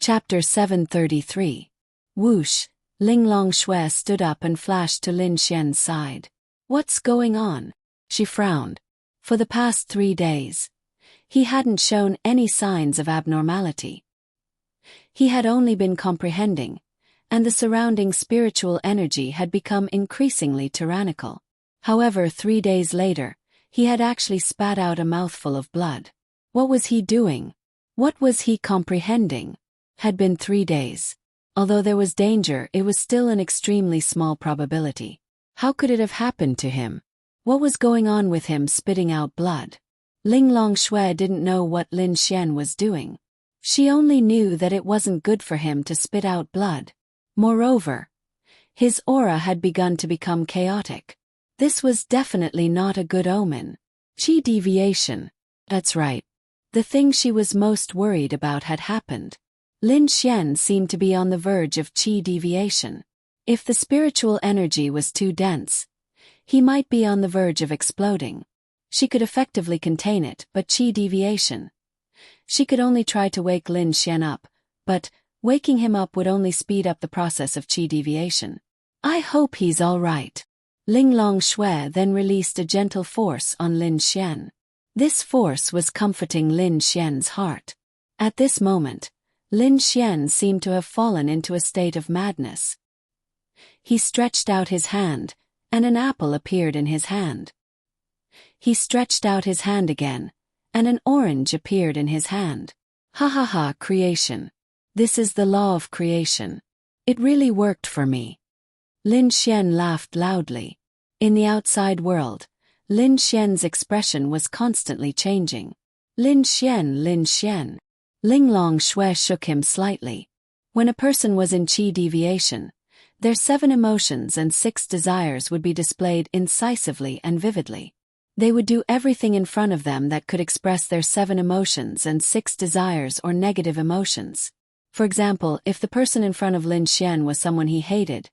Chapter 733. Whoosh, Ling Longshui stood up and flashed to Lin Xian's side. What's going on? She frowned. For the past 3 days, he hadn't shown any signs of abnormality. He had only been comprehending, and the surrounding spiritual energy had become increasingly tyrannical. However, 3 days later, he had actually spat out a mouthful of blood. What was he doing? What was he comprehending? Had been 3 days. Although there was danger, it was still an extremely small probability. How could it have happened to him? What was going on with him spitting out blood? Ling Longshui didn't know what Lin Xian was doing. She only knew that it wasn't good for him to spit out blood. Moreover, his aura had begun to become chaotic. This was definitely not a good omen. Qi deviation. That's right. The thing she was most worried about had happened. Lin Xian seemed to be on the verge of qi deviation. If the spiritual energy was too dense, he might be on the verge of exploding. She could effectively contain it, but qi deviation. She could only try to wake Lin Xian up, but waking him up would only speed up the process of qi deviation. I hope he's all right. Ling Longshui then released a gentle force on Lin Xian. This force was comforting Lin Xian's heart. At this moment, Lin Xian seemed to have fallen into a state of madness. He stretched out his hand, and an apple appeared in his hand. He stretched out his hand again, and an orange appeared in his hand. Ha ha ha, creation. This is the law of creation. It really worked for me. Lin Xian laughed loudly. In the outside world, Lin Xian's expression was constantly changing. Lin Xian, Lin Xian. Ling Longshui shook him slightly. When a person was in qi deviation, their 7 emotions and 6 desires would be displayed incisively and vividly. They would do everything in front of them that could express their 7 emotions and 6 desires or negative emotions. For example, if the person in front of Lin Xian was someone he hated,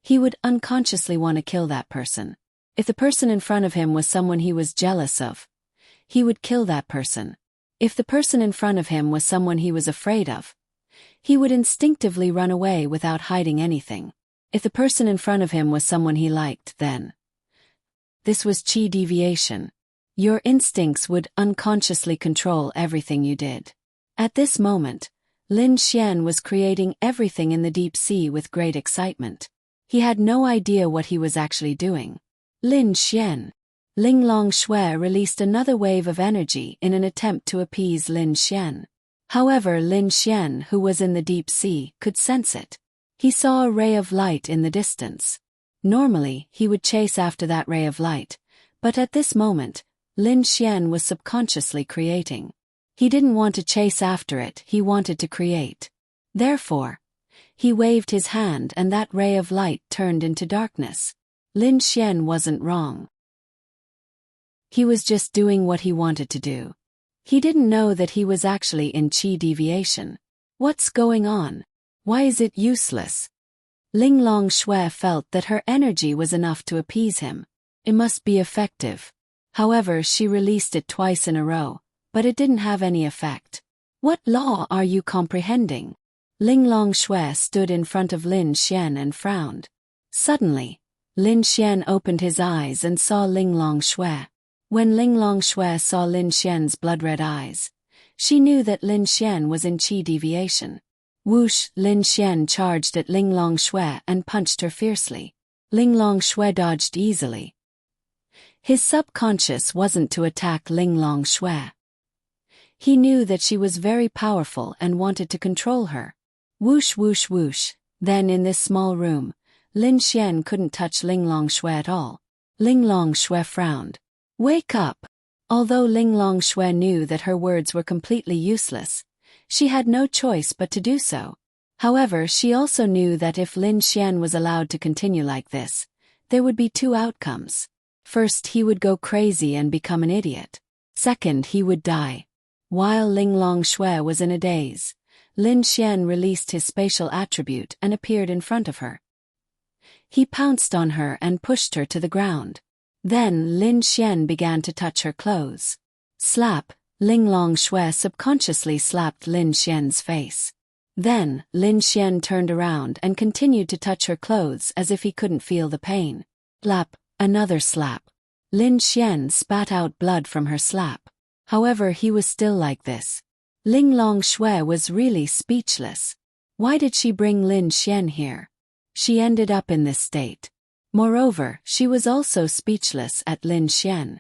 he would unconsciously want to kill that person. If the person in front of him was someone he was jealous of, he would kill that person. If the person in front of him was someone he was afraid of, he would instinctively run away without hiding anything. If the person in front of him was someone he liked, then this was qi deviation. Your instincts would unconsciously control everything you did. At this moment, Lin Xian was creating everything in the deep sea with great excitement. He had no idea what he was actually doing. Lin Xian. Ling Longshui released another wave of energy in an attempt to appease Lin Xian. However, Lin Xian, who was in the deep sea, could sense it. He saw a ray of light in the distance. Normally, he would chase after that ray of light, but at this moment, Lin Xian was subconsciously creating. He didn't want to chase after it, he wanted to create. Therefore, he waved his hand and that ray of light turned into darkness. Lin Xian wasn't wrong. He was just doing what he wanted to do. He didn't know that he was actually in qi deviation. What's going on? Why is it useless? Ling Longshui felt that her energy was enough to appease him. It must be effective. However, she released it twice in a row, but it didn't have any effect. What law are you comprehending? Ling Longshui stood in front of Lin Xian and frowned. Suddenly, Lin Xian opened his eyes and saw Ling Longshui. When Ling Longshui saw Lin Xian's blood-red eyes, she knew that Lin Xian was in qi deviation. Whoosh, Lin Xian charged at Ling Longshui and punched her fiercely. Ling Longshui dodged easily. His subconscious wasn't to attack Ling Longshui. He knew that she was very powerful and wanted to control her. Whoosh whoosh whoosh. Then in this small room, Lin Xian couldn't touch Ling Longshui at all. Ling Longshui frowned. Wake up! Although Ling Longshui knew that her words were completely useless, she had no choice but to do so. However, she also knew that if Lin Xian was allowed to continue like this, there would be 2 outcomes. First, he would go crazy and become an idiot. Second, he would die. While Ling Longshui was in a daze, Lin Xian released his spatial attribute and appeared in front of her. He pounced on her and pushed her to the ground. Then Lin Xian began to touch her clothes. Slap, Ling Longshui subconsciously slapped Lin Xian's face. Then, Lin Xian turned around and continued to touch her clothes as if he couldn't feel the pain. Slap, another slap. Lin Xian spat out blood from her slap. However, he was still like this. Ling Longshui was really speechless. Why did she bring Lin Xian here? She ended up in this state. Moreover, she was also speechless at Lin Xian.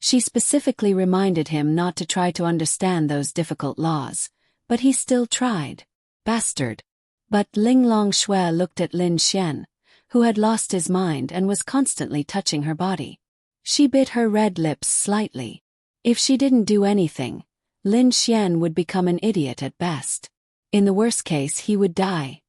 She specifically reminded him not to try to understand those difficult laws, but he still tried. Bastard. But Ling Longshui looked at Lin Xian, who had lost his mind and was constantly touching her body. She bit her red lips slightly. If she didn't do anything, Lin Xian would become an idiot at best. In the worst case, he would die.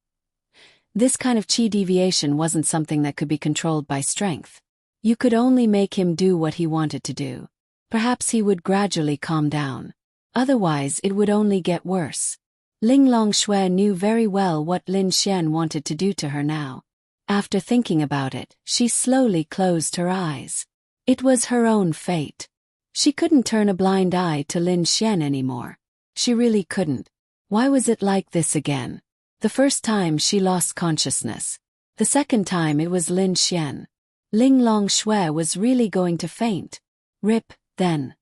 This kind of qi deviation wasn't something that could be controlled by strength. You could only make him do what he wanted to do. Perhaps he would gradually calm down. Otherwise, it would only get worse. Ling Longshui knew very well what Lin Xian wanted to do to her now. After thinking about it, she slowly closed her eyes. It was her own fate. She couldn't turn a blind eye to Lin Xian anymore. She really couldn't. Why was it like this again? The first time she lost consciousness. The second time it was Lin Xian. Ling Longshui was really going to faint. Rip, then.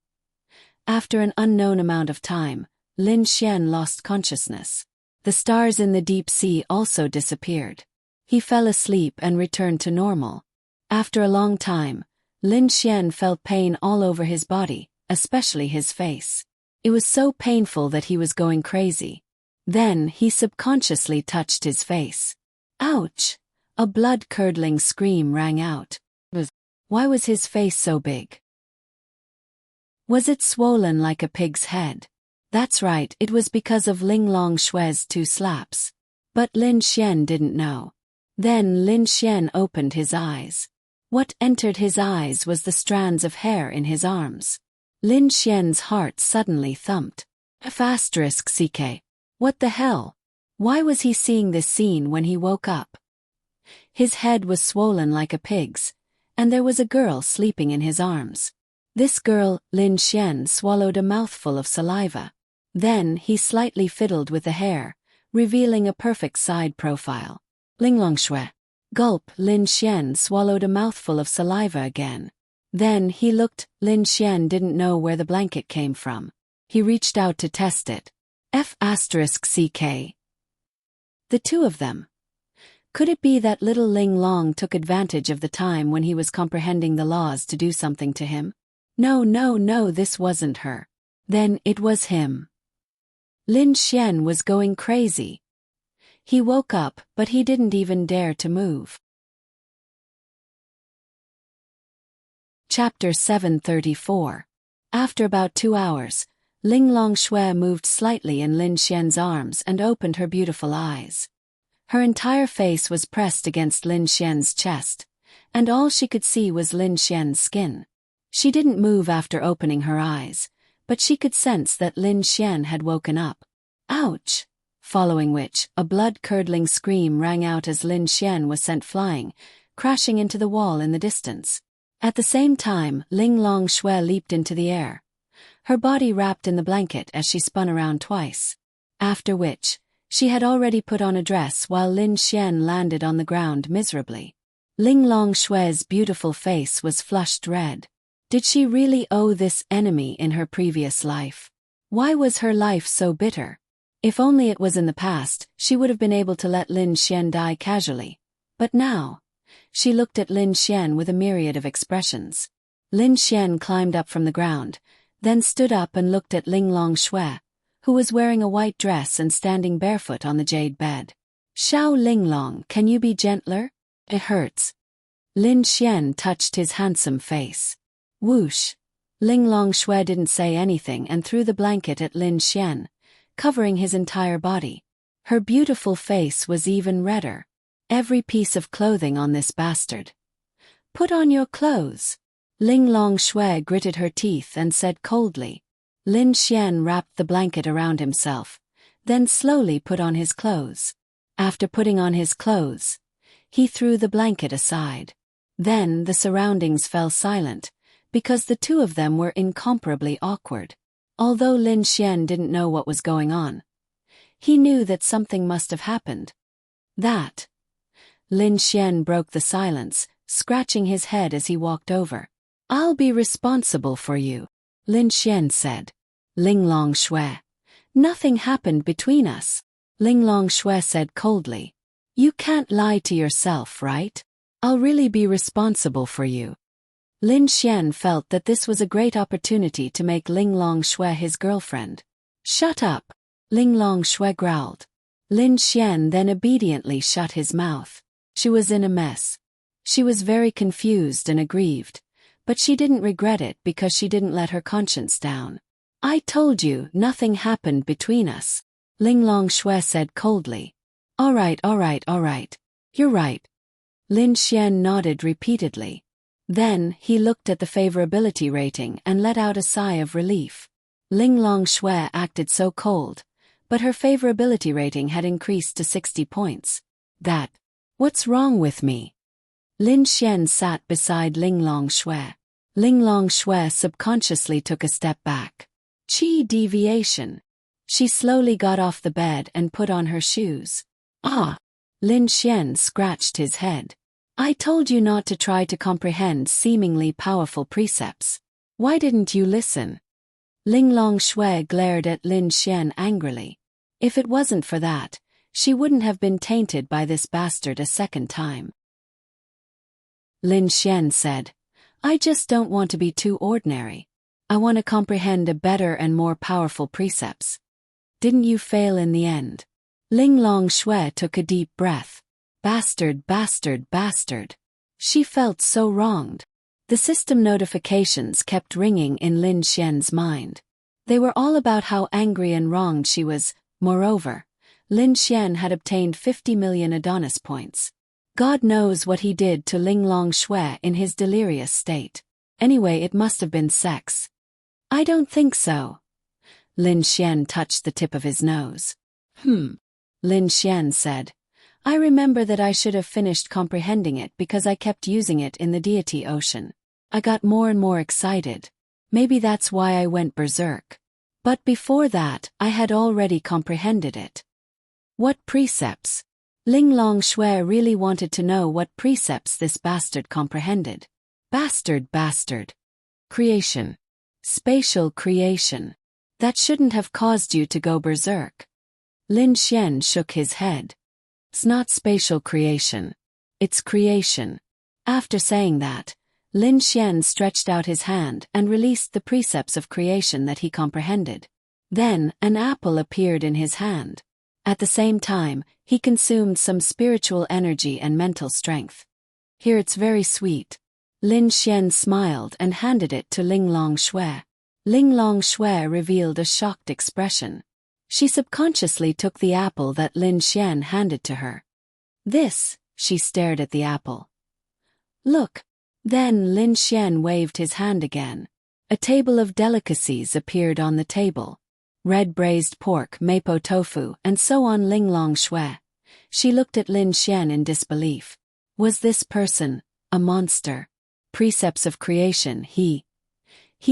After an unknown amount of time, Lin Xian lost consciousness. The stars in the deep sea also disappeared. He fell asleep and returned to normal. After a long time, Lin Xian felt pain all over his body, especially his face. It was so painful that he was going crazy. Then he subconsciously touched his face. Ouch! A blood-curdling scream rang out. Why was his face so big? Was it swollen like a pig's head? That's right, it was because of Ling Longshui's 2 slaps. But Lin Xian didn't know. Then Lin Xian opened his eyes. What entered his eyes was the strands of hair in his arms. Lin Xian's heart suddenly thumped. *CK. What the hell? Why was he seeing this scene when he woke up? His head was swollen like a pig's, and there was a girl sleeping in his arms. This girl, Lin Xian, swallowed a mouthful of saliva. Then he slightly fiddled with the hair, revealing a perfect side profile. Ling Longshui. Gulp. Lin Xian swallowed a mouthful of saliva again. Then he looked. Lin Xian didn't know where the blanket came from. He reached out to test it. *CK. The 2 of them. Could it be that little Ling Long took advantage of the time when he was comprehending the laws to do something to him? No, this wasn't her. Then it was him. Lin Xian was going crazy. He woke up, but he didn't even dare to move. Chapter 734. After about 2 hours, Ling Longshui moved slightly in Lin Xian's arms and opened her beautiful eyes. Her entire face was pressed against Lin Xian's chest, and all she could see was Lin Xian's skin. She didn't move after opening her eyes, but she could sense that Lin Xian had woken up. Ouch! Following which, a blood-curdling scream rang out as Lin Xian was sent flying, crashing into the wall in the distance. At the same time, Ling Longshui leaped into the air. Her body wrapped in the blanket as she spun around twice. After which, she had already put on a dress while Lin Xian landed on the ground miserably. Ling Longshui's beautiful face was flushed red. Did she really owe this enemy in her previous life? Why was her life so bitter? If only it was in the past, she would have been able to let Lin Xian die casually. But now, she looked at Lin Xian with a myriad of expressions. Lin Xian climbed up from the ground, then stood up and looked at Ling Longshui, who was wearing a white dress and standing barefoot on the jade bed. Xiao Linglong, can you be gentler? It hurts. Lin Xian touched his handsome face. Whoosh! Ling Longshui didn't say anything and threw the blanket at Lin Xian, covering his entire body. Her beautiful face was even redder. Every piece of clothing on this bastard. Put on your clothes. Ling Longshui gritted her teeth and said coldly. Lin Xian wrapped the blanket around himself, then slowly put on his clothes. After putting on his clothes, he threw the blanket aside. Then the surroundings fell silent, because the 2 of them were incomparably awkward. Although Lin Xian didn't know what was going on, He knew that something must have happened. That. Lin Xian broke the silence, scratching his head as he walked over. I'll be responsible for you, Lin Xian said. Ling Long Shui. Nothing happened between us, Ling Long Shui said coldly. You can't lie to yourself, right? I'll really be responsible for you. Lin Xian felt that this was a great opportunity to make Ling Long Shui his girlfriend. Shut up, Ling Long Shui growled. Lin Xian then obediently shut his mouth. She was in a mess. She was very confused and aggrieved, but she didn't regret it because she didn't let her conscience down. I told you nothing happened between us, Ling Long Shui said coldly. All right. You're right. Lin Xian nodded repeatedly. Then, he looked at the favorability rating and let out a sigh of relief. Ling Long Shui acted so cold, but her favorability rating had increased to 60 points. What's wrong with me? Lin Xian sat beside Ling Long Shui. Ling Long Shui subconsciously took a step back. Qi deviation. She slowly got off the bed and put on her shoes. Ah! Lin Xian scratched his head. I told you not to try to comprehend seemingly powerful precepts. Why didn't you listen? Ling Long Shui glared at Lin Xian angrily. If it wasn't for that, she wouldn't have been tainted by this bastard a second time. Lin Xian said, I just don't want to be too ordinary. I want to comprehend a better and more powerful precepts. Didn't you fail in the end? Ling Long Shui took a deep breath. Bastard. She felt so wronged. The system notifications kept ringing in Lin Xian's mind. They were all about how angry and wronged she was. Moreover, Lin Xian had obtained 50 million Adonis points. God knows what he did to Ling Long Shui in his delirious state. Anyway, it must have been sex. I don't think so. Lin Xian touched the tip of his nose. Lin Xian said, I remember that I should have finished comprehending it because I kept using it in the deity ocean. I got more and more excited. Maybe that's why I went berserk. But before that, I had already comprehended it. What precepts? Ling Long Shui really wanted to know what precepts this bastard comprehended. Bastard. Creation. Spatial creation. That shouldn't have caused you to go berserk. Lin Xian shook his head. It's not spatial creation. It's creation. After saying that, Lin Xian stretched out his hand and released the precepts of creation that he comprehended. Then, an apple appeared in his hand. At the same time, he consumed some spiritual energy and mental strength. Here, it's very sweet. Lin Xian smiled and handed it to Ling Long Shui. Ling Long Shui revealed a shocked expression. She subconsciously took the apple that Lin Xian handed to her. This, she stared at the apple. Look. Then Lin Xian waved his hand again. A table of delicacies appeared on the table. Red braised pork, mapo tofu, and so on. Ling Long Shui. She looked at Lin Xian in disbelief. Was this person a monster? Precepts of creation, he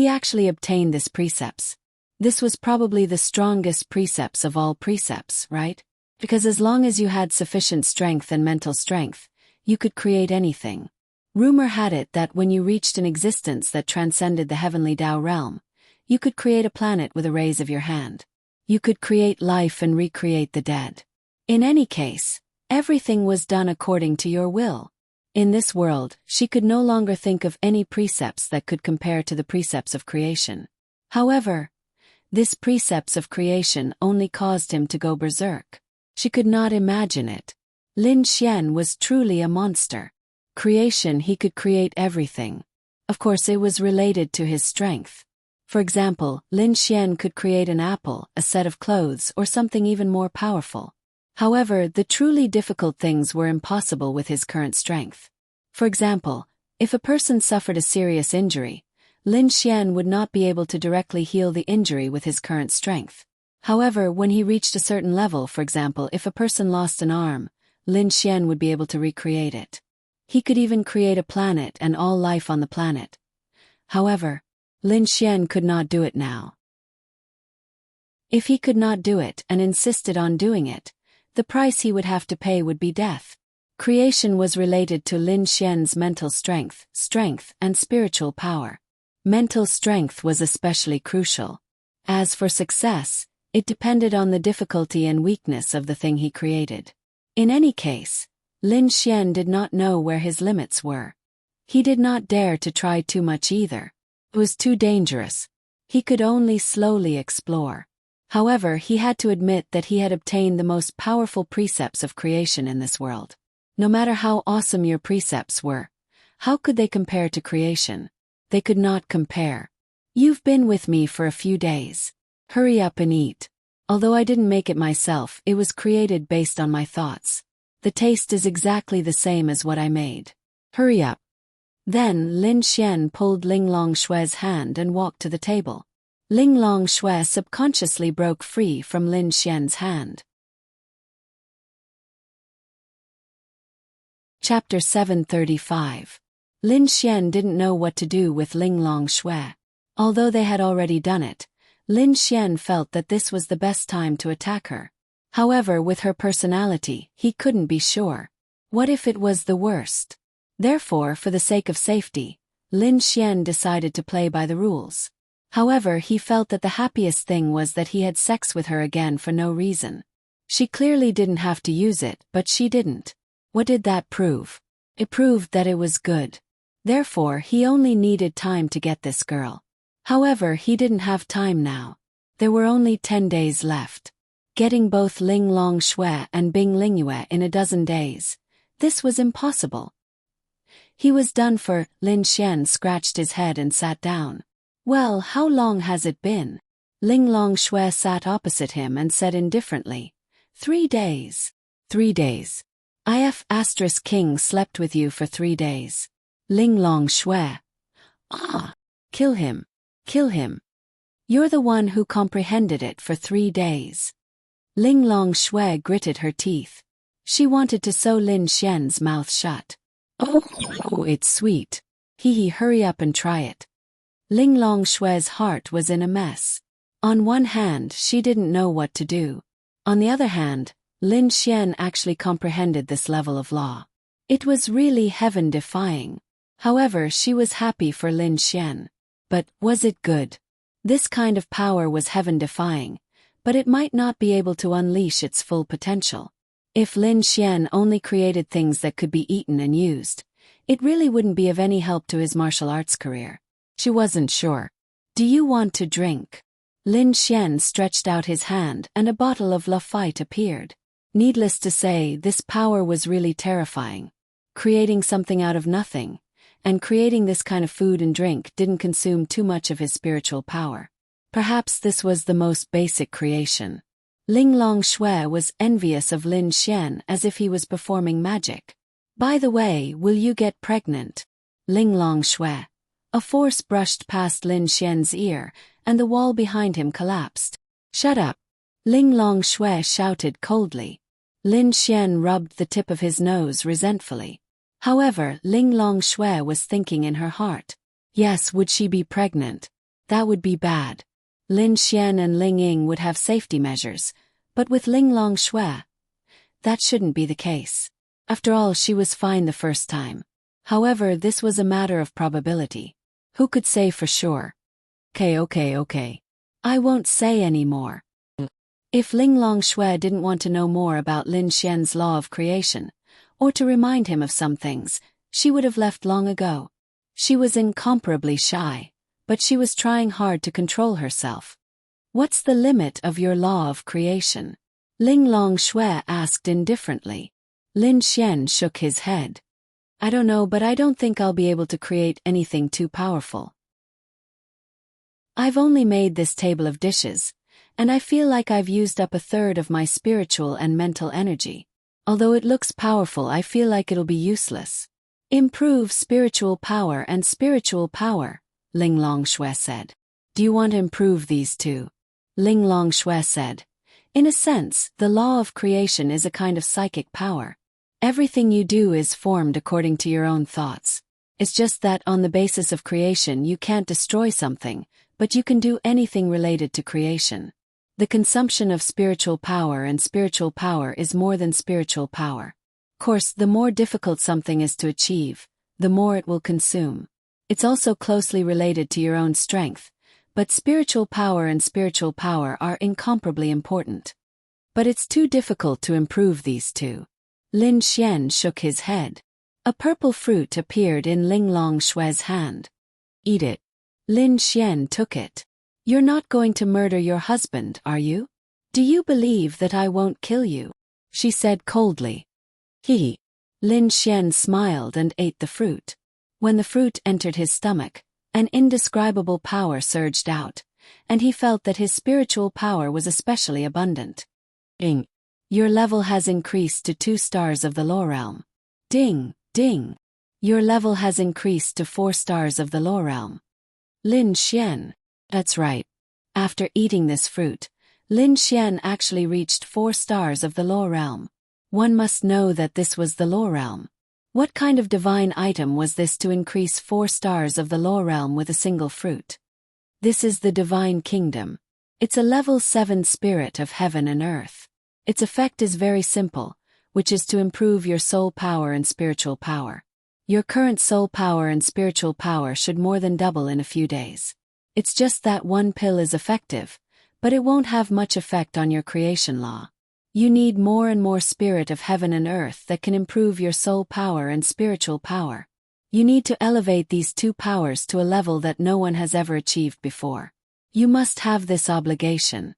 actually obtained this precepts. This was probably the strongest precepts of all precepts, right? Because as long as you had sufficient strength and mental strength, you could create anything. Rumor had it that when you reached an existence that transcended the heavenly Tao realm, you could create a planet with a raise of your hand. You could create life and recreate the dead. In any case, everything was done according to your will. In this world, she could no longer think of any precepts that could compare to the precepts of creation. However, this precepts of creation only caused him to go berserk. She could not imagine it. Lin Xian was truly a monster. Creation, he could create everything. Of course, it was related to his strength. For example, Lin Xian could create an apple, a set of clothes, or something even more powerful. However, the truly difficult things were impossible with his current strength. For example, if a person suffered a serious injury, Lin Xian would not be able to directly heal the injury with his current strength. However, when he reached a certain level, for example, if a person lost an arm, Lin Xian would be able to recreate it. He could even create a planet and all life on the planet. However, Lin Xian could not do it now. If he could not do it and insisted on doing it, the price he would have to pay would be death. Creation was related to Lin Xian's mental strength, and spiritual power. Mental strength was especially crucial. As for success, it depended on the difficulty and weakness of the thing he created. In any case, Lin Xian did not know where his limits were. He did not dare to try too much either. It was too dangerous. He could only slowly explore. However, he had to admit that he had obtained the most powerful precepts of creation in this world. No matter how awesome your precepts were, how could they compare to creation? They could not compare. You've been with me for a few days. Hurry up and eat. Although I didn't make it myself, it was created based on my thoughts. The taste is exactly the same as what I made. Hurry up. Then Lin Xian pulled Ling Longshue's hand and walked to the table. Ling Longshue subconsciously broke free from Lin Xian's hand. Chapter 735. Lin Xian didn't know what to do with Ling Longshue. Although they had already done it, Lin Xian felt that this was the best time to attack her. However, with her personality, he couldn't be sure. What if it was the worst? Therefore, for the sake of safety, Lin Xian decided to play by the rules. However, he felt that the happiest thing was that he had sex with her again for no reason. She clearly didn't have to use it, but she didn't. What did that prove? It proved that it was good. Therefore, he only needed time to get this girl. However, he didn't have time now. There were only 10 days left. Getting both Ling Longshue and Bing Lingyue in a dozen days. This was impossible. He was done for. Lin Xian scratched his head and sat down. Well, how long has it been? Ling Longshue sat opposite him and said indifferently. 3 days. 3 days. King slept with you for 3 days. Ling Longshue. Ah! Kill him. Kill him. You're the one who comprehended it for 3 days. Ling Longshue gritted her teeth. She wanted to sew Lin Xian's mouth shut. Oh, it's sweet. Hurry up and try it. Ling Longshue's heart was in a mess. On one hand, she didn't know what to do. On the other hand, Lin Xian actually comprehended this level of law. It was really heaven-defying. However, she was happy for Lin Xian. But, was it good? This kind of power was heaven-defying, but it might not be able to unleash its full potential. If Lin Xian only created things that could be eaten and used, it really wouldn't be of any help to his martial arts career. She wasn't sure. Do you want to drink? Lin Xian stretched out his hand and a bottle of Lafite appeared. Needless to say, this power was really terrifying. Creating something out of nothing, and creating this kind of food and drink didn't consume too much of his spiritual power. Perhaps this was the most basic creation. Ling Longshue was envious of Lin Xian as if he was performing magic. By the way, will you get pregnant? Ling Longshue. A force brushed past Lin Xian's ear, and the wall behind him collapsed. Shut up! Ling Longshue shouted coldly. Lin Xian rubbed the tip of his nose resentfully. However, Ling Longshue was thinking in her heart. Yes, would she be pregnant? That would be bad. Lin Xian and Ling Ying would have safety measures, but with Ling Longshue, that shouldn't be the case. After all, she was fine the first time. However, this was a matter of probability. Who could say for sure? Okay. I won't say any more. If Ling Longshue didn't want to know more about Lin Xian's law of creation, or to remind him of some things, she would have left long ago. She was incomparably shy, but she was trying hard to control herself. What's the limit of your law of creation? Ling Longshue asked indifferently. Lin Xian shook his head. I don't know, but I don't think I'll be able to create anything too powerful. I've only made this table of dishes, and I feel like I've used up 1/3 of my spiritual and mental energy. Although it looks powerful, I feel like it'll be useless. Improve spiritual power and spiritual power, Ling Longshue said. Do you want to improve these two? Ling Longshue said. In a sense, the law of creation is a kind of psychic power. Everything you do is formed according to your own thoughts. It's just that on the basis of creation you can't destroy something, but you can do anything related to creation. The consumption of spiritual power and spiritual power is more than spiritual power. Of course, the more difficult something is to achieve, the more it will consume. It's also closely related to your own strength, but spiritual power and spiritual power are incomparably important. But it's too difficult to improve these two. Lin Xian shook his head. A purple fruit appeared in Linglong Shue's hand. Eat it. Lin Xian took it. You're not going to murder your husband, are you? Do you believe that I won't kill you? She said coldly. Lin Xian smiled and ate the fruit. When the fruit entered his stomach, an indescribable power surged out, and he felt that his spiritual power was especially abundant. Ding. Your level has increased to 2 stars of the law realm. Ding, ding. Your level has increased to 4 stars of the law realm. Lin Xian. That's right. After eating this fruit, Lin Xian actually reached 4 stars of the law realm. One must know that this was the law realm. What kind of divine item was this to increase 4 stars of the law realm with a single fruit? This is the divine kingdom. It's a level 7 spirit of heaven and earth. Its effect is very simple, which is to improve your soul power and spiritual power. Your current soul power and spiritual power should more than double in a few days. It's just that one pill is effective, but it won't have much effect on your creation law. You need more and more spirit of heaven and earth that can improve your soul power and spiritual power. You need to elevate these 2 powers to a level that no one has ever achieved before. You must have this obligation.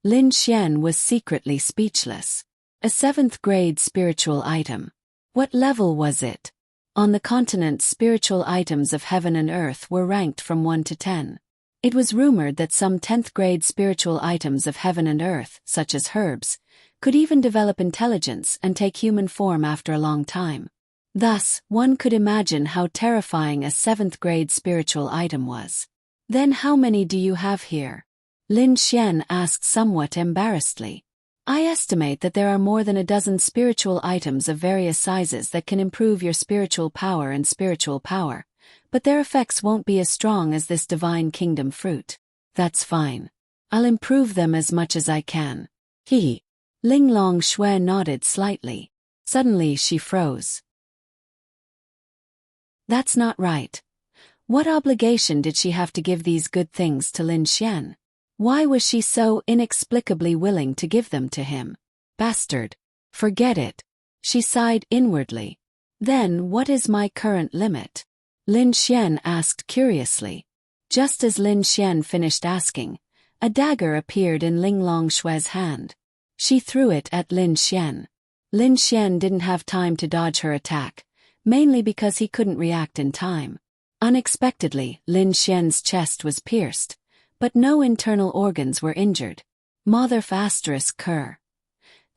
Lin Xian was secretly speechless. A 7th grade spiritual item. What level was it? On the continent, spiritual items of heaven and earth were ranked from 1 to 10. It was rumored that some 10th grade spiritual items of heaven and earth, such as herbs, could even develop intelligence and take human form after a long time. Thus, one could imagine how terrifying a 7th grade spiritual item was. Then how many do you have here? Lin Xian asked somewhat embarrassedly. I estimate that there are more than a dozen spiritual items of various sizes that can improve your spiritual power and spiritual power, but their effects won't be as strong as this divine kingdom fruit. That's fine. I'll improve them as much as I can. Linglong Shui nodded slightly. Suddenly she froze. That's not right. What obligation did she have to give these good things to Lin Xian? Why was she so inexplicably willing to give them to him? Bastard. Forget it. She sighed inwardly. Then what is my current limit? Lin Xian asked curiously. Just as Lin Xian finished asking, a dagger appeared in Linglong Shue's hand. She threw it at Lin Xian. Lin Xian didn't have time to dodge her attack, mainly because he couldn't react in time. Unexpectedly, Lin Xian's chest was pierced, but no internal organs were injured. Mother****.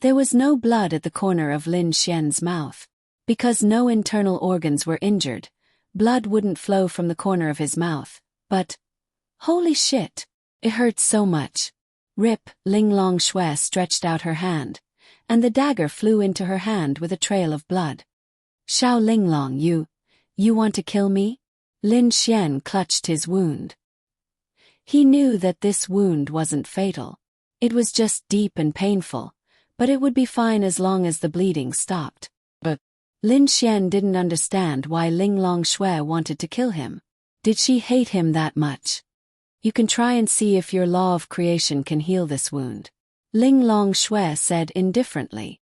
There was no blood at the corner of Lin Xian's mouth. Because no internal organs were injured, blood wouldn't flow from the corner of his mouth, but... Holy shit! It hurt so much. Rip, Linglong Shui stretched out her hand, and the dagger flew into her hand with a trail of blood. Xiao Linglong, you want to kill me? Lin Xian clutched his wound. He knew that this wound wasn't fatal. It was just deep and painful, but it would be fine as long as the bleeding stopped. But Lin Xian didn't understand why Linglong Shui wanted to kill him. Did she hate him that much? You can try and see if your law of creation can heal this wound. Linglong Shui said indifferently.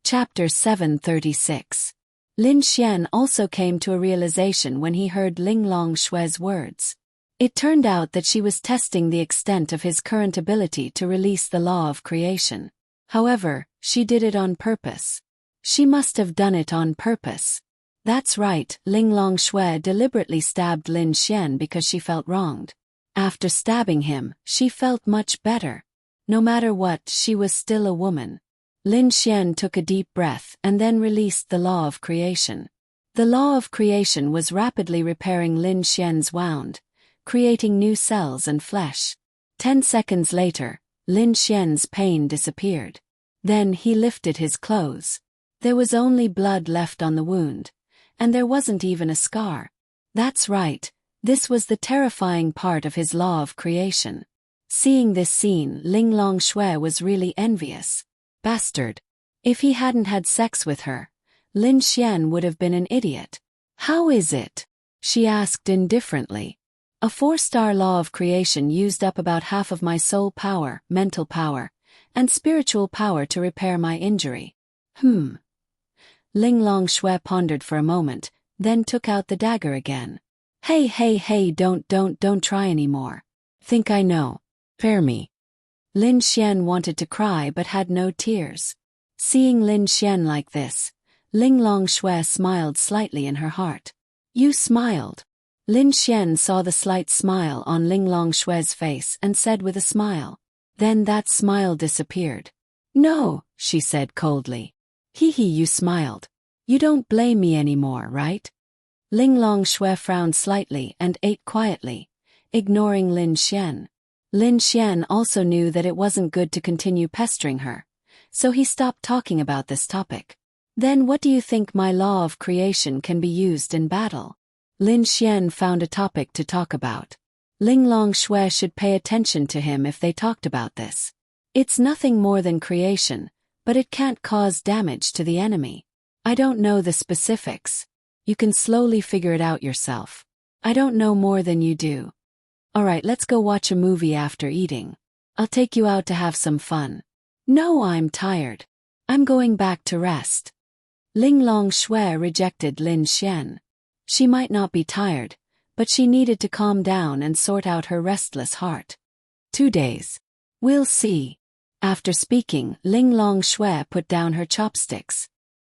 Chapter 736. Lin Xian also came to a realization when he heard Linglong Shui's words. It turned out that she was testing the extent of his current ability to release the law of creation. However, she did it on purpose. She must have done it on purpose. That's right, Linglong Shui deliberately stabbed Lin Xian because she felt wronged. After stabbing him, she felt much better. No matter what, she was still a woman. Lin Xian took a deep breath and then released the law of creation. The law of creation was rapidly repairing Lin Xian's wound, creating new cells and flesh. 10 seconds later, Lin Xian's pain disappeared. Then he lifted his clothes. There was only blood left on the wound, and there wasn't even a scar. That's right, This was the terrifying part of his law of creation. Seeing this scene, Ling Longshui was really envious. Bastard. If he hadn't had sex with her, Lin Xian would have been an idiot. How is it? She asked indifferently. A 4-star law of creation used up about half of my soul power, mental power, and spiritual power to repair my injury. Ling Longshui pondered for a moment, then took out the dagger again. Hey, don't try anymore. Think I know. Spare me. Lin Xian wanted to cry but had no tears. Seeing Lin Xian like this, Ling Longshui smiled slightly in her heart. You smiled. Lin Xian saw the slight smile on Ling Longshui's face and said with a smile. Then that smile disappeared. No, she said coldly. You smiled. You don't blame me anymore, right? Ling Longshui frowned slightly and ate quietly, ignoring Lin Xian. Lin Xian also knew that it wasn't good to continue pestering her, so he stopped talking about this topic. Then what do you think my law of creation can be used in battle? Lin Xian found a topic to talk about. Ling Longshui should pay attention to him if they talked about this. It's nothing more than creation, but it can't cause damage to the enemy. I don't know the specifics. You can slowly figure it out yourself. I don't know more than you do. Alright, let's go watch a movie after eating. I'll take you out to have some fun. No, I'm tired. I'm going back to rest. Ling Longshui rejected Lin Xian. She might not be tired, but she needed to calm down and sort out her restless heart. 2 days. We'll see. After speaking, Ling Longshui put down her chopsticks.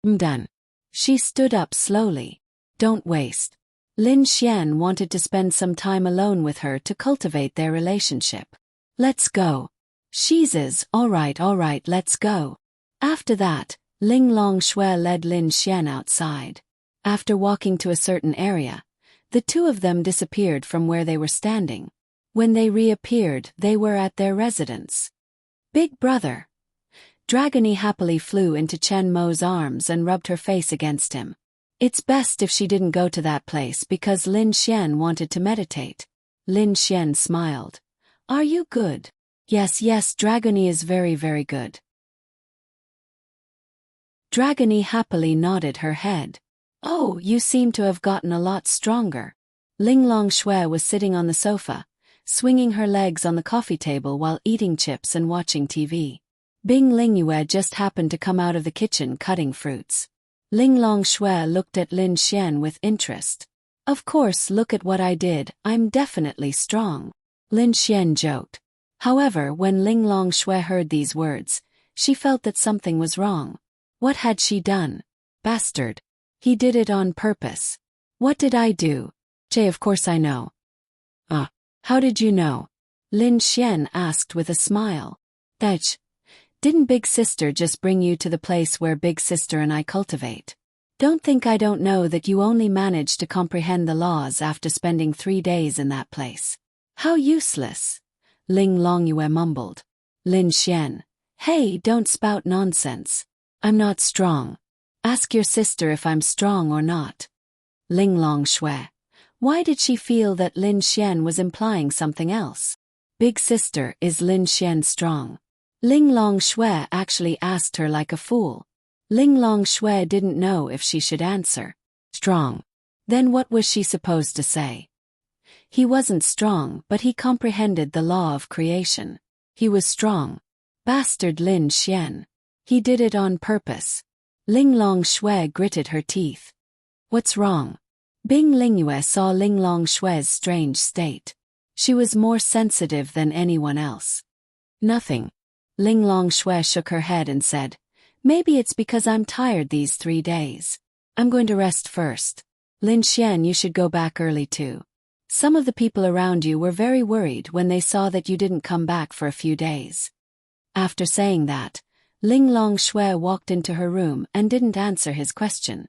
I'm done. She stood up slowly. Don't waste. Lin Xian wanted to spend some time alone with her to cultivate their relationship. Let's go. She's alright, let's go. After that, Ling Longshui led Lin Xian outside. After walking to a certain area, the two of them disappeared from where they were standing. When they reappeared, they were at their residence. Big brother. Dragony happily flew into Chen Mo's arms and rubbed her face against him. It's best if she didn't go to that place because Lin Xian wanted to meditate. Lin Xian smiled. Are you good? Yes, Dragony is very, very good. Dragony happily nodded her head. Oh, you seem to have gotten a lot stronger. Ling Longshui was sitting on the sofa, swinging her legs on the coffee table while eating chips and watching TV. Bing Lingyue just happened to come out of the kitchen cutting fruits. Ling Longshui looked at Lin Xian with interest. Of course, look at what I did, I'm definitely strong. Lin Xian joked. However, when Ling Longshui heard these words, she felt that something was wrong. What had she done? Bastard. He did it on purpose. What did I do? Of course I know. How did you know? Lin Xian asked with a smile. Didn't Big Sister just bring you to the place where Big Sister and I cultivate? Don't think I don't know that you only managed to comprehend the laws after spending 3 days in that place. How useless. Ling Longyue mumbled. Lin Xian. Hey, don't spout nonsense. I'm not strong. Ask your sister if I'm strong or not. Ling Longshui. Why did she feel that Lin Xian was implying something else? Big Sister, is Lin Xian strong? Ling Longshui actually asked her like a fool. Ling Longshui didn't know if she should answer. Strong. Then what was she supposed to say? He wasn't strong, but he comprehended the law of creation. He was strong. Bastard Lin Xian. He did it on purpose. Ling Longshui gritted her teeth. What's wrong? Bing Lingyue saw Ling Longshui's strange state. She was more sensitive than anyone else. Nothing. Ling Longshui shook her head and said, maybe it's because I'm tired these 3 days. I'm going to rest first. Lin Xian, you should go back early too. Some of the people around you were very worried when they saw that you didn't come back for a few days. After saying that, Ling Longshui walked into her room and didn't answer his question.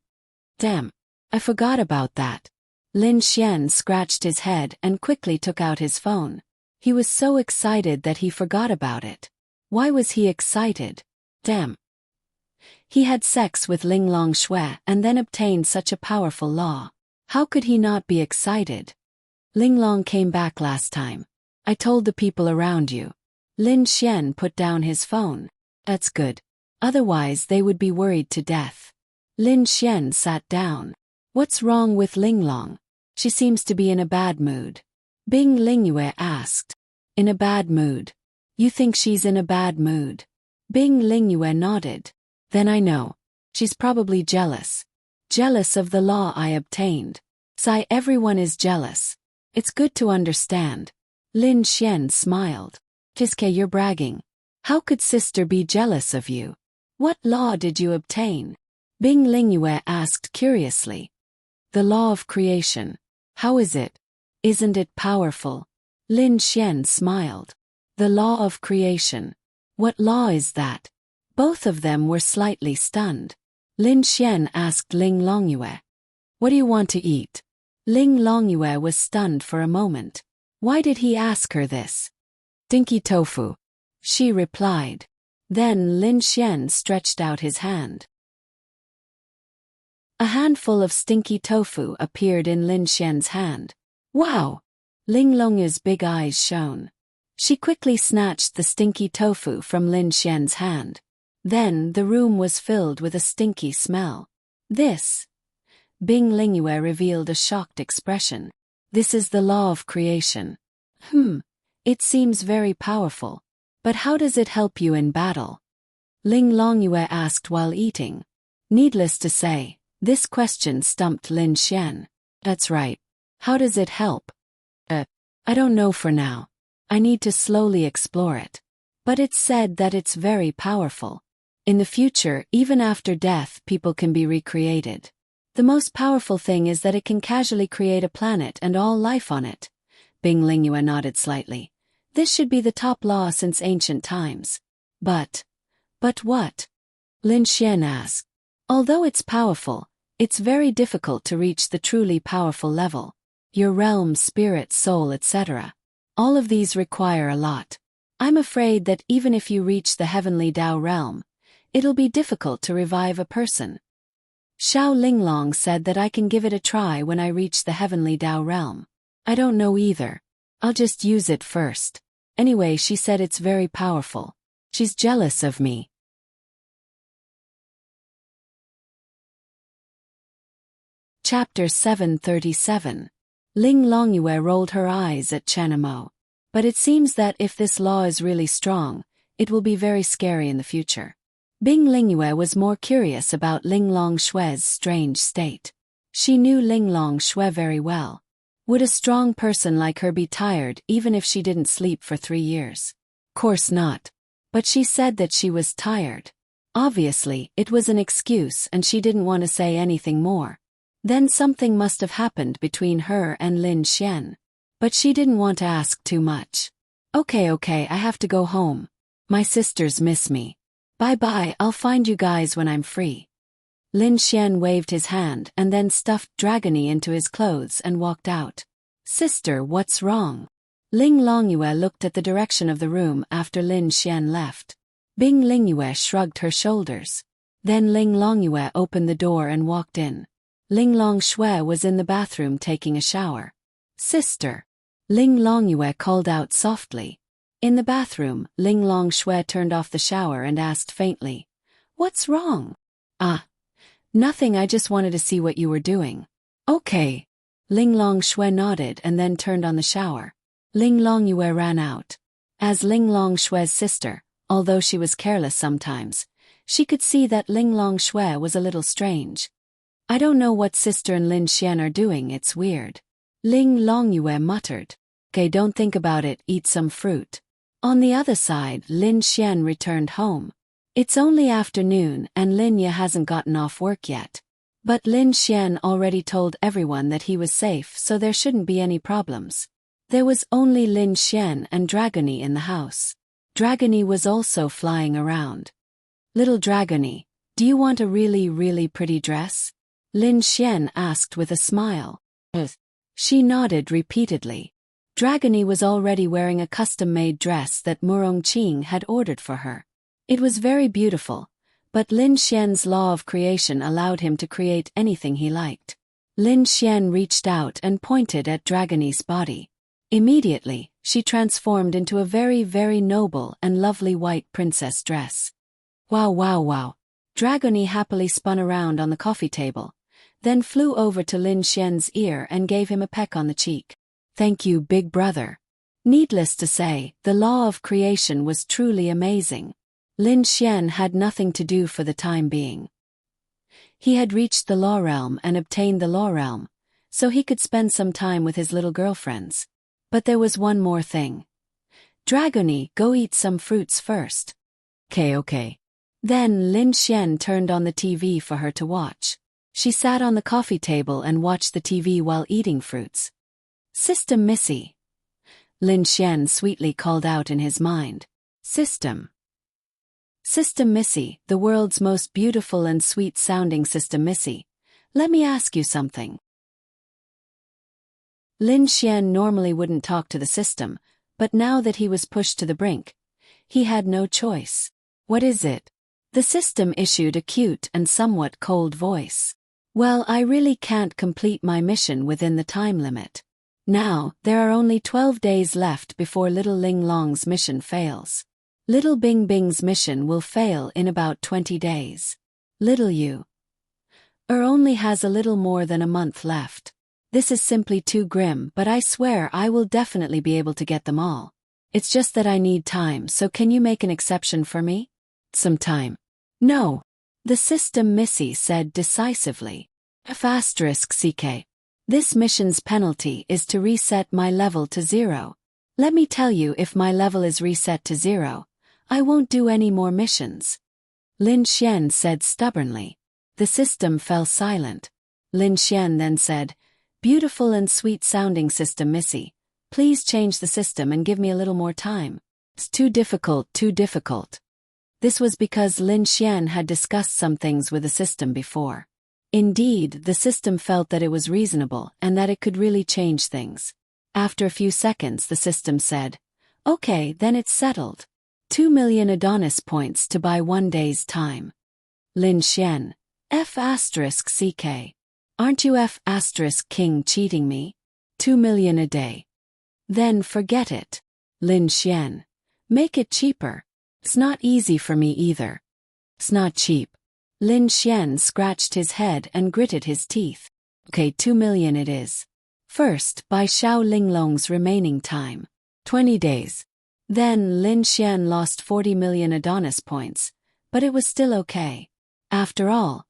Damn. I forgot about that. Lin Xian scratched his head and quickly took out his phone. He was so excited that he forgot about it. Why was he excited? Damn. He had sex with Ling Longshui and then obtained such a powerful law. How could he not be excited? Linglong came back last time. I told the people around you. Lin Xian put down his phone. That's good. Otherwise they would be worried to death. Lin Xian sat down. What's wrong with Linglong? She seems to be in a bad mood. Bing Lingyue asked. In a bad mood? You think she's in a bad mood? Bing Lingyue nodded. Then I know. She's probably jealous. Jealous of the law I obtained. Sigh, everyone is jealous. It's good to understand. Lin Xian smiled. Kiske, you're bragging. How could sister be jealous of you? What law did you obtain? Bing Lingyue asked curiously. The law of creation. How is it? Isn't it powerful? Lin Xian smiled. The law of creation. What law is that? Both of them were slightly stunned. Lin Xian asked Ling Longyue. What do you want to eat? Ling Longyue was stunned for a moment. Why did he ask her this? Dinky tofu. She replied. Then Lin Xian stretched out his hand. A handful of stinky tofu appeared in Lin Xian's hand. Wow! Ling Longyue's big eyes shone. She quickly snatched the stinky tofu from Lin Xian's hand. Then the room was filled with a stinky smell. This. Bing Lingyue revealed a shocked expression. This is the law of creation. It seems very powerful. But how does it help you in battle? Ling Longyue asked while eating. Needless to say, this question stumped Lin Xian. That's right. How does it help? I don't know for now. I need to slowly explore it. But it's said that it's very powerful. In the future, even after death, people can be recreated. The most powerful thing is that it can casually create a planet and all life on it. Bing Lingyue nodded slightly. This should be the top law since ancient times. But what? Lin Xian asked. Although it's powerful, it's very difficult to reach the truly powerful level. Your realm, spirit, soul, etc. All of these require a lot. I'm afraid that even if you reach the heavenly Tao realm, it'll be difficult to revive a person. Xiao Linglong said that I can give it a try when I reach the heavenly Tao realm. I don't know either. I'll just use it first. Anyway, she said it's very powerful. She's jealous of me. Chapter 737. Ling Longyue rolled her eyes at Chenamo. But it seems that if this law is really strong, it will be very scary in the future. Bing Lingyue was more curious about Ling Longshue's strange state. She knew Ling Longshue very well. Would a strong person like her be tired even if she didn't sleep for 3 years? Course not. But she said that she was tired. Obviously, it was an excuse and she didn't want to say anything more. Then something must have happened between her and Lin Xian. But she didn't want to ask too much. Okay, I have to go home. My sisters miss me. Bye-bye, I'll find you guys when I'm free. Lin Xian waved his hand and then stuffed Dragony into his clothes and walked out. Sister, what's wrong? Ling Longyue looked at the direction of the room after Lin Xian left. Bing Lingyue shrugged her shoulders. Then Ling Longyue opened the door and walked in. Ling Longshue was in the bathroom taking a shower. Sister. Ling Longyue called out softly. In the bathroom, Ling Longshue turned off the shower and asked faintly, What's wrong? Nothing, I just wanted to see what you were doing. Okay. Ling Longshue nodded and then turned on the shower. Ling Longyue ran out. As Ling Longshue's sister, although she was careless sometimes, she could see that Ling Longshue was a little strange. I don't know what sister and Lin Xian are doing, it's weird. Ling Longyue muttered. Okay, don't think about it, eat some fruit. On the other side, Lin Xian returned home. It's only afternoon and Lin Ye hasn't gotten off work yet. But Lin Xian already told everyone that he was safe, so there shouldn't be any problems. There was only Lin Xian and Dragony in the house. Dragony was also flying around. Little Dragony, do you want a really, really pretty dress? Lin Xian asked with a smile. She nodded repeatedly. Dragony was already wearing a custom-made dress that Murong Qing had ordered for her. It was very beautiful, but Lin Xian's law of creation allowed him to create anything he liked. Lin Xian reached out and pointed at Dragony's body. Immediately, she transformed into a very, very noble and lovely white princess dress. Wow, wow, wow. Dragony happily spun around on the coffee table, then flew over to Lin Xian's ear and gave him a peck on the cheek. Thank you, big brother. Needless to say, the law of creation was truly amazing. Lin Xian had nothing to do for the time being. He had reached the law realm and obtained the law realm, so he could spend some time with his little girlfriends. But there was one more thing. Dragony, go eat some fruits first. Okay. Then Lin Xian turned on the TV for her to watch. She sat on the coffee table and watched the TV while eating fruits. System Missy. Lin Xian sweetly called out in his mind. System Missy, the world's most beautiful and sweet-sounding System Missy. Let me ask you something. Lin Xian normally wouldn't talk to the system, but now that he was pushed to the brink, he had no choice. What is it? The system issued a cute and somewhat cold voice. Well, I really can't complete my mission within the time limit. Now, there are only 12 days left before Little Ling Long's mission fails. Little Bing Bing's mission will fail in about 20 days. Little you only has a little more than a month left. This is simply too grim, but I swear I will definitely be able to get them all. It's just that I need time, so can you make an exception for me? Some time. No. The System Missy said decisively. *CK. This mission's penalty is to reset my level to 0. Let me tell you, if my level is reset to 0, I won't do any more missions. Lin Xian said stubbornly. The system fell silent. Lin Xian then said, Beautiful and sweet-sounding System Missy, please change the system and give me a little more time. It's too difficult. This was because Lin Xian had discussed some things with the system before. Indeed, the system felt that it was reasonable and that it could really change things. After a few seconds, the system said, Okay, then it's settled. 2 million Adonis points to buy 1 day's time. Lin Xian. *CK. Aren't you King cheating me? 2 million a day. Then forget it. Lin Xian. Make it cheaper. It's not easy for me either. It's not cheap. Lin Xian scratched his head and gritted his teeth. Okay, 2 million it is. First, buy Xiao Linglong's remaining time. 20 days. Then Lin Xian lost 40 million Adonis points, but it was still okay. After all,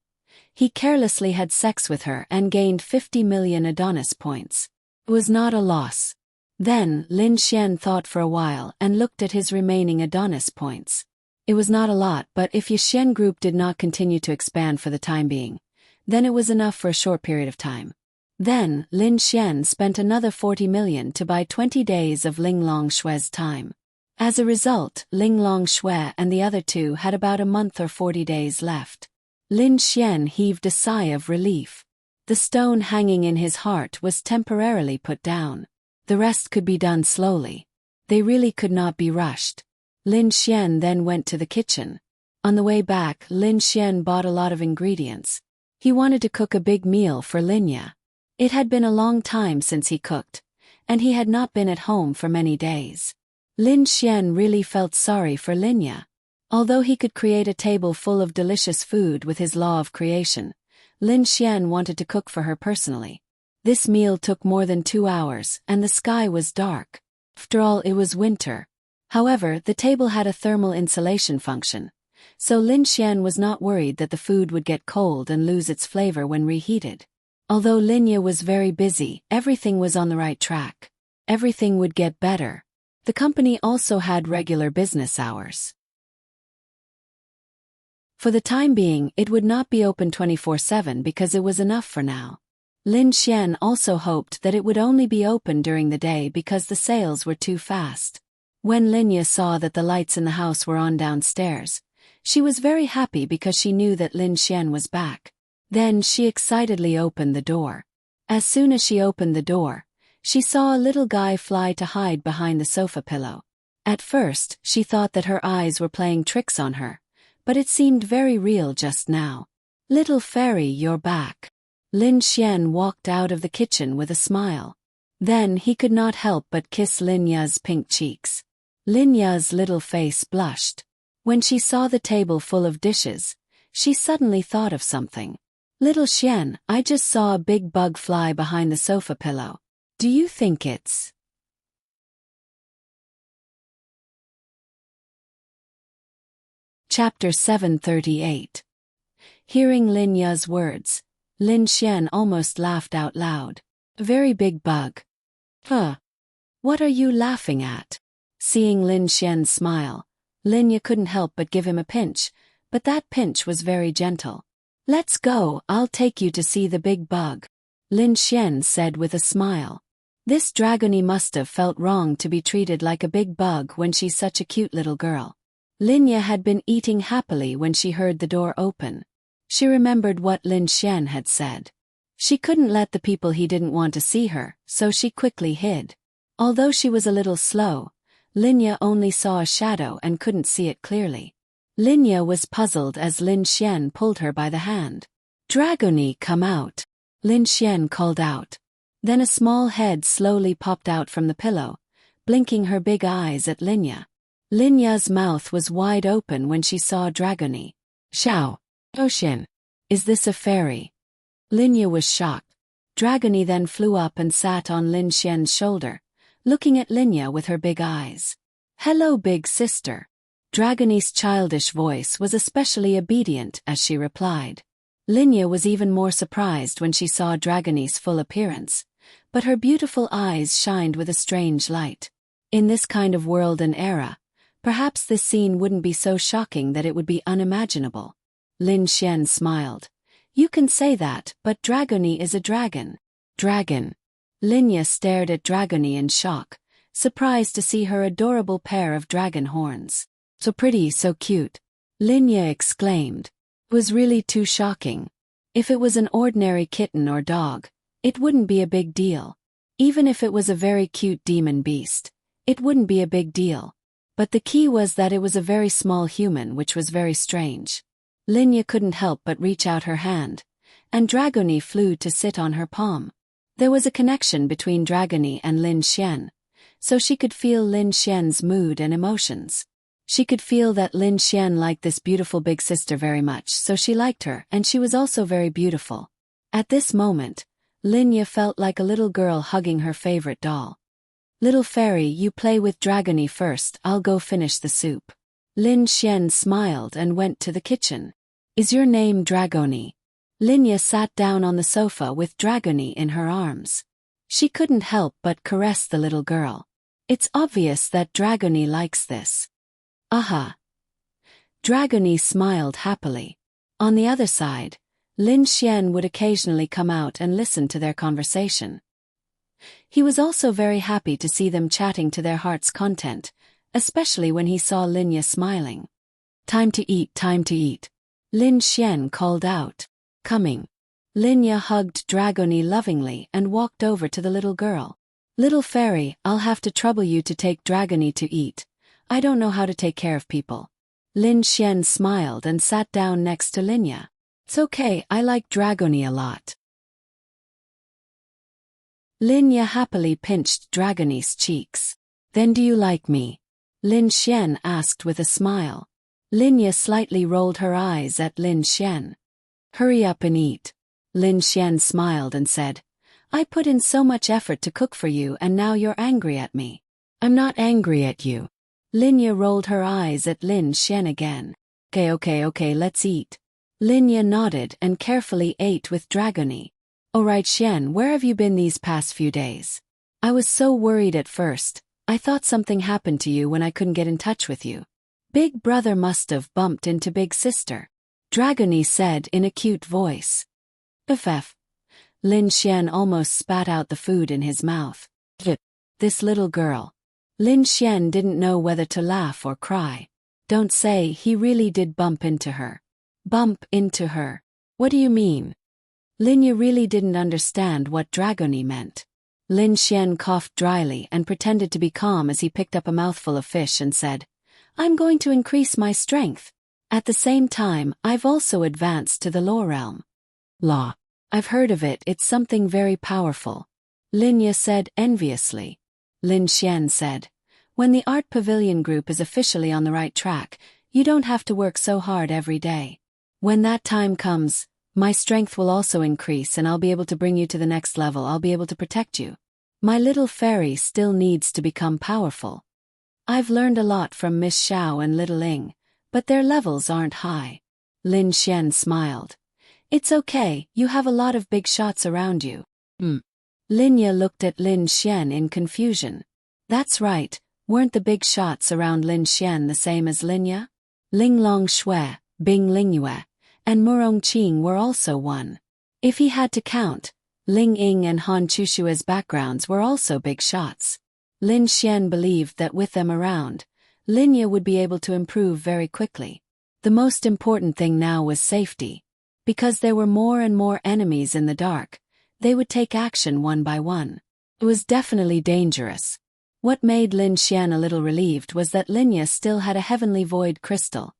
he carelessly had sex with her and gained 50 million Adonis points. It was not a loss. Then Lin Xian thought for a while and looked at his remaining Adonis points. It was not a lot, but if Yixin Group did not continue to expand for the time being, then it was enough for a short period of time. Then Lin Xian spent another 40 million to buy 20 days of Ling Long Shue's time. As a result, Ling Long Shue and the other two had about a month or 40 days left. Lin Xian heaved a sigh of relief. The stone hanging in his heart was temporarily put down. The rest could be done slowly. They really could not be rushed. Lin Xian then went to the kitchen. On the way back, Lin Xian bought a lot of ingredients. He wanted to cook a big meal for Linya. It had been a long time since he cooked, and he had not been at home for many days. Lin Xian really felt sorry for Linya. Although he could create a table full of delicious food with his law of creation, Lin Xian wanted to cook for her personally. This meal took more than 2 hours, and the sky was dark. After all, it was winter. However, the table had a thermal insulation function, so Lin Xian was not worried that the food would get cold and lose its flavor when reheated. Although Linya was very busy, everything was on the right track. Everything would get better. The company also had regular business hours. For the time being, it would not be open 24/7 because it was enough for now. Lin Xian also hoped that it would only be open during the day because the sales were too fast. When Linya saw that the lights in the house were on downstairs, she was very happy because she knew that Lin Xian was back. Then she excitedly opened the door. As soon as she opened the door, she saw a little guy fly to hide behind the sofa pillow. At first, she thought that her eyes were playing tricks on her, but it seemed very real just now. Little fairy, you're back. Lin Xian walked out of the kitchen with a smile. Then he could not help but kiss Lin Ya's pink cheeks. Lin Ya's little face blushed. When she saw the table full of dishes, she suddenly thought of something. Little Xian, I just saw a big bug fly behind the sofa pillow. Do you think it's... Chapter 738. Hearing Lin Ya's words, Lin Xian almost laughed out loud. A very big bug. Huh. What are you laughing at? Seeing Lin Xian smile, Lin Ya couldn't help but give him a pinch, but that pinch was very gentle. Let's go, I'll take you to see the big bug. Lin Xian said with a smile. This dragony must have felt wrong to be treated like a big bug when she's such a cute little girl. Lin Ya had been eating happily when she heard the door open. She remembered what Lin Xian had said. She couldn't let the people he didn't want to see her, so she quickly hid. Although she was a little slow, Lin Ya only saw a shadow and couldn't see it clearly. Lin Ya was puzzled as Lin Xian pulled her by the hand. Dragony, come out! Lin Xian called out. Then a small head slowly popped out from the pillow, blinking her big eyes at Lin Ya. Lin Ya's mouth was wide open when she saw Dragony. Xiao! Ocean! Is this a fairy? Lin Ya was shocked. Dragony then flew up and sat on Lin Xian's shoulder, looking at Lin Ya with her big eyes. Hello, big sister. Dragony's childish voice was especially obedient as she replied. Lin Ya was even more surprised when she saw Dragony's full appearance, but her beautiful eyes shined with a strange light. In this kind of world and era, perhaps this scene wouldn't be so shocking that it would be unimaginable. Lin Xian smiled. You can say that, but Dragony is a dragon. Dragon. Lin Ya stared at Dragony in shock, surprised to see her adorable pair of dragon horns. So pretty, so cute. Lin Ya exclaimed. It was really too shocking. If it was an ordinary kitten or dog, it wouldn't be a big deal. Even if it was a very cute demon beast, it wouldn't be a big deal. But the key was that it was a very small human, which was very strange. Lin Ya couldn't help but reach out her hand, and Dragony flew to sit on her palm. There was a connection between Dragony and Lin Xian, so she could feel Lin Xian's mood and emotions. She could feel that Lin Xian liked this beautiful big sister very much, so she liked her, and she was also very beautiful. At this moment, Lin Ya felt like a little girl hugging her favorite doll. Little fairy, you play with Dragony first, I'll go finish the soup. Lin Xian smiled and went to the kitchen. Is your name Dragony? Lin Ya sat down on the sofa with Dragony in her arms. She couldn't help but caress the little girl. It's obvious that Dragony likes this. Aha! Dragony smiled happily. On the other side, Lin Xian would occasionally come out and listen to their conversation. He was also very happy to see them chatting to their heart's content, especially when he saw Lin Ya smiling. Time to eat, time to eat. Lin Xian called out. Coming. Lin Ya hugged Dragony lovingly and walked over to the little girl. Little fairy, I'll have to trouble you to take Dragony to eat. I don't know how to take care of people. Lin Xian smiled and sat down next to Lin Ya. It's okay, I like Dragony a lot. Lin Ya happily pinched Dragony's cheeks. Then do you like me? Lin Xian asked with a smile. Lin Ya slightly rolled her eyes at Lin Xian. Hurry up and eat. Lin Xian smiled and said, I put in so much effort to cook for you and now you're angry at me. I'm not angry at you. Lin Ya rolled her eyes at Lin Xian again. Okay, let's eat. Lin Ya nodded and carefully ate with Dragony. Alright Xian, where have you been these past few days? I was so worried at first. I thought something happened to you when I couldn't get in touch with you. Big brother must have bumped into big sister. Dragony said in a cute voice. Ff. Lin Xian almost spat out the food in his mouth. This little girl. Lin Xian didn't know whether to laugh or cry. Don't say he really did bump into her. Bump into her. What do you mean? Lin Ya really didn't understand what Dragony meant. Lin Xian coughed dryly and pretended to be calm as he picked up a mouthful of fish and said, I'm going to increase my strength. At the same time, I've also advanced to the law realm. Law. I've heard of it, it's something very powerful. Linya said enviously. Lin Xian said, when the art pavilion group is officially on the right track, you don't have to work so hard every day. When that time comes, my strength will also increase and I'll be able to bring you to the next level. I'll be able to protect you. My little fairy still needs to become powerful. I've learned a lot from Miss Xiao and Little Ing, but their levels aren't high. Lin Xian smiled. It's okay, you have a lot of big shots around you. Linya looked at Lin Xian in confusion. That's right, weren't the big shots around Lin Xian the same as Linya? Ling Long Shui, Bing Lingyue, and Murong Qing were also one. If he had to count, Ling Ying and Han Chushua's backgrounds were also big shots. Lin Xian believed that with them around, Linya would be able to improve very quickly. The most important thing now was safety. Because there were more and more enemies in the dark, they would take action one by one. It was definitely dangerous. What made Lin Xian a little relieved was that Linya still had a heavenly void crystal,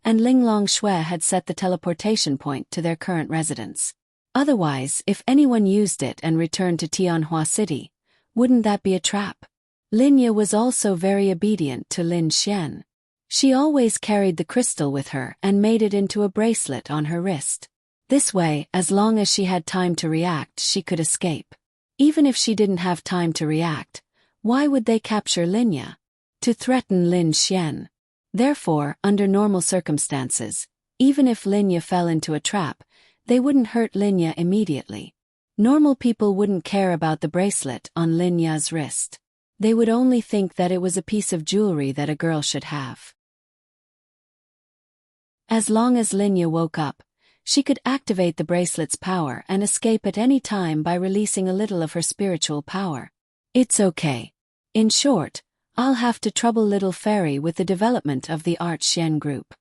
and Ling Long Shui had set the teleportation point to their current residence. Otherwise, if anyone used it and returned to Tianhua City, wouldn't that be a trap? Linya was also very obedient to Lin Xian. She always carried the crystal with her and made it into a bracelet on her wrist. This way, as long as she had time to react, she could escape. Even if she didn't have time to react, why would they capture Linya? To threaten Lin Xian. Therefore, under normal circumstances, even if Linya fell into a trap, they wouldn't hurt Linya immediately. Normal people wouldn't care about the bracelet on Linya's wrist. They would only think that it was a piece of jewelry that a girl should have. As long as Linya woke up, she could activate the bracelet's power and escape at any time by releasing a little of her spiritual power. It's okay. In short, I'll have to trouble Little Fairy with the development of the Art Shen group.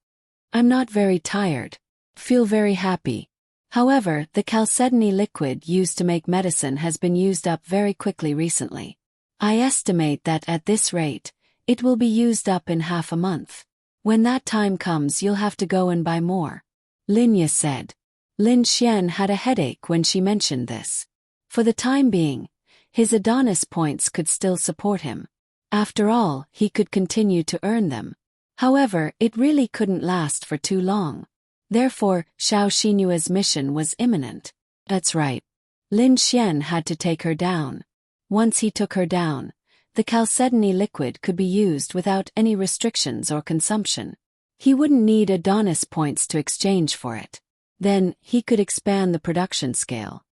I'm not very tired. Feel very happy. However, the chalcedony liquid used to make medicine has been used up very quickly recently. I estimate that at this rate, it will be used up in half a month. When that time comes, you'll have to go and buy more. Linya said. Lin Xian had a headache when she mentioned this. For the time being, his Adonis points could still support him. After all, he could continue to earn them. However, it really couldn't last for too long. Therefore, Xiao Xinyue's mission was imminent. That's right. Lin Xian had to take her down. Once he took her down, the chalcedony liquid could be used without any restrictions or consumption. He wouldn't need Adonis points to exchange for it. Then, he could expand the production scale.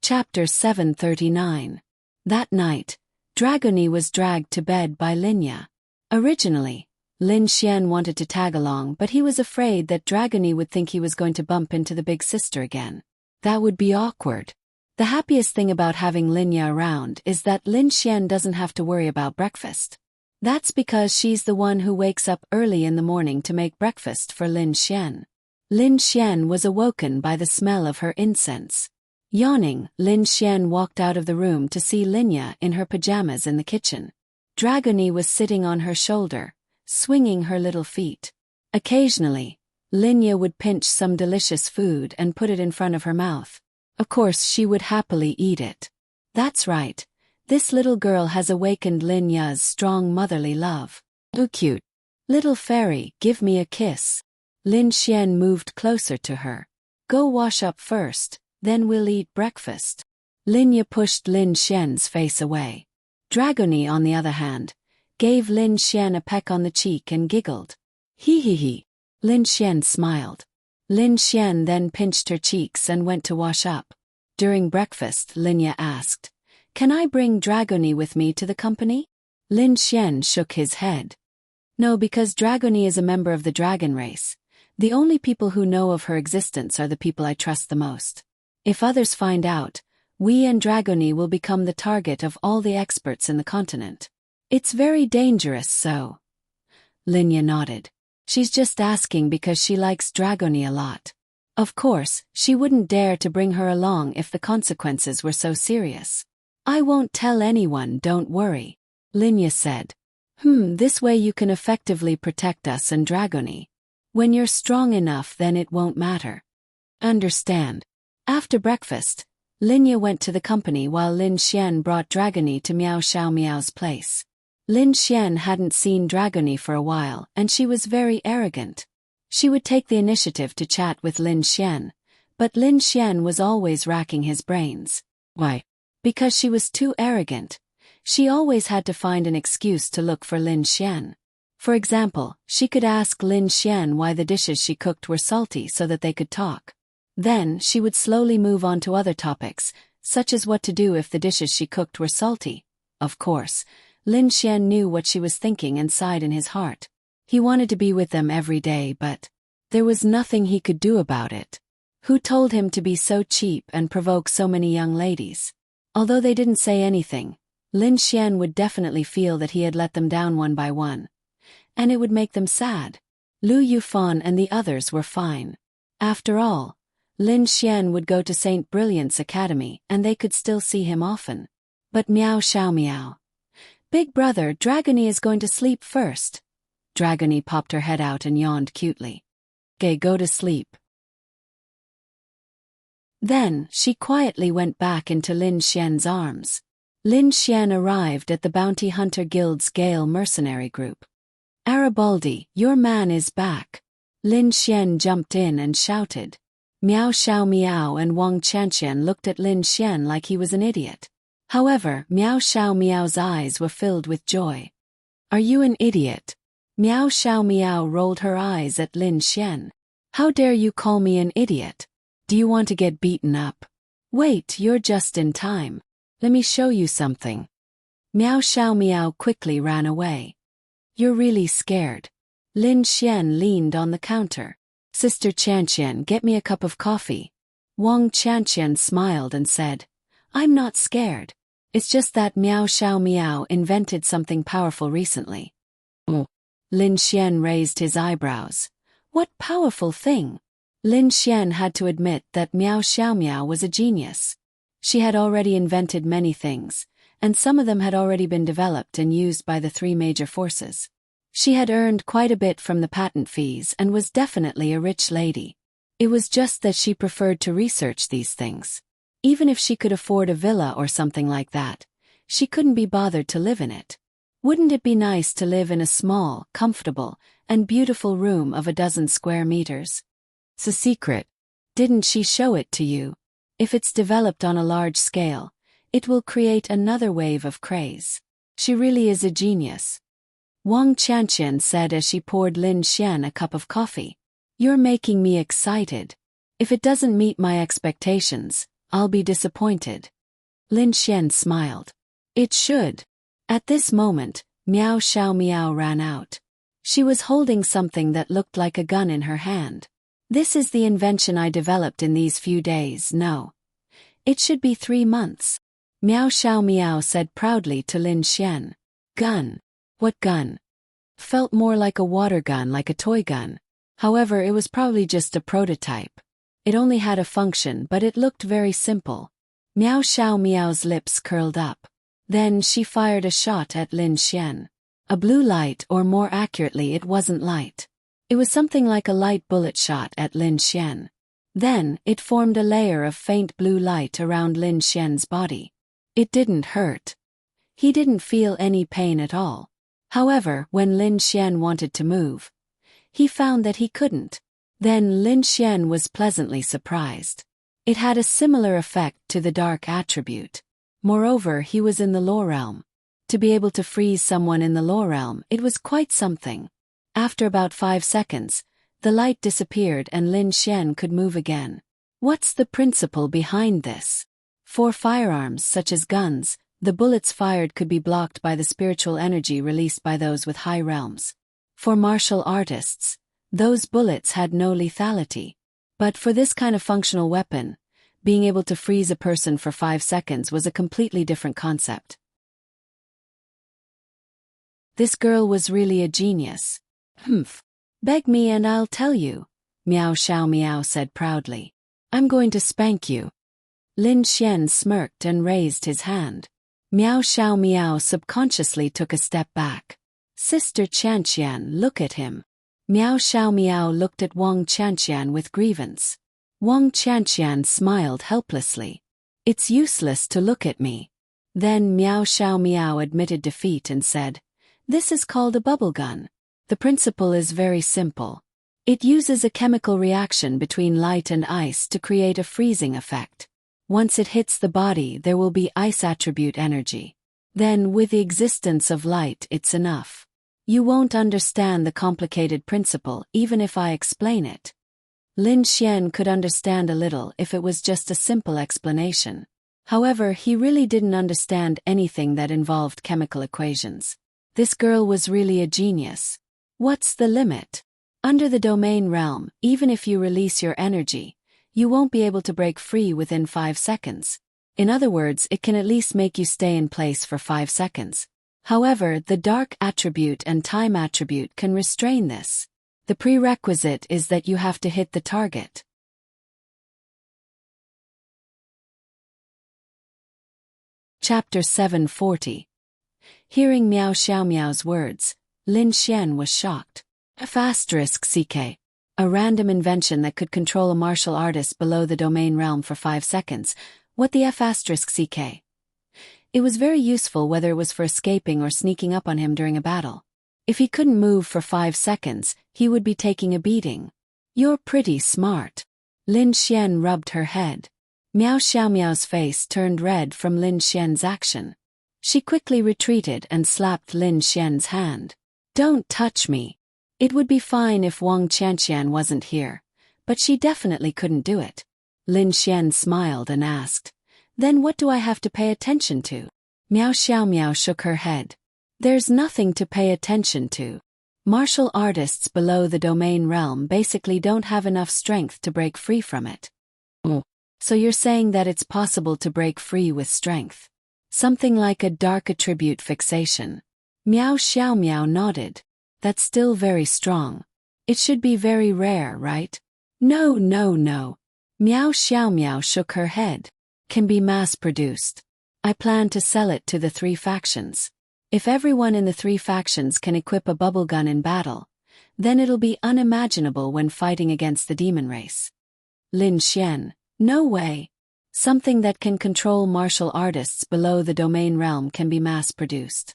Chapter 739. That night, Dragony was dragged to bed by Linya. Originally, Lin Xian wanted to tag along, but he was afraid that Dragony would think he was going to bump into the big sister again. That would be awkward. The happiest thing about having Linya around is that Lin Xian doesn't have to worry about breakfast. That's because she's the one who wakes up early in the morning to make breakfast for Lin Xian. Lin Xian was awoken by the smell of her incense. Yawning, Lin Xian walked out of the room to see Linya in her pajamas in the kitchen. Dragony was sitting on her shoulder, swinging her little feet. Occasionally, Linya would pinch some delicious food and put it in front of her mouth. Of course, she would happily eat it. That's right. This little girl has awakened Linya's strong motherly love. Oh, cute. Little fairy, give me a kiss. Lin Xian moved closer to her. Go wash up first, then we'll eat breakfast. Linya pushed Lin Xian's face away. Dragony, on the other hand, gave Lin Xian a peck on the cheek and giggled. Hee hee hee. Lin Xian smiled. Lin Xian then pinched her cheeks and went to wash up. During breakfast, Linya asked, "Can I bring Dragony with me to the company?" Lin Xian shook his head. No, because Dragony is a member of the dragon race. The only people who know of her existence are the people I trust the most. If others find out, we and Dragony will become the target of all the experts in the continent. It's very dangerous, so. Linya nodded. She's just asking because she likes Dragony a lot. Of course, she wouldn't dare to bring her along if the consequences were so serious. I won't tell anyone, don't worry. Linya said. This way you can effectively protect us and Dragony. When you're strong enough, then it won't matter. Understand? After breakfast, Linya went to the company while Lin Xian brought Dragony to Miao Xiao Miao's place. Lin Xian hadn't seen Dragony for a while, and she was very arrogant. She would take the initiative to chat with Lin Xian, but Lin Xian was always racking his brains. Why? Because she was too arrogant. She always had to find an excuse to look for Lin Xian. For example, she could ask Lin Xian why the dishes she cooked were salty so that they could talk. Then, she would slowly move on to other topics, such as what to do if the dishes she cooked were salty. Of course, Lin Xian knew what she was thinking and sighed in his heart. He wanted to be with them every day, but there was nothing he could do about it. Who told him to be so cheap and provoke so many young ladies? Although they didn't say anything, Lin Xian would definitely feel that he had let them down one by one. And it would make them sad. Lu Yufan and the others were fine. After all, Lin Xian would go to St. Brilliant's Academy and they could still see him often. But Miao Xiao Miao. Big brother, Dragony is going to sleep first. Dragony popped her head out and yawned cutely. "Okay, go to sleep." Then, she quietly went back into Lin Xian's arms. Lin Xian arrived at the Bounty Hunter Guild's Gale mercenary group. "Arabaldi, your man is back." Lin Xian jumped in and shouted. Miao Xiao Miao and Wang Chanqian looked at Lin Xian like he was an idiot. However, Miao Xiao Miao's eyes were filled with joy. "Are you an idiot?" Miao Xiao Miao rolled her eyes at Lin Xian. "How dare you call me an idiot? Do you want to get beaten up? Wait, you're just in time. Let me show you something." Miao Xiao Miao quickly ran away. "You're really scared." Lin Xian leaned on the counter. "Sister Chanqian, get me a cup of coffee." Wang Chanqian smiled and said, "I'm not scared. It's just that Miao Xiao Miao invented something powerful recently." "Oh." Lin Xian raised his eyebrows. "What powerful thing?" Lin Xian had to admit that Miao Xiao Miao was a genius. She had already invented many things, and some of them had already been developed and used by the three major forces. She had earned quite a bit from the patent fees and was definitely a rich lady. It was just that she preferred to research these things. Even if she could afford a villa or something like that, she couldn't be bothered to live in it. Wouldn't it be nice to live in a small, comfortable, and beautiful room of 12 square meters? It's a secret. Didn't she show it to you? If it's developed on a large scale, it will create another wave of craze. She really is a genius. Wang Chanqian said as she poured Lin Xian a cup of coffee. "You're making me excited. If it doesn't meet my expectations, I'll be disappointed." Lin Xian smiled. "It should." At this moment, Miao Xiao Miao ran out. She was holding something that looked like a gun in her hand. "This is the invention I developed in these few days. No. It should be 3 months. Miao Xiao Miao said proudly to Lin Xian. "Gun? What gun?" Felt more like a water gun, like a toy gun. However, it was probably just a prototype. It only had a function, but it looked very simple. Miao Xiao Miao's lips curled up. Then she fired a shot at Lin Xian. A blue light, or more accurately, it wasn't light. It was something like a light bullet shot at Lin Xian. Then, it formed a layer of faint blue light around Lin Xian's body. It didn't hurt. He didn't feel any pain at all. However, when Lin Xian wanted to move, he found that he couldn't. Then Lin Xian was pleasantly surprised. It had a similar effect to the dark attribute. Moreover, he was in the law realm. To be able to freeze someone in the law realm, it was quite something. After about 5 seconds, the light disappeared and Lin Xian could move again. What's the principle behind this? For firearms such as guns, the bullets fired could be blocked by the spiritual energy released by those with high realms. For martial artists, those bullets had no lethality. But for this kind of functional weapon, being able to freeze a person for 5 seconds was a completely different concept. This girl was really a genius. "Humph. Beg me and I'll tell you," Miao Xiao Miao said proudly. "I'm going to spank you." Lin Xian smirked and raised his hand. Miao Xiao Miao subconsciously took a step back. "Sister Chanqian, look at him." Miao Xiaomiao looked at Wang Qianqian with grievance. Wang Qianqian smiled helplessly. It's useless to look at me. Then Miao Xiaomiao admitted defeat and said, this is called a bubble gun. The principle is very simple. It uses a chemical reaction between light and ice to create a freezing effect. Once it hits the body, there will be ice attribute energy. Then, with the existence of light, it's enough. You won't understand the complicated principle even if I explain it. Lin Xian could understand a little if it was just a simple explanation. However, he really didn't understand anything that involved chemical equations. This girl was really a genius. What's the limit? Under the domain realm, even if you release your energy, you won't be able to break free within 5 seconds. In other words, it can at least make you stay in place for 5 seconds. However, the dark attribute and time attribute can restrain this. The prerequisite is that you have to hit the target. Chapter 740. Hearing Miao Xiaomiao's words, Lin Xian was shocked. F***CK. A random invention that could control a martial artist below the domain realm for 5 seconds. What the F***CK? It was very useful whether it was for escaping or sneaking up on him during a battle. If he couldn't move for 5 seconds, he would be taking a beating. You're pretty smart. Lin Xian rubbed her head. Miao Xiaomiao's face turned red from Lin Xian's action. She quickly retreated and slapped Lin Xian's hand. Don't touch me. It would be fine if Wang Qianqian wasn't here, but she definitely couldn't do it. Lin Xian smiled and asked, then what do I have to pay attention to? Miao Xiaomiao shook her head. There's nothing to pay attention to. Martial artists below the domain realm basically don't have enough strength to break free from it. Oh. So you're saying that it's possible to break free with strength? Something like a dark attribute fixation. Miao Xiaomiao nodded. That's still very strong. It should be very rare, right? No. Miao Xiaomiao shook her head. Can be mass-produced. I plan to sell it to the 3 factions. If everyone in the 3 factions can equip a bubble gun in battle, then it'll be unimaginable when fighting against the demon race. Lin Xian, no way. Something that can control martial artists below the domain realm can be mass-produced.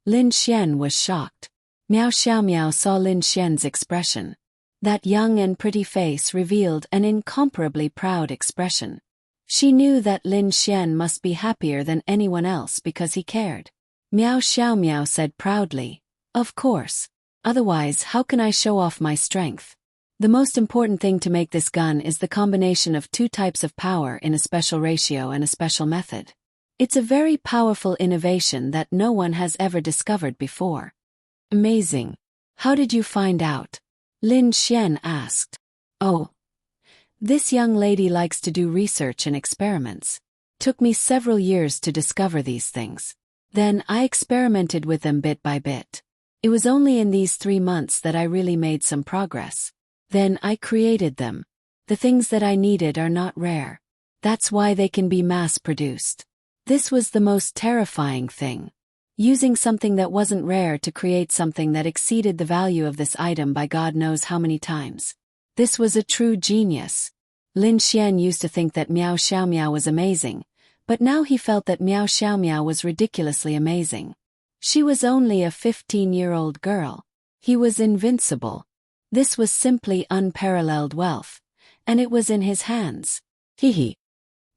Lin Xian was shocked. Miao Xiaomiao saw Lin Xian's expression. That young and pretty face revealed an incomparably proud expression. She knew that Lin Xian must be happier than anyone else because he cared. Miao Xiaomiao said proudly, of course. Otherwise, how can I show off my strength? The most important thing to make this gun is the combination of 2 types of power in a special ratio and a special method. It's a very powerful innovation that no one has ever discovered before. Amazing. How did you find out? Lin Xian asked. Oh. This young lady likes to do research and experiments. Took me several years to discover these things. Then I experimented with them bit by bit. It was only in these 3 months that I really made some progress. Then I created them. The things that I needed are not rare. That's why they can be mass-produced. This was the most terrifying thing. Using something that wasn't rare to create something that exceeded the value of this item by God knows how many times. This was a true genius. Lin Xian used to think that Miao Xiaomiao was amazing, but now he felt that Miao Xiaomiao was ridiculously amazing. She was only a 15-year-old girl. He was invincible. This was simply unparalleled wealth, and it was in his hands. Hee.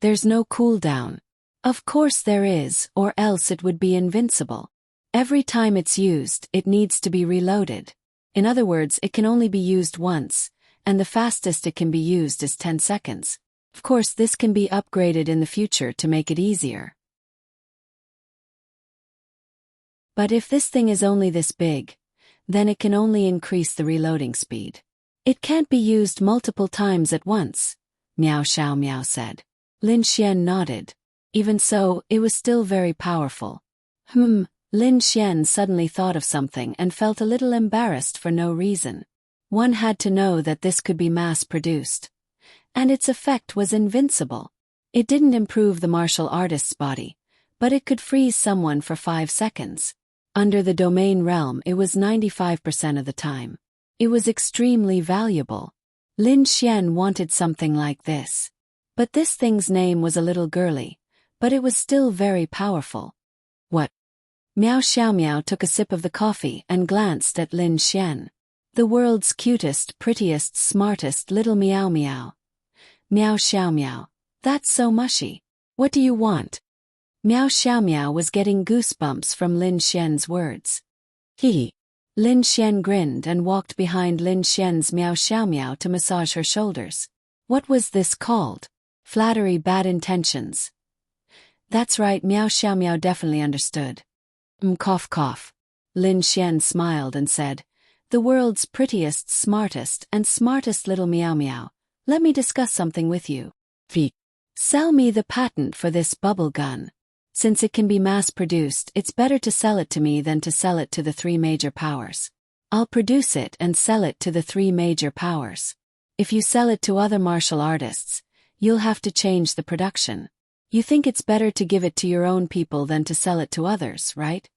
There's no cooldown. Of course there is, or else it would be invincible. Every time it's used, it needs to be reloaded. In other words, it can only be used once, and the fastest it can be used is 10 seconds. Of course, this can be upgraded in the future to make it easier. But if this thing is only this big, then it can only increase the reloading speed. It can't be used multiple times at once, Miao Xiaomiao said. Lin Xian nodded. Even so, it was still very powerful. Lin Xian suddenly thought of something and felt a little embarrassed for no reason. One had to know that this could be mass-produced. And its effect was invincible. It didn't improve the martial artist's body, but it could freeze someone for 5 seconds. Under the domain realm, it was 95% of the time. It was extremely valuable. Lin Xian wanted something like this. But this thing's name was a little girly, but it was still very powerful. What? Miao Xiaomiao took a sip of the coffee and glanced at Lin Xian. The world's cutest, prettiest, smartest little Miao Miao. Miao Xiaomiao. That's so mushy. What do you want? Miao Xiaomiao was getting goosebumps from Lin Xian's words. Hee. Lin Xian grinned and walked behind Lin Xian's Miao Xiaomiao to massage her shoulders. What was this called? Flattery, bad intentions. That's right, Miao Xiaomiao definitely understood. Cough cough. Lin Xian smiled and said, the world's prettiest, smartest little Miao Miao, let me discuss something with you. Sell me the patent for this bubble gun. Since it can be mass-produced, it's better to sell it to me than to sell it to the three major powers. I'll produce it and sell it to the three major powers. If you sell it to other martial artists, you'll have to change the production. You think it's better to give it to your own people than to sell it to others, right?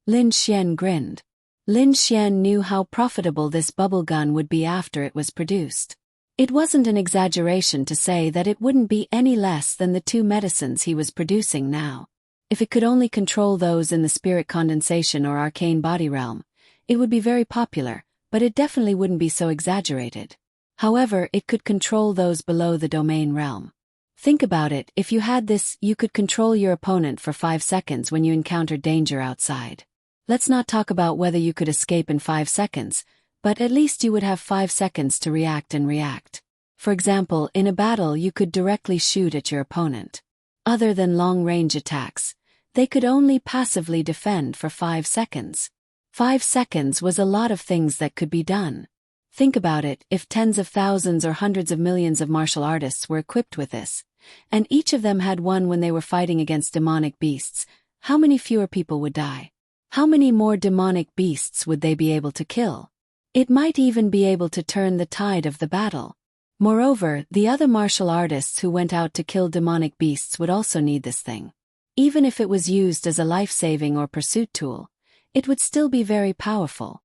Lin Xian grinned. Lin Xian knew how profitable this bubble gun would be after it was produced. It wasn't an exaggeration to say that it wouldn't be any less than the two medicines he was producing now. If it could only control those in the spirit condensation or arcane body realm, it would be very popular, but it definitely wouldn't be so exaggerated. However, it could control those below the domain realm. Think about it, if you had this, you could control your opponent for 5 seconds when you encountered danger outside. Let's not talk about whether you could escape in 5 seconds, but at least you would have 5 seconds to react and react. For example, in a battle you could directly shoot at your opponent. Other than long-range attacks, they could only passively defend for 5 seconds. 5 seconds was a lot of things that could be done. Think about it, if tens of thousands or hundreds of millions of martial artists were equipped with this, and each of them had one when they were fighting against demonic beasts, how many fewer people would die? How many more demonic beasts would they be able to kill? It might even be able to turn the tide of the battle. Moreover, the other martial artists who went out to kill demonic beasts would also need this thing. Even if it was used as a life-saving or pursuit tool, it would still be very powerful.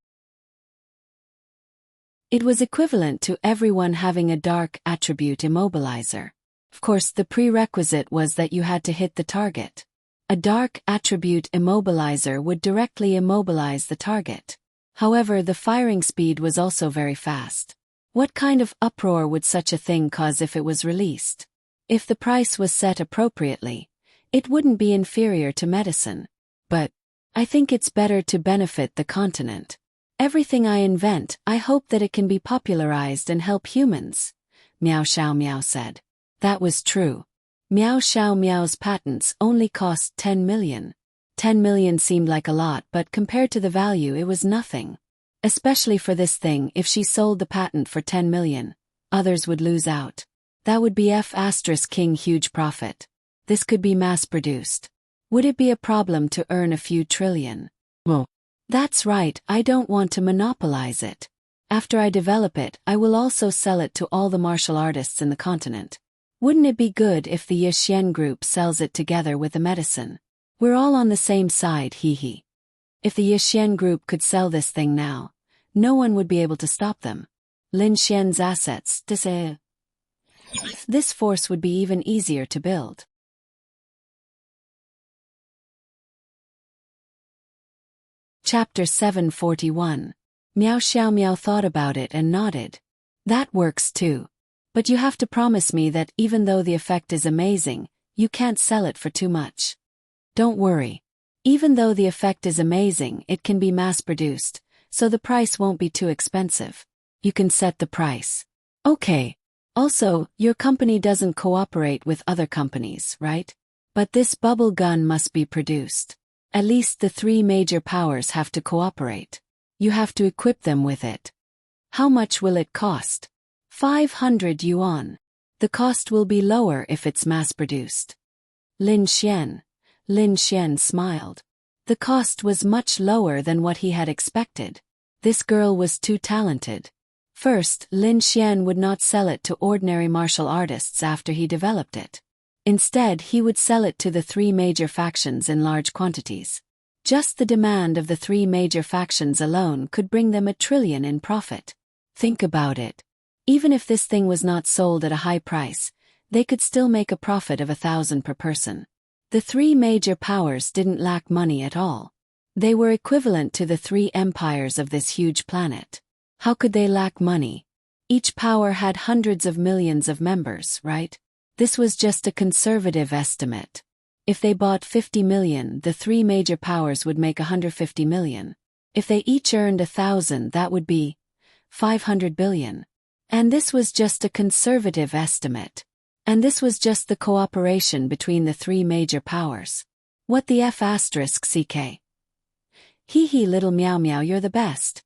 It was equivalent to everyone having a dark attribute immobilizer. Of course, the prerequisite was that you had to hit the target. A dark attribute immobilizer would directly immobilize the target. However, the firing speed was also very fast. What kind of uproar would such a thing cause if it was released? If the price was set appropriately, it wouldn't be inferior to medicine. But I think it's better to benefit the continent. Everything I invent, I hope that it can be popularized and help humans. Miao Xiaomiao said. That was true. Miao Xiaomiao's patents only cost 10 million. 10 million seemed like a lot, but compared to the value it was nothing. Especially for this thing, if she sold the patent for 10 million, others would lose out. That would be King huge profit. This could be mass-produced. Would it be a problem to earn a few trillion? Well, that's right, I don't want to monopolize it. After I develop it, I will also sell it to all the martial artists in the continent. Wouldn't it be good if the Yixian group sells it together with the medicine? We're all on the same side, hee. If the Yixian group could sell this thing now, no one would be able to stop them. Lin Xian's assets, this force would be even easier to build. Chapter 741. Miao Xiaomiao thought about it and nodded. That works too. But you have to promise me that even though the effect is amazing, you can't sell it for too much. Don't worry. Even though the effect is amazing, it can be mass-produced, so the price won't be too expensive. You can set the price. Okay. Also, your company doesn't cooperate with other companies, right? But this bubble gun must be produced. At least the three major powers have to cooperate. You have to equip them with it. How much will it cost? 500 yuan. The cost will be lower if it's mass-produced. Lin Xian smiled. The cost was much lower than what he had expected. This girl was too talented. First, Lin Xian would not sell it to ordinary martial artists after he developed it. Instead, he would sell it to the three major factions in large quantities. Just the demand of the three major factions alone could bring them $1 trillion in profit. Think about it. Even if this thing was not sold at a high price, they could still make a profit of 1,000 per person. The three major powers didn't lack money at all. They were equivalent to the three empires of this huge planet. How could they lack money? Each power had hundreds of millions of members, right? This was just a conservative estimate. If they bought 50 million, the three major powers would make 150 million. If they each earned 1,000, that would be 500 billion. And this was just a conservative estimate. And this was just the cooperation between the three major powers. What the F asterisk CK? Hee hee, little Meow Meow, you're the best.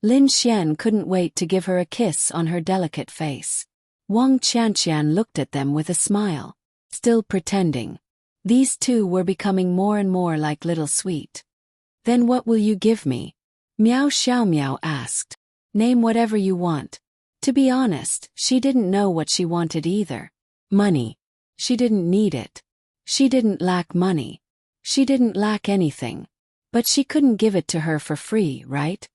Lin Xian couldn't wait to give her a kiss on her delicate face. Wang Qianqian looked at them with a smile. Still pretending. These two were becoming more and more like Little Sweet. Then what will you give me? Miao Xiaomiao asked. Name whatever you want. To be honest, she didn't know what she wanted either. Money. She didn't need it. She didn't lack money. She didn't lack anything. But she couldn't give it to her for free, right?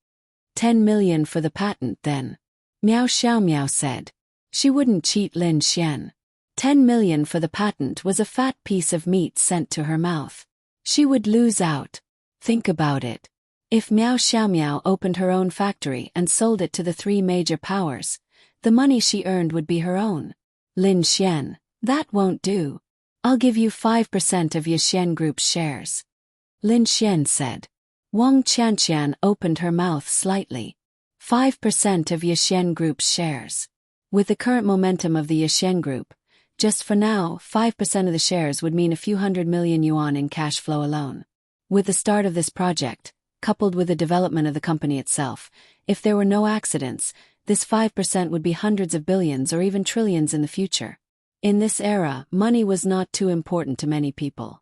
10 million for the patent then. Miao Xiaomiao said. She wouldn't cheat Lin Xian. 10 million for the patent was a fat piece of meat sent to her mouth. She would lose out. Think about it. If Miao Xiaomiao opened her own factory and sold it to the three major powers, the money she earned would be her own. Lin Xian, that won't do. I'll give you 5% of Yixuan Group's shares. Lin Xian said. Wang Qianqian opened her mouth slightly. 5% of Yixuan Group's shares. With the current momentum of the Yixuan Group, just for now, 5% of the shares would mean a few 100 million yuan in cash flow alone. With the start of this project, coupled with the development of the company itself, if there were no accidents, this 5% would be hundreds of billions or even trillions in the future. In this era, money was not too important to many people.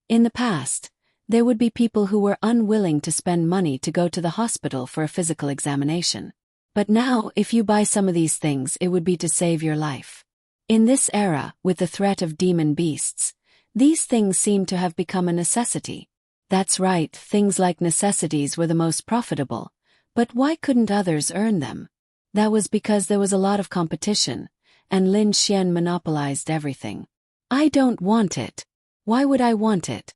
In the past, there would be people who were unwilling to spend money to go to the hospital for a physical examination. But now, if you buy some of these things, it would be to save your life. In this era, with the threat of demon beasts, these things seem to have become a necessity. That's right, things like necessities were the most profitable. But why couldn't others earn them? That was because there was a lot of competition, and Lin Xian monopolized everything. I don't want it. Why would I want it?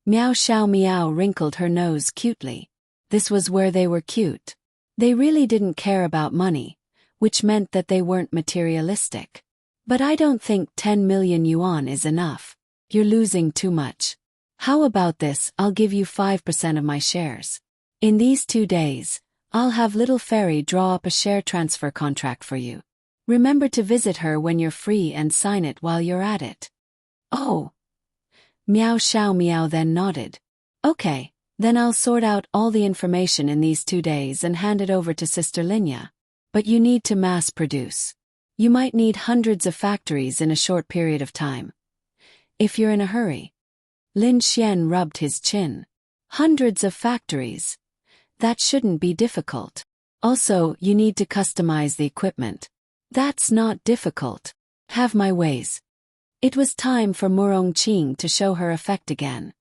Miao Xiaomiao wrinkled her nose cutely. This was where they were cute. They really didn't care about money, which meant that they weren't materialistic. But I don't think 10 million yuan is enough. You're losing too much. How about this? I'll give you 5% of my shares. In these 2 days, I'll have Little Fairy draw up a share transfer contract for you. Remember to visit her when you're free and sign it while you're at it. Oh. Miao Xiaomiao then nodded. Okay. Then I'll sort out all the information in these 2 days and hand it over to Sister Linya. But you need to mass produce. You might need hundreds of factories in a short period of time. If you're in a hurry. Lin Xian rubbed his chin. Hundreds of factories. That shouldn't be difficult. Also, you need to customize the equipment. That's not difficult. Have my ways. It was time for Murong Qing to show her effect again.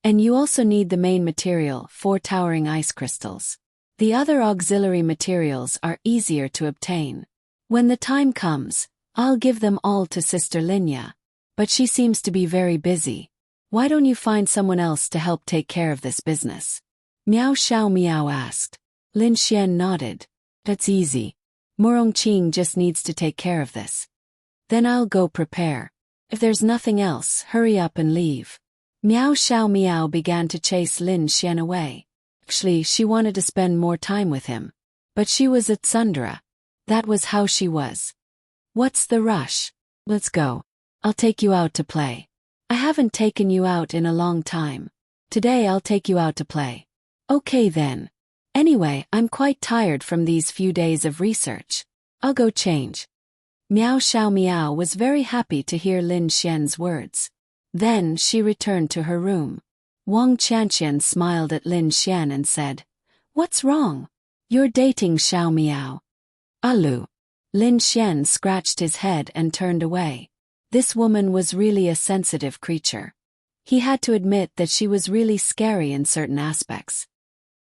And you also need the main material, 4 towering ice crystals. The other auxiliary materials are easier to obtain. When the time comes, I'll give them all to Sister Linya. But she seems to be very busy. Why don't you find someone else to help take care of this business? Miao Xiaomiao asked. Lin Xian nodded. That's easy. Murong Qing just needs to take care of this. Then I'll go prepare. If there's nothing else, hurry up and leave. Miao Xiaomiao began to chase Lin Xian away. Actually, she wanted to spend more time with him. But she was at Sundara. That was how she was. What's the rush? Let's go. I'll take you out to play. I haven't taken you out in a long time. Today I'll take you out to play. Okay then. Anyway, I'm quite tired from these few days of research. I'll go change. Miao Xiaomiao was very happy to hear Lin Xian's words. Then she returned to her room. Wang Qianqian smiled at Lin Xian and said, What's wrong? You're dating Xiaomiao. Alu. Lin Xian scratched his head and turned away. This woman was really a sensitive creature. He had to admit that she was really scary in certain aspects.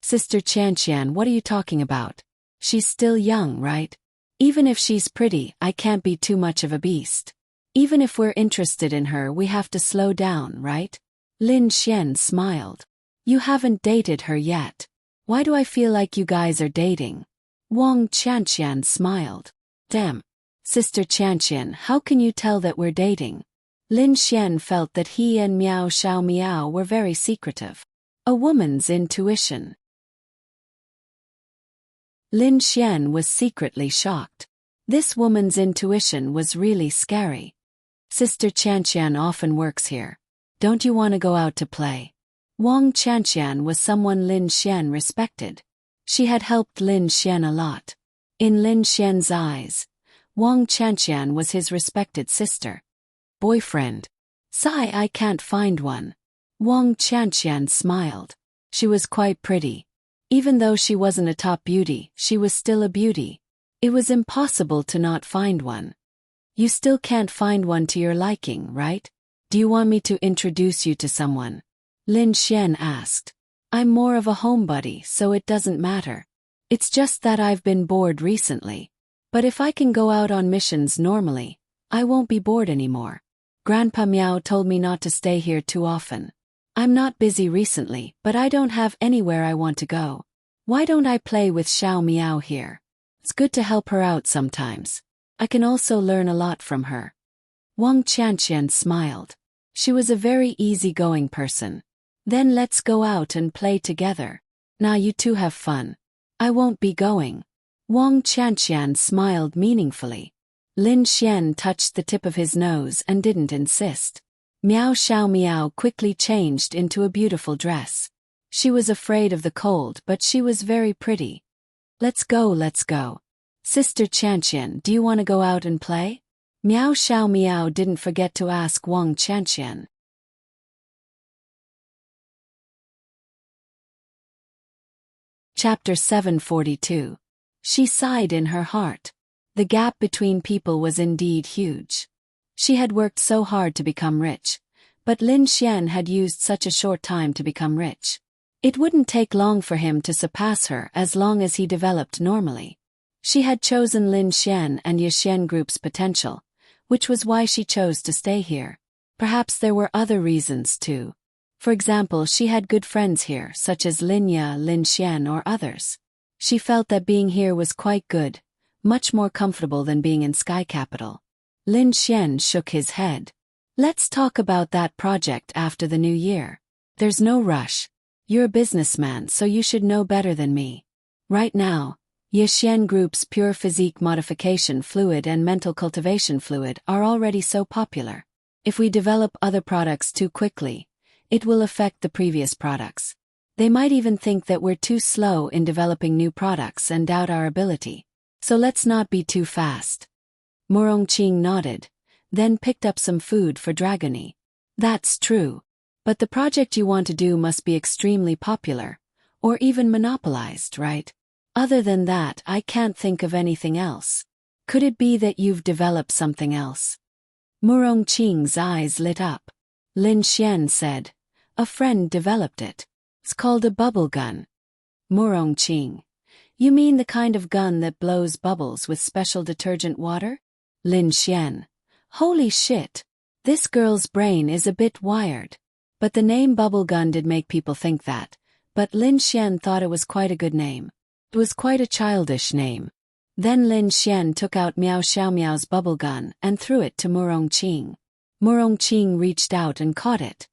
Sister Qianqian, what are you talking about? She's still young, right? Even if she's pretty, I can't be too much of a beast. Even if we're interested in her, we have to slow down, right? Lin Xian smiled. You haven't dated her yet. Why do I feel like you guys are dating? Wang Qianqian smiled. Damn. Sister Qianqian, how can you tell that we're dating? Lin Xian felt that he and Miao Xiao Miao were very secretive. A woman's intuition. Lin Xian was secretly shocked. This woman's intuition was really scary. Sister Qianqian often works here. Don't you want to go out to play? Wang Qianqian was someone Lin Xian respected. She had helped Lin Xian a lot. In Lin Xian's eyes, Wang Qianqian was his respected sister. Boyfriend. Sigh, I can't find one. Wang Qianqian smiled. She was quite pretty. Even though she wasn't a top beauty, she was still a beauty. It was impossible to not find one. You still can't find one to your liking, right? Do you want me to introduce you to someone? Lin Xian asked. I'm more of a homebody, so it doesn't matter. It's just that I've been bored recently. But if I can go out on missions normally, I won't be bored anymore. Grandpa Miao told me not to stay here too often. I'm not busy recently, but I don't have anywhere I want to go. Why don't I play with Xiao Miao here? It's good to help her out sometimes. I can also learn a lot from her. Wang Qianqian smiled. She was a very easygoing person. Then let's go out and play together. Now you two have fun. I won't be going. Wang Qianqian smiled meaningfully. Lin Xian touched the tip of his nose and didn't insist. Miao Xiao Miao quickly changed into a beautiful dress. She was afraid of the cold, but she was very pretty. Let's go, let's go. Sister Qianqian, do you want to go out and play? Miao Xiao Miao didn't forget to ask Wang Qianqian. Chapter 742. She sighed in her heart. The gap between people was indeed huge. She had worked so hard to become rich, but Lin Xian had used such a short time to become rich. It wouldn't take long for him to surpass her as long as he developed normally. She had chosen Lin Xian and Yixian Group's potential, which was why she chose to stay here. Perhaps there were other reasons too. For example, she had good friends here, such as Lin Ya, Lin Xian or others. She felt that being here was quite good, much more comfortable than being in Sky Capital. Lin Xian shook his head. Let's talk about that project after the new year. There's no rush. You're a businessman, so you should know better than me. Right now, Yixian Group's pure physique modification fluid and mental cultivation fluid are already so popular. If we develop other products too quickly, it will affect the previous products. They might even think that we're too slow in developing new products and doubt our ability. So let's not be too fast. Murongqing nodded, then picked up some food for Dragony. That's true. But the project you want to do must be extremely popular, or even monopolized, right? Other than that, I can't think of anything else. Could it be that you've developed something else? Murongqing's eyes lit up. Lin Xian said, a friend developed it. It's called a bubble gun. Murongqing. You mean the kind of gun that blows bubbles with special detergent water? Lin Xian. Holy shit. This girl's brain is a bit wired. But the name bubble gun did make people think that. But Lin Xian thought it was quite a good name. It was quite a childish name. Then Lin Xian took out Miao Xiao Miao's bubble gun and threw it to Murongqing. Murongqing reached out and caught it.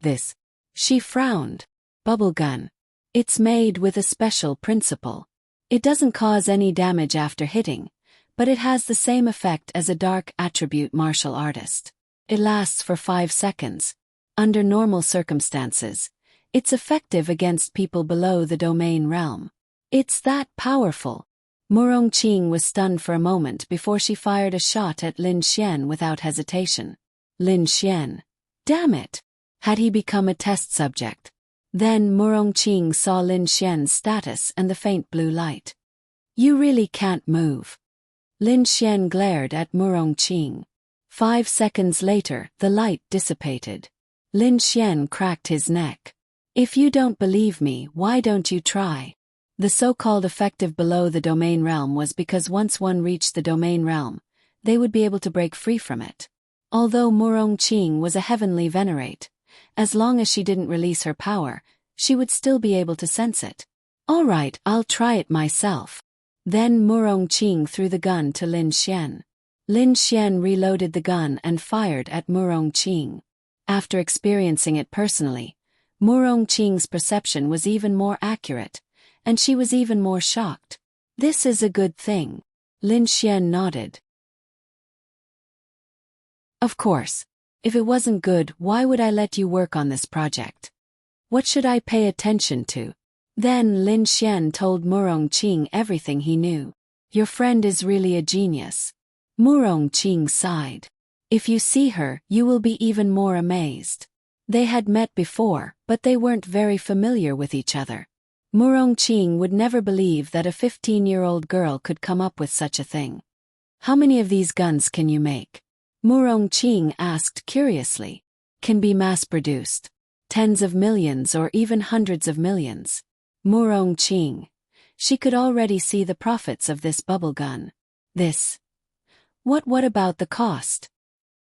This. She frowned. Bubble gun. It's made with a special principle. It doesn't cause any damage after hitting, but it has the same effect as a dark attribute martial artist. It lasts for 5 seconds. Under normal circumstances, it's effective against people below the domain realm. It's that powerful. Murongqing was stunned for a moment before she fired a shot at Lin Xian without hesitation. Lin Xian. Damn it! Had he become a test subject? Then Murongqing saw Lin Xian's status and the faint blue light. You really can't move. Lin Xian glared at Murongqing. 5 seconds later, the light dissipated. Lin Xian cracked his neck. If you don't believe me, why don't you try? The so-called effective below the domain realm was because once one reached the domain realm, they would be able to break free from it. Although Murong Qing was a heavenly venerate, as long as she didn't release her power, she would still be able to sense it. All right, I'll try it myself. Then Murong Qing threw the gun to Lin Xian. Lin Xian reloaded the gun and fired at Murong Qing. After experiencing it personally, Murong Qing's perception was even more accurate, and she was even more shocked. This is a good thing. Lin Xian nodded. Of course. If it wasn't good, why would I let you work on this project? What should I pay attention to? Then Lin Xian told Murong Qing everything he knew. Your friend is really a genius. Murong Qing sighed. If you see her, you will be even more amazed. They had met before, but they weren't very familiar with each other. Murong Qing would never believe that a 15-year-old girl could come up with such a thing. How many of these guns can you make? Murong Qing asked curiously. Can be mass-produced. Tens of millions or even hundreds of millions. Murong Qing. She could already see the profits of this bubble gun. This. What about the cost?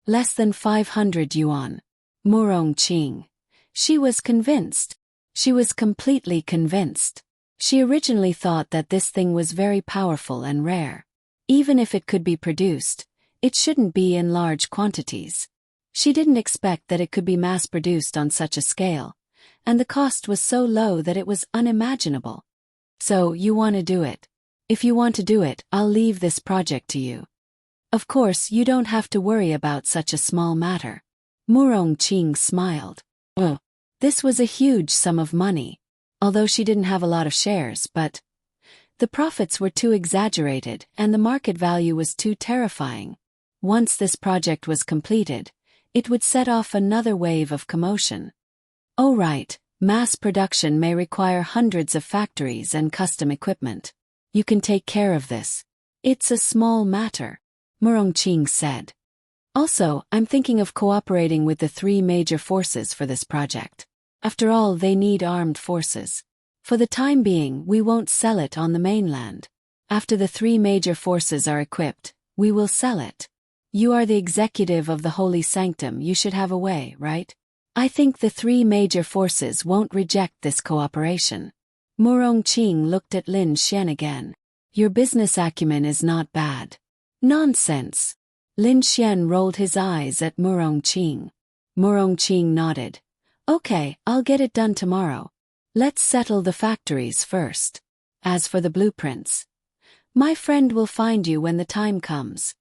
Less than 500 yuan. Murong Qing. She was convinced. She was completely convinced. She originally thought that this thing was very powerful and rare. Even if it could be produced, it shouldn't be in large quantities. She didn't expect that it could be mass-produced on such a scale, and the cost was so low that it was unimaginable. So, you want to do it. If you want to do it, I'll leave this project to you. Of course, you don't have to worry about such a small matter. Murong Qing smiled. Oh, this was a huge sum of money. Although she didn't have a lot of shares, but the profits were too exaggerated and the market value was too terrifying. Once this project was completed, it would set off another wave of commotion. Oh right, mass production may require hundreds of factories and custom equipment. You can take care of this. It's a small matter, Murong Qing said. Also, I'm thinking of cooperating with the 3 major forces for this project. After all, they need armed forces. For the time being, we won't sell it on the mainland. After the 3 major forces are equipped, we will sell it. You are the executive of the Holy Sanctum, you should have a way, right? I think the 3 major forces won't reject this cooperation. Murong Qing looked at Lin Xian again. Your business acumen is not bad. Nonsense. Lin Xian rolled his eyes at Murong Qing. Murong Qing nodded. Okay, I'll get it done tomorrow. Let's settle the factories first. As for the blueprints, my friend will find you when the time comes.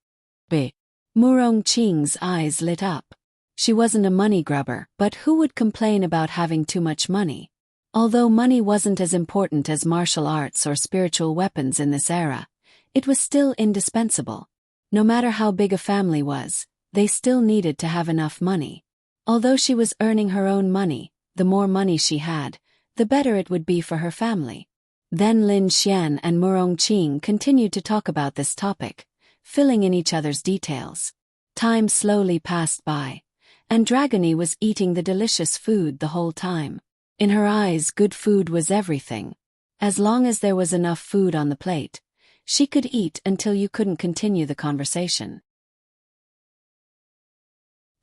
B. Murong Qing's eyes lit up. She wasn't a money grubber, but who would complain about having too much money? Although money wasn't as important as martial arts or spiritual weapons in this era, it was still indispensable. No matter how big a family was, they still needed to have enough money. Although she was earning her own money, the more money she had, the better it would be for her family. Then Lin Xian and Murong Qing continued to talk about this topic, filling in each other's details. Time slowly passed by, and Dragony was eating the delicious food the whole time. In her eyes, good food was everything. As long as there was enough food on the plate, she could eat until you couldn't continue the conversation.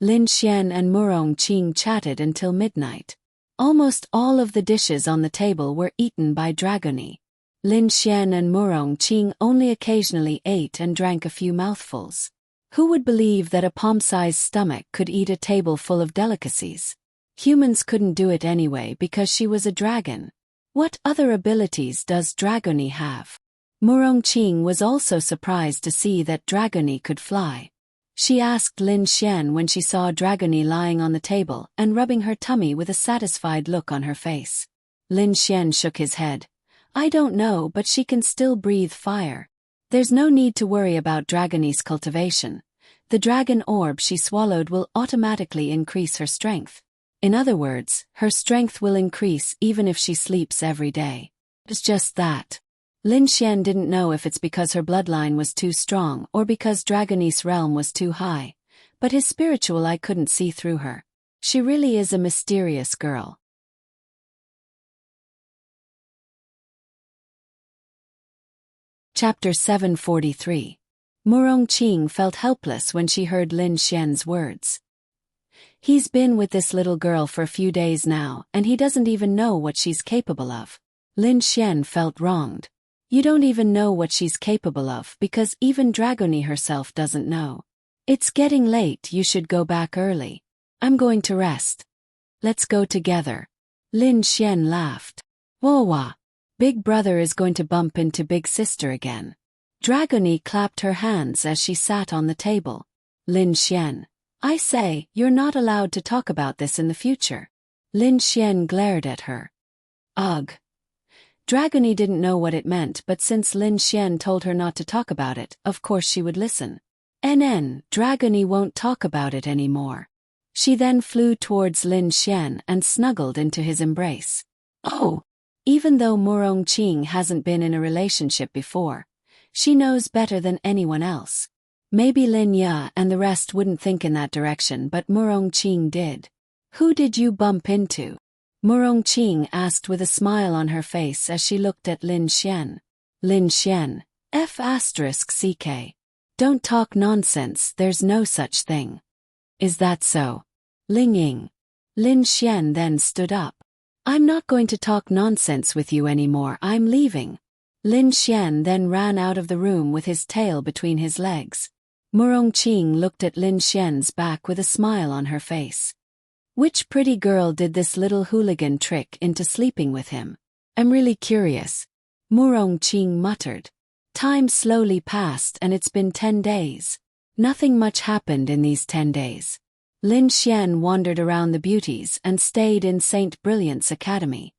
Lin Xian and Murong Qing chatted until midnight. Almost all of the dishes on the table were eaten by Dragony. Lin Xian and Murong Qing only occasionally ate and drank a few mouthfuls. Who would believe that a palm-sized stomach could eat a table full of delicacies? Humans couldn't do it anyway because she was a dragon. What other abilities does Dragony have? Murong Qing was also surprised to see that Dragony could fly. She asked Lin Xian when she saw Dragony lying on the table and rubbing her tummy with a satisfied look on her face. Lin Xian shook his head. I don't know, but she can still breathe fire. There's no need to worry about Dragony's cultivation. The dragon orb she swallowed will automatically increase her strength. In other words, her strength will increase even if she sleeps every day. It's just that. Lin Xian didn't know if it's because her bloodline was too strong or because Dragony's realm was too high, but his spiritual eye couldn't see through her. She really is a mysterious girl. Chapter 743. Murongqing felt helpless when she heard Lin Xian's words. He's been with this little girl for a few days now, and he doesn't even know what she's capable of. Lin Xian felt wronged. You don't even know what she's capable of because even Dragoni herself doesn't know. It's getting late, you should go back early. I'm going to rest. Let's go together. Lin Xian laughed. Whoa, Big brother is going to bump into big sister again. Dragoni clapped her hands as she sat on the table. Lin Xian, I say, you're not allowed to talk about this in the future. Lin Xian glared at her. Ugh. Dragoni didn't know what it meant, but since Lin Xian told her not to talk about it, of course she would listen. Dragoni won't talk about it anymore. She then flew towards Lin Xian and snuggled into his embrace. Oh! Even though Murongqing hasn't been in a relationship before, she knows better than anyone else. Maybe Lin Ya and the rest wouldn't think in that direction, but Murongqing did. Who did you bump into? Murongqing asked with a smile on her face as she looked at Lin Xian. Lin Xian, F***ck. Don't talk nonsense, there's no such thing. Is that so? Ling Ying. Lin Xian then stood up. I'm not going to talk nonsense with you anymore, I'm leaving. Lin Xian then ran out of the room with his tail between his legs. Murongqing looked at Lin Xian's back with a smile on her face. Which pretty girl did this little hooligan trick into sleeping with him? I'm really curious. Murongqing muttered. Time slowly passed and it's been 10 days. Nothing much happened in these 10 days. Lin Xian wandered around the beauties and stayed in St. Brilliant's Academy.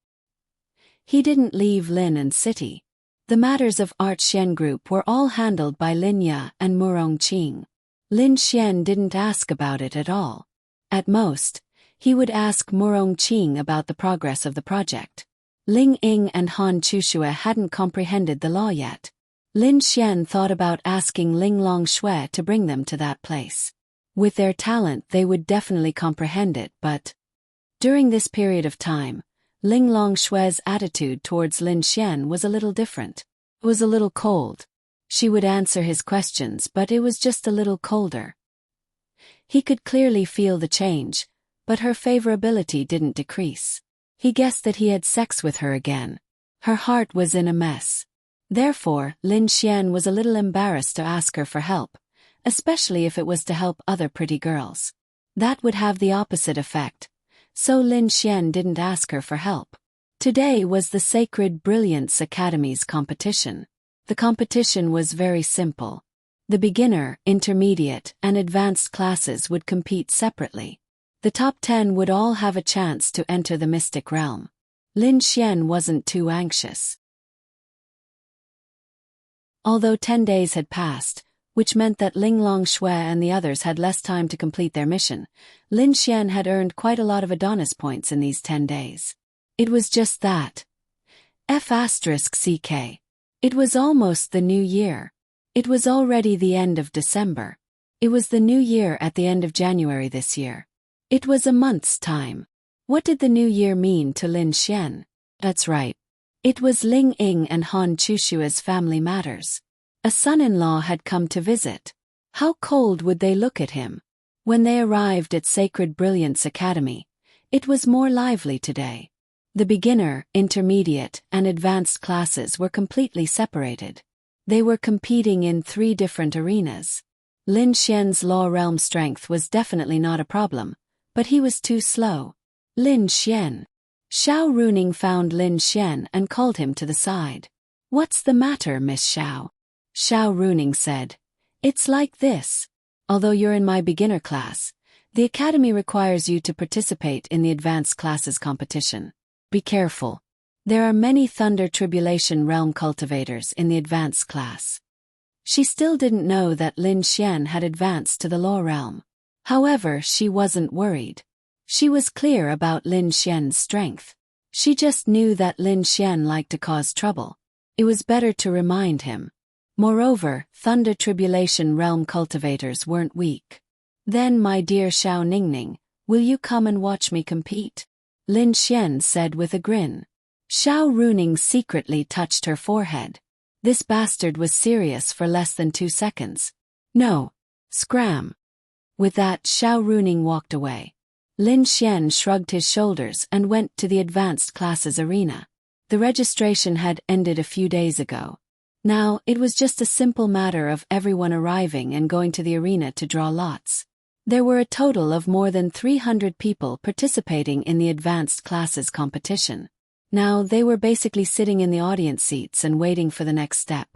He didn't leave Lin and City. The matters of Art Xian Group were all handled by Lin Ya and Murongqing. Lin Xian didn't ask about it at all. At most, he would ask Murongqing about the progress of the project. Ling Ying and Han Chushue hadn't comprehended the law yet. Lin Xian thought about asking Ling Longshui to bring them to that place. With their talent they would definitely comprehend it, but during this period of time, Ling Longshui's attitude towards Lin Xian was a little different. It was a little cold. She would answer his questions, but it was just a little colder. He could clearly feel the change, but her favorability didn't decrease. He guessed that he had sex with her again. Her heart was in a mess. Therefore, Lin Xian was a little embarrassed to ask her for help, especially if it was to help other pretty girls. That would have the opposite effect, so Lin Xian didn't ask her for help. Today was the Sacred Brilliance Academy's competition. The competition was very simple. The beginner, intermediate, and advanced classes would compete separately. The top 10 would all have a chance to enter the mystic realm. Lin Xian wasn't too anxious. Although 10 days had passed, which meant that Ling Longshui and the others had less time to complete their mission, Lin Xian had earned quite a lot of Adonis points in these 10 days. It was just that. F***ck. It was almost the new year. It was already the end of December. It was the new year at the end of January this year. It was a month's time. What did the new year mean to Lin Xian? That's right. It was Ling Ying and Han Chushua's family matters. A son-in-law had come to visit. How cold would they look at him? When they arrived at Sacred Brilliance Academy, it was more lively today. The beginner, intermediate, and advanced classes were completely separated. They were competing in 3 different arenas. Lin Xian's law realm strength was definitely not a problem, but he was too slow. Lin Xian. Xiao Runing found Lin Xian and called him to the side. What's the matter, Miss Xiao? Xiao Runing said. It's like this. Although you're in my beginner class, the academy requires you to participate in the advanced classes competition. Be careful. There are many Thunder Tribulation Realm cultivators in the advanced class. She still didn't know that Lin Xian had advanced to the law realm. However, she wasn't worried. She was clear about Lin Xian's strength. She just knew that Lin Xian liked to cause trouble. It was better to remind him. Moreover, Thunder Tribulation Realm cultivators weren't weak. Then, my dear Xiao Ningning, Will you come and watch me compete? Lin Xian said with a grin. Xiao Runing secretly touched her forehead. This bastard was serious for less than 2 seconds. No. Scram. With that, Xiao Runing walked away. Lin Xian shrugged his shoulders and went to the advanced classes arena. The registration had ended a few days ago. Now, it was just a simple matter of everyone arriving and going to the arena to draw lots. There were a total of more than 300 people participating in the advanced classes competition. Now, they were basically sitting in the audience seats and waiting for the next step.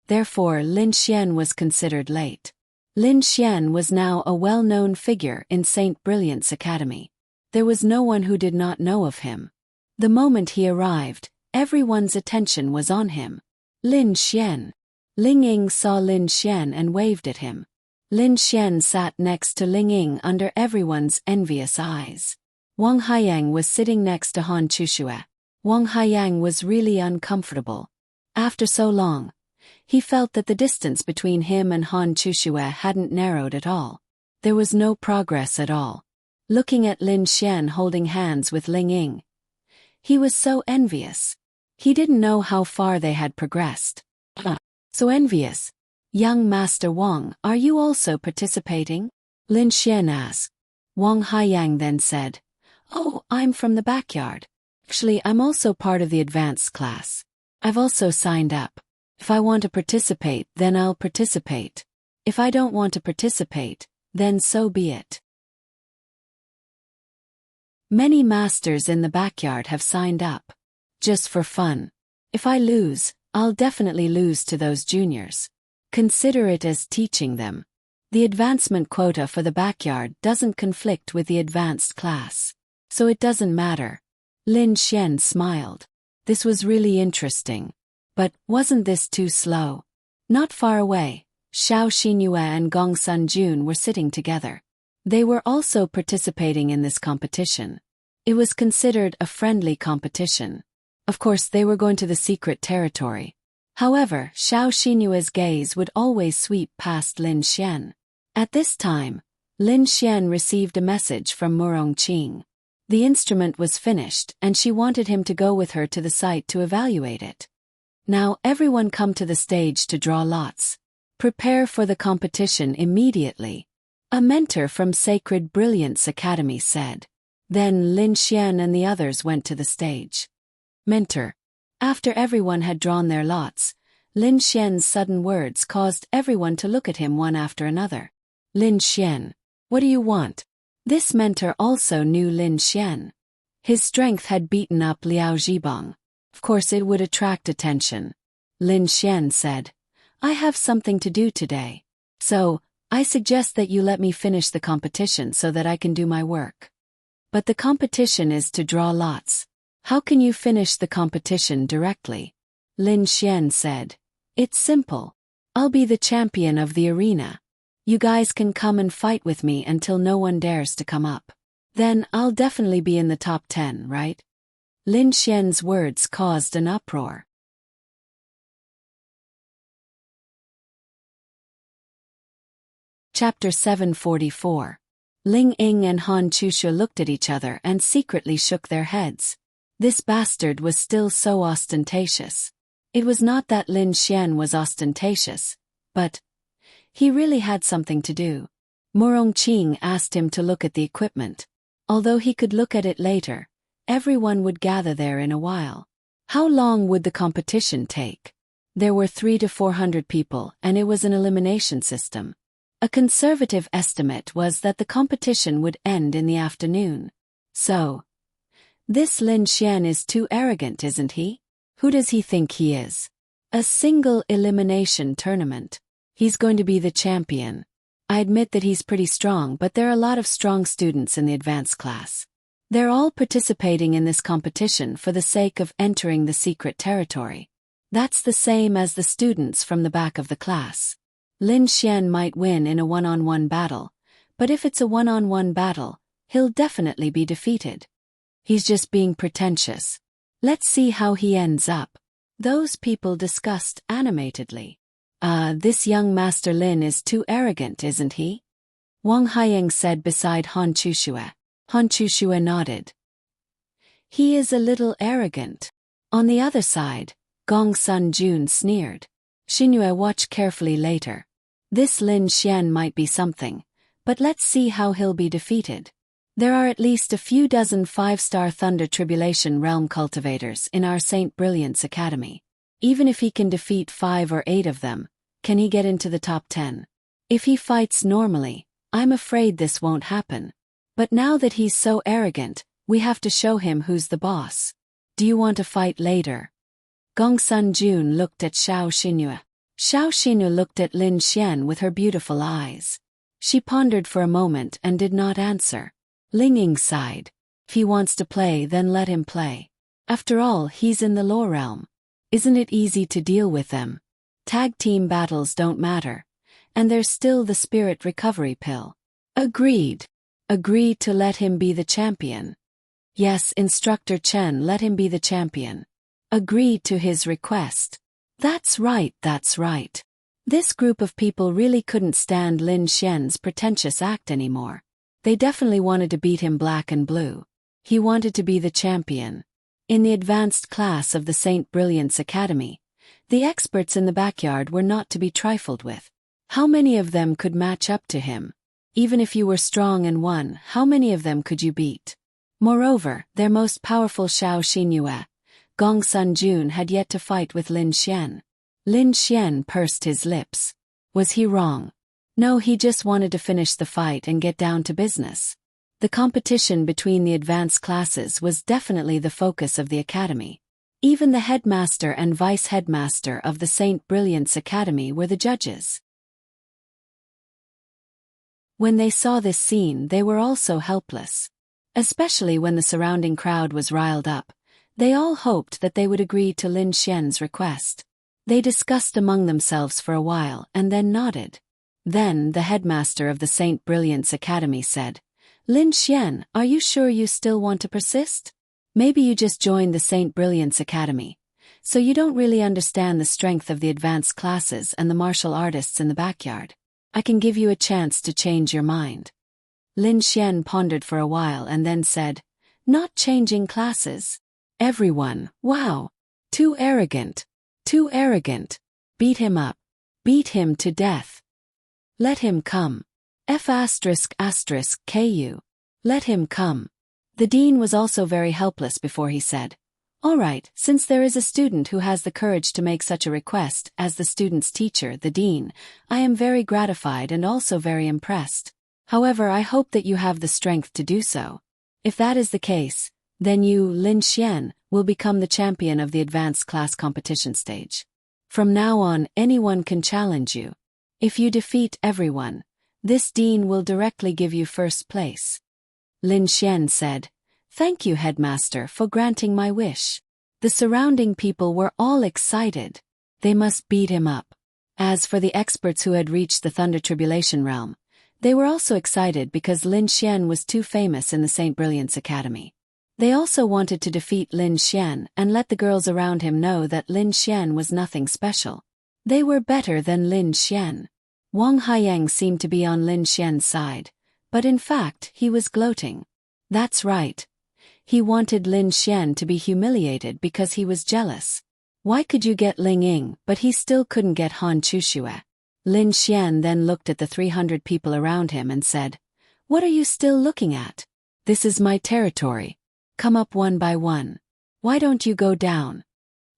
Therefore, Lin Xian was considered late. Lin Xian was now a well-known figure in Saint Brilliant's academy. There was no one who did not know of him. The moment he arrived, everyone's attention was on him. Lin Xian. Ling Ying saw Lin Xian and waved at him. Lin Xian sat next to Ling Ying under everyone's envious eyes. Wang Haiyang was sitting next to Han Chushue. Wang Haiyang was really uncomfortable. After so long, he felt that the distance between him and Han Chushue hadn't narrowed at all. There was no progress at all. Looking at Lin Xian holding hands with Ling Ying, he was so envious. He didn't know how far they had progressed. So envious. Young Master Wang, are you also participating? Lin Xian asked. Wang Haiyang then said, Oh, I'm from the backyard. Actually, I'm also part of the advanced class. I've also signed up. If I want to participate, then I'll participate. If I don't want to participate, then so be it. Many masters in the backyard have signed up. Just for fun. If I lose, I'll definitely lose to those juniors. Consider it as teaching them. The advancement quota for the backyard doesn't conflict with the advanced class. So it doesn't matter. Lin Xian smiled. This was really interesting. But wasn't this too slow? Not far away, Xiao Xinyue and Gong Sun Jun were sitting together. They were also participating in this competition. It was considered a friendly competition. Of course, they were going to the secret territory. However, Xiao Xinyue's gaze would always sweep past Lin Xian. At this time, Lin Xian received a message from Murong Qing. The instrument was finished and she wanted him to go with her to the site to evaluate it. Now everyone come to the stage to draw lots. Prepare for the competition immediately. A mentor from Sacred Brilliance Academy said. Then Lin Xian and the others went to the stage. Mentor. After everyone had drawn their lots, Lin Xian's sudden words caused everyone to look at him one after another. Lin Xian. What do you want? This mentor also knew Lin Xian. His strength had beaten up Liao Zhibang. Of course it would attract attention. Lin Xian said, I have something to do today. So, I suggest that you let me finish the competition so that I can do my work. But the competition is to draw lots. How can you finish the competition directly? Lin Xian said, It's simple. I'll be the champion of the arena. You guys can come and fight with me until no one dares to come up. Then I'll definitely be in the top 10, right? Lin Xian's words caused an uproar. Chapter 744. Ling Ying and Han Chushu looked at each other and secretly shook their heads. This bastard was still so ostentatious. It was not that Lin Xian was ostentatious, but he really had something to do. Murong Qing asked him to look at the equipment. Although he could look at it later, everyone would gather there in a while. How long would the competition take? There were 300 to 400 people and it was an elimination system. A conservative estimate was that the competition would end in the afternoon. So, this Lin Xian is too arrogant, isn't he? Who does he think he is? A single elimination tournament. He's going to be the champion. I admit that he's pretty strong, but there are a lot of strong students in the advanced class. They're all participating in this competition for the sake of entering the secret territory. That's the same as the students from the back of the class. Lin Xian might win in a one-on-one battle, but if it's a one-on-one battle, he'll definitely be defeated. He's just being pretentious. Let's see how he ends up. Those people discussed animatedly. This young Master Lin is too arrogant, isn't he? Wang Haiyang said beside Han Chushue. Han Chushue nodded. He is a little arrogant. On the other side, Gong Sun Jun sneered. Xinyu, watch carefully later. This Lin Xian might be something, but let's see how he'll be defeated. There are at least a few dozen 5-star Thunder Tribulation Realm cultivators in our Saint Brilliance Academy. Even if he can defeat 5 or 8 of them, can he get into the top 10? If he fights normally, I'm afraid this won't happen. But now that he's so arrogant, we have to show him who's the boss. Do you want to fight later? Gong Sun Jun looked at Xiao Xinyu. Xiao Xinyu looked at Lin Xian with her beautiful eyes. She pondered for a moment and did not answer. Ling Ying sighed. If he wants to play, then let him play. After all, he's in the Law Realm. Isn't it easy to deal with them? Tag team battles don't matter. And there's still the spirit recovery pill. Agreed. Agreed to let him be the champion. Yes, Instructor Chen, let him be the champion. Agreed to his request. That's right, that's right. This group of people really couldn't stand Lin Xian's pretentious act anymore. They definitely wanted to beat him black and blue. He wanted to be the champion. In the advanced class of the Saint Brilliance Academy, the experts in the backyard were not to be trifled with. How many of them could match up to him? Even if you were strong and won, how many of them could you beat? Moreover, their most powerful Xiao Xinyu, Gong Sun Jun, had yet to fight with Lin Xian. Lin Xian pursed his lips. Was he wrong? No, he just wanted to finish the fight and get down to business. The competition between the advanced classes was definitely the focus of the academy. Even the headmaster and vice-headmaster of the Saint Brilliance Academy were the judges. When they saw this scene, they were also helpless. Especially when the surrounding crowd was riled up, they all hoped that they would agree to Lin Xian's request. They discussed among themselves for a while and then nodded. Then the headmaster of the Saint Brilliance Academy said, Lin Xian, are you sure you still want to persist? Maybe you just joined the Saint Brilliance Academy, so you don't really understand the strength of the advanced classes and the martial artists in the backyard. I can give you a chance to change your mind. Lin Xian pondered for a while and then said, not changing classes. Everyone, wow. Too arrogant. Too arrogant. Beat him up. Beat him to death. Let him come. F***KU. Let him come. The dean was also very helpless before he said, all right, since there is a student who has the courage to make such a request as the student's teacher, the dean, I am very gratified and also very impressed. However, I hope that you have the strength to do so. If that is the case, then you, Lin Xian, will become the champion of the advanced class competition stage. From now on, anyone can challenge you. If you defeat everyone, this dean will directly give you first place. Lin Xian said, thank you, headmaster, for granting my wish. The surrounding people were all excited. They must beat him up. As for the experts who had reached the Thunder Tribulation Realm, they were also excited because Lin Xian was too famous in the Saint Brilliance Academy. They also wanted to defeat Lin Xian and let the girls around him know that Lin Xian was nothing special. They were better than Lin Xian. Wang Haiyang seemed to be on Lin Xian's side, but in fact he was gloating. That's right. He wanted Lin Xian to be humiliated because he was jealous. Why could you get Ling Ying, but he still couldn't get Han Chushue? Lin Xian then looked at the 300 people around him and said, what are you still looking at? This is my territory. Come up one by one. Why don't you go down?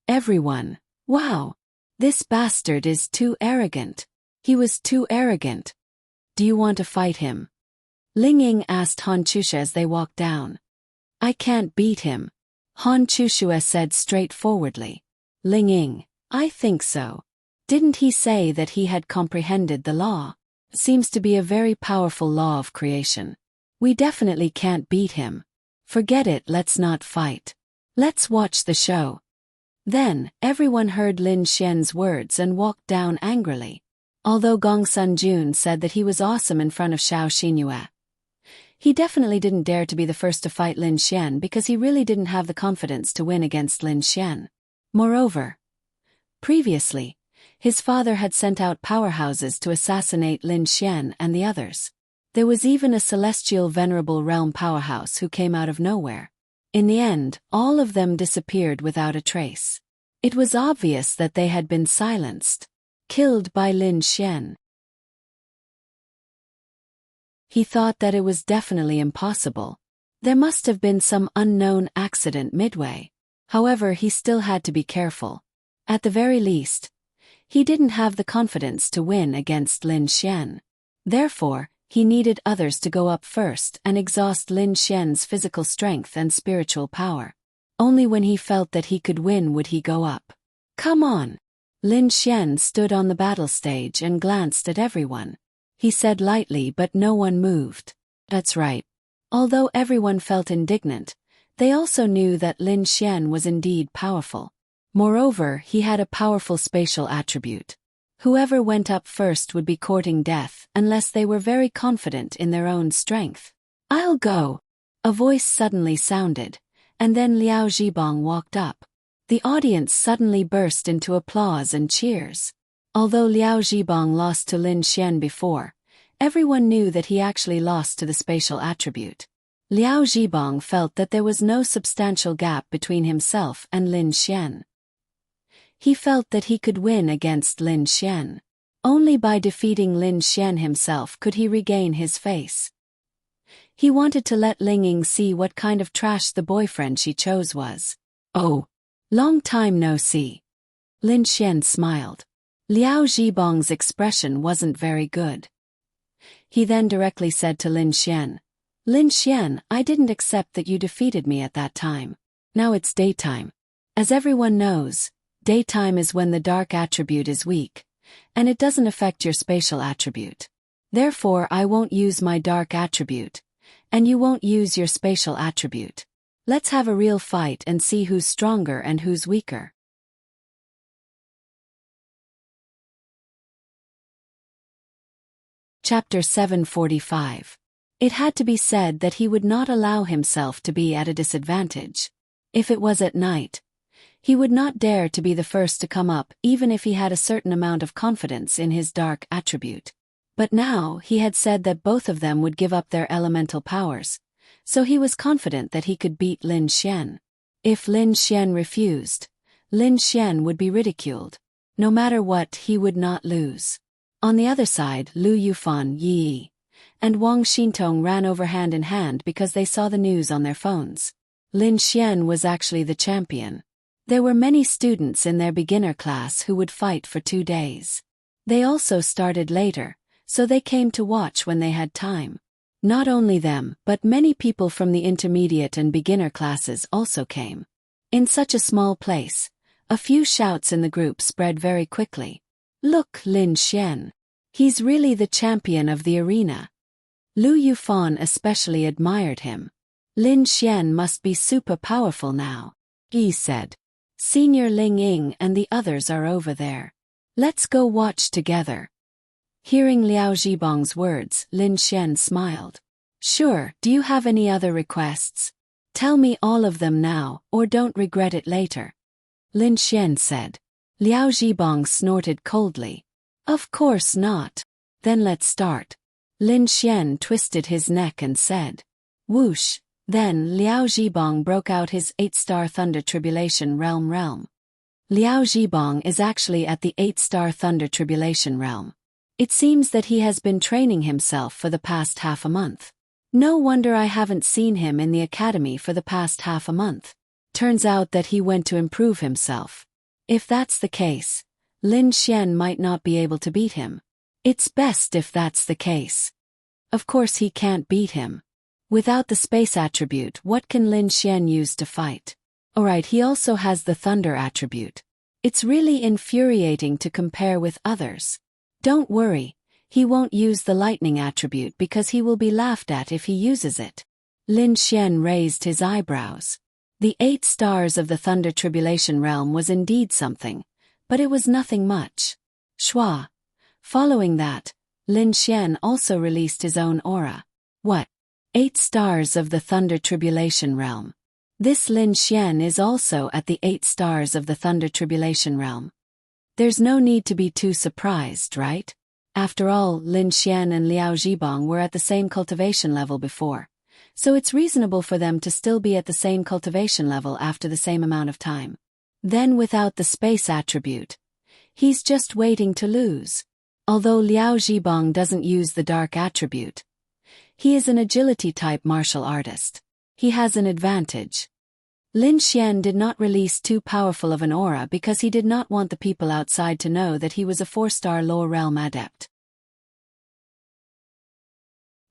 Everyone, wow. This bastard is too arrogant. He was too arrogant. Do you want to fight him? Ling Ying asked Han Chushue as they walked down. I can't beat him. Han Chushue said straightforwardly. Ling Ying, I think so. Didn't he say that he had comprehended the law? Seems to be a very powerful law of creation. We definitely can't beat him. Forget it, let's not fight. Let's watch the show. Then, everyone heard Lin Xian's words and walked down angrily. Although Gong Sun Jun said that he was awesome in front of Xiao Xinyu, he definitely didn't dare to be the first to fight Lin Xian because he really didn't have the confidence to win against Lin Xian. Moreover, previously, his father had sent out powerhouses to assassinate Lin Xian and the others. There was even a celestial venerable realm powerhouse who came out of nowhere. In the end, all of them disappeared without a trace. It was obvious that they had been silenced, killed by Lin Xian. He thought that it was definitely impossible. There must have been some unknown accident midway. However, he still had to be careful. At the very least, he didn't have the confidence to win against Lin Xian. Therefore, he needed others to go up first and exhaust Lin Xian's physical strength and spiritual power. Only when he felt that he could win would he go up. Come on! Lin Xian stood on the battle stage and glanced at everyone. He said lightly, but no one moved. That's right. Although everyone felt indignant, they also knew that Lin Xian was indeed powerful. Moreover, he had a powerful spatial attribute. Whoever went up first would be courting death unless they were very confident in their own strength. I'll go! A voice suddenly sounded, and then Liao Zhibang walked up. The audience suddenly burst into applause and cheers. Although Liao Zhibang lost to Lin Xian before, everyone knew that he actually lost to the spatial attribute. Liao Zhibang felt that there was no substantial gap between himself and Lin Xian. He felt that he could win against Lin Xian. Only by defeating Lin Xian himself could he regain his face. He wanted to let Ling Ying see what kind of trash the boyfriend she chose was. Oh, long time no see. Lin Xian smiled. Liao Zhibang's expression wasn't very good. He then directly said to Lin Xian, Lin Xian, I didn't accept that you defeated me at that time. Now it's daytime. As everyone knows, daytime is when the dark attribute is weak, and it doesn't affect your spatial attribute. Therefore, I won't use my dark attribute, and you won't use your spatial attribute. Let's have a real fight and see who's stronger and who's weaker. Chapter 745. It had to be said that he would not allow himself to be at a disadvantage. If it was at night, he would not dare to be the first to come up even if he had a certain amount of confidence in his dark attribute. But now he had said that both of them would give up their elemental powers, so he was confident that he could beat Lin Xian. If Lin Xian refused, Lin Xian would be ridiculed. No matter what, he would not lose. On the other side, Lu Yufan, Yi, and Wang Xintong ran over hand in hand because they saw the news on their phones. Lin Xian was actually the champion. There were many students in their beginner class who would fight for 2 days. They also started later, so they came to watch when they had time. Not only them, but many people from the intermediate and beginner classes also came. In such a small place, a few shouts in the group spread very quickly. Look, Lin Xian. He's really the champion of the arena. Lu Yufan especially admired him. Lin Xian must be super powerful now, he said. Senior Ling Ying and the others are over there. Let's go watch together. Hearing Liao Zhibang's words, Lin Xian smiled. Sure, do you have any other requests? Tell me all of them now, or don't regret it later. Lin Xian said. Liao Zhibang snorted coldly. Of course not. Then let's start. Lin Xian twisted his neck and said. Whoosh. Then Liao Zhibang broke out his 8-star Thunder Tribulation Realm. Liao Zhibang is actually at the 8-star Thunder Tribulation Realm. It seems that he has been training himself for the past half a month. No wonder I haven't seen him in the academy for the past half a month. Turns out that he went to improve himself. If that's the case, Lin Xian might not be able to beat him. It's best if that's the case. Of course he can't beat him. Without the space attribute, what can Lin Xian use to fight? Alright, he also has the thunder attribute. It's really infuriating to compare with others. Don't worry, he won't use the lightning attribute because he will be laughed at if he uses it. Lin Xian raised his eyebrows. The 8 stars of the Thunder Tribulation Realm was indeed something, but it was nothing much. Shua. Following that, Lin Xian also released his own aura. What? 8 stars of the Thunder Tribulation Realm. This Lin Xian is also at the 8 stars of the Thunder Tribulation Realm. There's no need to be too surprised, right? After all, Lin Xian and Liao Zhibang were at the same cultivation level before, so it's reasonable for them to still be at the same cultivation level after the same amount of time. Then without the space attribute, he's just waiting to lose. Although Liao Zhibang doesn't use the dark attribute, he is an agility-type martial artist. He has an advantage. Lin Xian did not release too powerful of an aura because he did not want the people outside to know that he was a 4-star lower realm adept.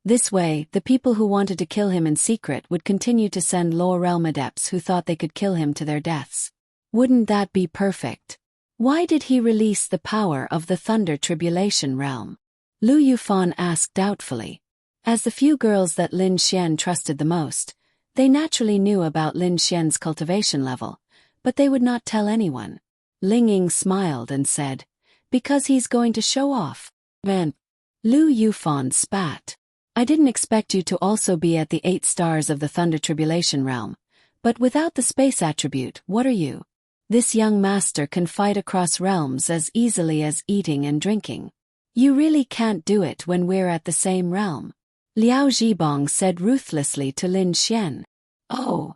This way, the people who wanted to kill him in secret would continue to send lower realm adepts who thought they could kill him to their deaths. Wouldn't that be perfect? Why did he release the power of the Thunder Tribulation realm? Lu Yufan asked doubtfully. As the few girls that Lin Xian trusted the most, they naturally knew about Lin Xian's cultivation level, but they would not tell anyone. Ling Ying smiled and said, "Because he's going to show off." Then, Lu Yufan spat. "I didn't expect you to also be at the 8 stars of the Thunder Tribulation realm, but without the space attribute, what are you? This young master can fight across realms as easily as eating and drinking. You really can't do it when we're at the same realm." Liao Zhibang said ruthlessly to Lin Xian. "Oh."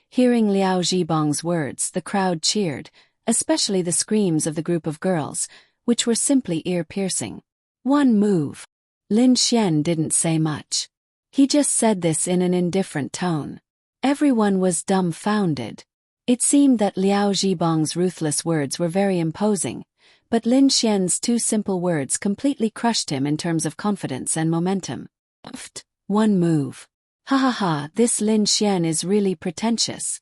Hearing Liao Zhibang's words, the crowd cheered, especially the screams of the group of girls, which were simply ear-piercing. "One move." Lin Xian didn't say much. He just said this in an indifferent tone. Everyone was dumbfounded. It seemed that Liao Zhibang's ruthless words were very imposing, but Lin Xian's 2 simple words completely crushed him in terms of confidence and momentum. One move. Ha ha ha, this Lin Xian is really pretentious.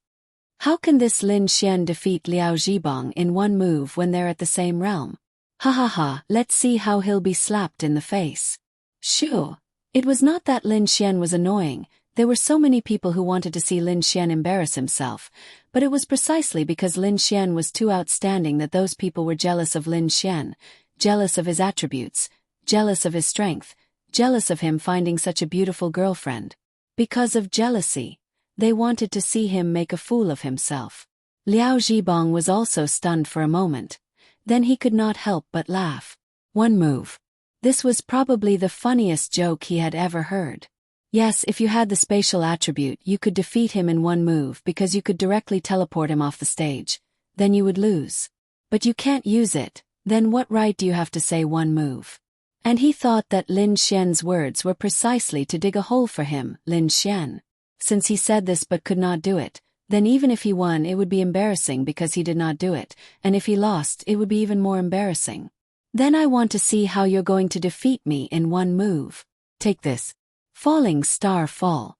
How can this Lin Xian defeat Liao Zhibang in one move when they're at the same realm? Ha ha ha, let's see how he'll be slapped in the face. Shoo. It was not that Lin Xian was annoying, there were so many people who wanted to see Lin Xian embarrass himself, but it was precisely because Lin Xian was too outstanding that those people were jealous of Lin Xian, jealous of his attributes, jealous of his strength, jealous of him finding such a beautiful girlfriend. Because of jealousy, they wanted to see him make a fool of himself. Liao Zhibang was also stunned for a moment. Then he could not help but laugh. One move. This was probably the funniest joke he had ever heard. Yes, if you had the spatial attribute, you could defeat him in one move because you could directly teleport him off the stage. Then you would lose. But you can't use it, then what right do you have to say one move? And he thought that Lin Xian's words were precisely to dig a hole for him, Lin Xian. Since he said this but could not do it, then even if he won it would be embarrassing because he did not do it, and if he lost it would be even more embarrassing. Then I want to see how you're going to defeat me in one move. Take this. Falling star fall.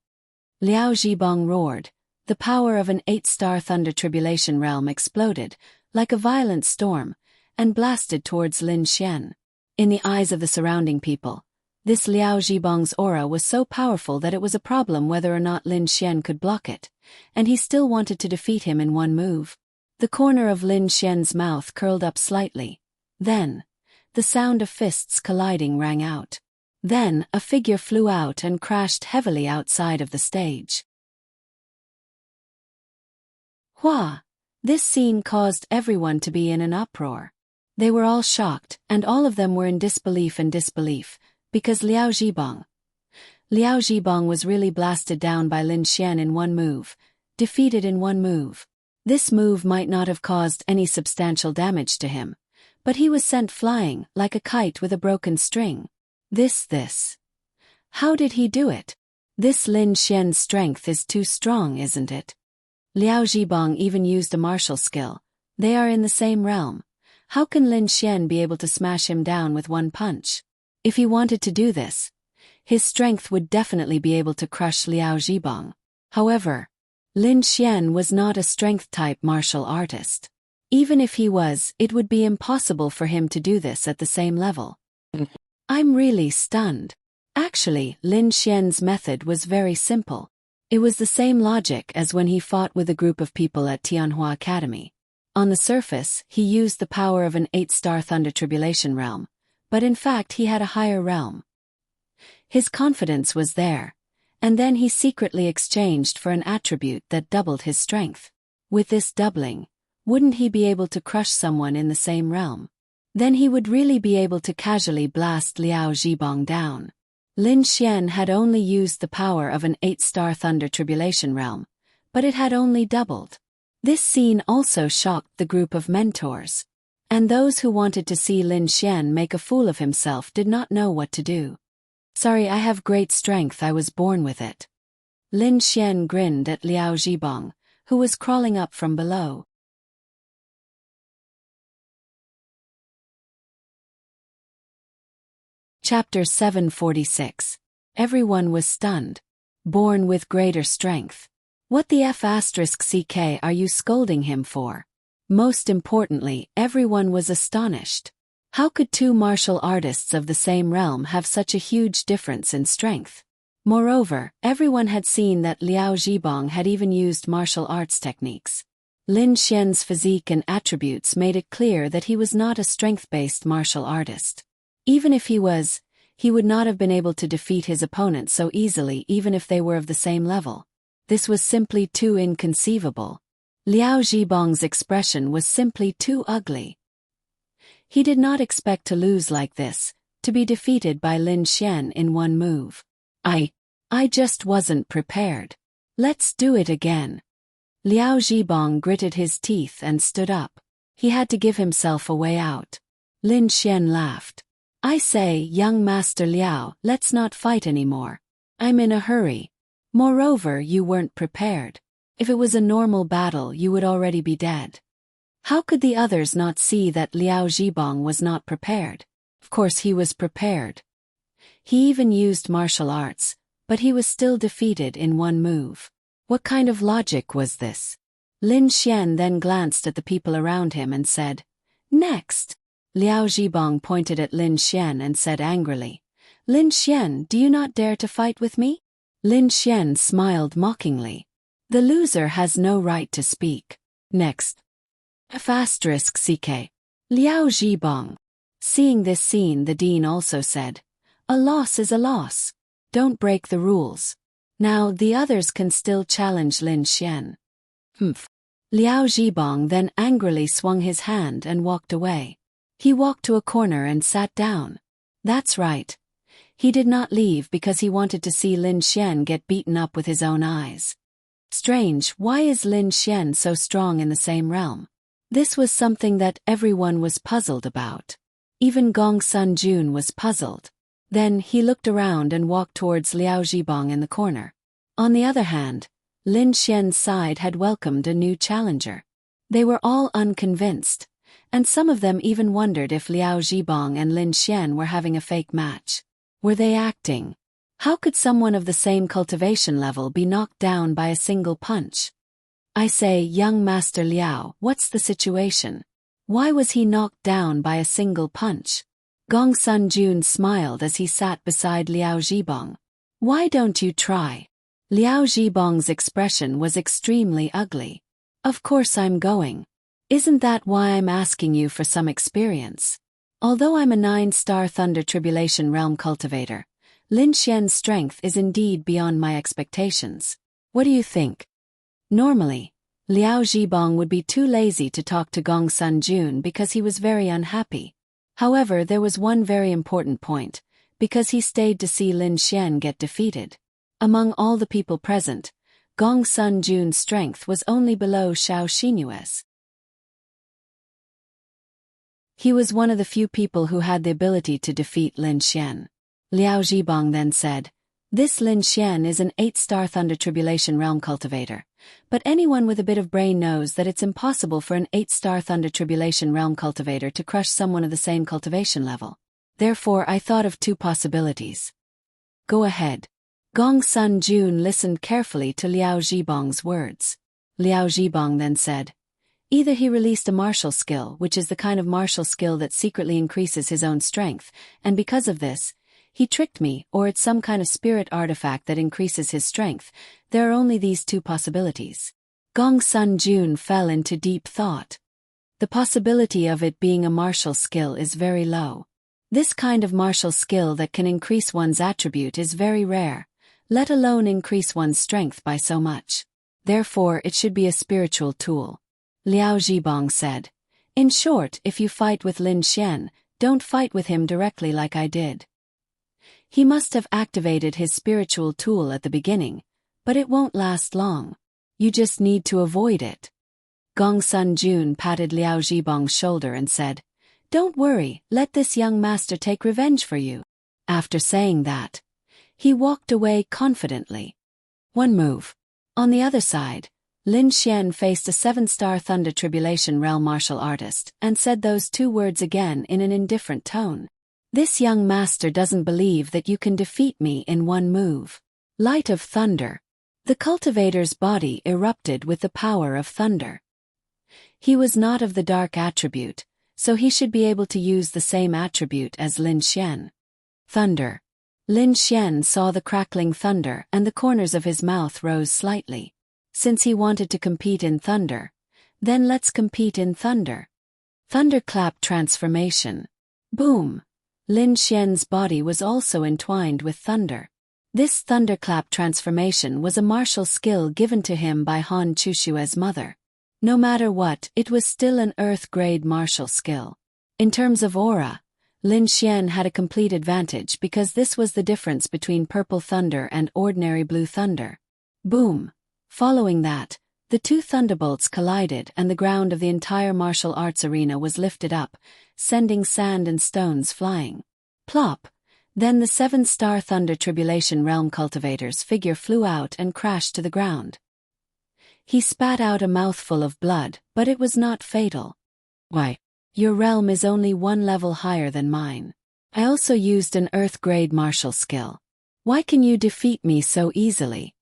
Liao Zhibang roared. The power of an 8-star Thunder Tribulation realm exploded, like a violent storm, and blasted towards Lin Xian. In the eyes of the surrounding people, this Liao Zhibang's aura was so powerful that it was a problem whether or not Lin Xian could block it, and he still wanted to defeat him in one move. The corner of Lin Xian's mouth curled up slightly. Then, the sound of fists colliding rang out. Then, a figure flew out and crashed heavily outside of the stage. Hua! This scene caused everyone to be in an uproar. They were all shocked, and all of them were in disbelief because Liao Zhibang was really blasted down by Lin Xian in one move, defeated in one move. This move might not have caused any substantial damage to him, but he was sent flying like a kite with a broken string. This. How did he do it? This Lin Xian's strength is too strong, isn't it? Liao Zhibang even used a martial skill. They are in the same realm. How can Lin Xian be able to smash him down with one punch? If he wanted to do this, his strength would definitely be able to crush Liao Zhibang. However, Lin Xian was not a strength-type martial artist. Even if he was, it would be impossible for him to do this at the same level. I'm really stunned. Actually, Lin Xian's method was very simple. It was the same logic as when he fought with a group of people at Tianhua Academy. On the surface, he used the power of an 8-star Thunder Tribulation realm, but in fact he had a higher realm. His confidence was there, and then he secretly exchanged for an attribute that doubled his strength. With this doubling, wouldn't he be able to crush someone in the same realm? Then he would really be able to casually blast Liao Zhibang down. Lin Xian had only used the power of an 8-star Thunder Tribulation Realm, but it had only doubled. This scene also shocked the group of mentors. And those who wanted to see Lin Xian make a fool of himself did not know what to do. Sorry, I have great strength, I was born with it. Lin Xian grinned at Liao Zhibang, who was crawling up from below. Chapter 746. Everyone was stunned. Born with greater strength. What the F***ck are you scolding him for? Most importantly, everyone was astonished. How could two martial artists of the same realm have such a huge difference in strength? Moreover, everyone had seen that Liao Zhibang had even used martial arts techniques. Lin Xian's physique and attributes made it clear that he was not a strength-based martial artist. Even if he was, he would not have been able to defeat his opponent so easily even if they were of the same level. This was simply too inconceivable. Liao Zhibang's expression was simply too ugly. He did not expect to lose like this, to be defeated by Lin Xian in one move. I just wasn't prepared. Let's do it again. Liao Zhibang gritted his teeth and stood up. He had to give himself a way out. Lin Xian laughed. I say, young Master Liao, let's not fight anymore. I'm in a hurry. Moreover, you weren't prepared. If it was a normal battle, you would already be dead. How could the others not see that Liao Zhibang was not prepared? Of course he was prepared. He even used martial arts, but he was still defeated in one move. What kind of logic was this? Lin Xian then glanced at the people around him and said, "Next." Liao Zhibang pointed at Lin Xian and said angrily, "Lin Xian, do you not dare to fight with me?" Lin Xian smiled mockingly. The loser has no right to speak. Next. F***ck. Liao Zhibang. Seeing this scene, the dean also said, "A loss is a loss. Don't break the rules." Now the others can still challenge Lin Xian. Liao Zhibang then angrily swung his hand and walked away. He walked to a corner and sat down. That's right. He did not leave because he wanted to see Lin Xian get beaten up with his own eyes. Strange, why is Lin Xian so strong in the same realm? This was something that everyone was puzzled about. Even Gong Sun Jun was puzzled. Then he looked around and walked towards Liao Zhibang in the corner. On the other hand, Lin Xian's side had welcomed a new challenger. They were all unconvinced, and some of them even wondered if Liao Zhibang and Lin Xian were having a fake match. Were they acting? How could someone of the same cultivation level be knocked down by a single punch? I say, young Master Liao, what's the situation? Why was he knocked down by a single punch? Gong Sun Jun smiled as he sat beside Liao Zhibang. Why don't you try? Liao Zhibang's expression was extremely ugly. Of course I'm going. Isn't that why I'm asking you for some experience? Although I'm a 9-star Thunder Tribulation Realm cultivator, Lin Xian's strength is indeed beyond my expectations. What do you think? Normally, Liao Zhibang would be too lazy to talk to Gong Sun Jun because he was very unhappy. However, there was one very important point, because he stayed to see Lin Xian get defeated. Among all the people present, Gong Sun Jun's strength was only below Xiao Xinyue's. He was one of the few people who had the ability to defeat Lin Xian. Liao Zhibang then said, "This Lin Xian is an 8-star Thunder Tribulation Realm cultivator, but anyone with a bit of brain knows that it's impossible for an 8-star Thunder Tribulation Realm cultivator to crush someone of the same cultivation level. Therefore I thought of two possibilities." Go ahead. Gong Sun Jun listened carefully to Liao Zhibang's words. Liao Zhibang then said, "Either he released a martial skill, which is the kind of martial skill that secretly increases his own strength, and because of this, he tricked me, or it's some kind of spirit artifact that increases his strength. There are only these two possibilities." Gong Sun Jun fell into deep thought. The possibility of it being a martial skill is very low. This kind of martial skill that can increase one's attribute is very rare, let alone increase one's strength by so much. Therefore it should be a spiritual tool. Liao Zhibang said, In short, if you fight with Lin Xian, don't fight with him directly like I did. He must have activated his spiritual tool at the beginning, but it won't last long. You just need to avoid it. Gong Sun Jun patted Liao Zhibong's shoulder and said, "Don't worry, let this young master take revenge for you." After saying that, he walked away confidently. One move. On the other side, Lin Xian faced a 7-star Thunder Tribulation Realm martial artist and said those 2 words again in an indifferent tone. "This young master doesn't believe that you can defeat me in one move." Light of thunder. The cultivator's body erupted with the power of thunder. He was not of the dark attribute, so he should be able to use the same attribute as Lin Xian. Thunder. Lin Xian saw the crackling thunder and the corners of his mouth rose slightly. Since he wanted to compete in thunder, then let's compete in thunder. Thunderclap transformation. Boom! Lin Xian's body was also entwined with thunder. This thunderclap transformation was a martial skill given to him by Han Chushue's mother. No matter what, it was still an earth-grade martial skill. In terms of aura, Lin Xian had a complete advantage because this was the difference between purple thunder and ordinary blue thunder. Boom! Following that, the 2 thunderbolts collided and the ground of the entire martial arts arena was lifted up, sending sand and stones flying. Plop! Then the 7-star Thunder Tribulation Realm cultivator's figure flew out and crashed to the ground. He spat out a mouthful of blood, but it was not fatal. "Why? Your realm is only 1 level higher than mine. I also used an earth-grade martial skill. Why can you defeat me so easily?"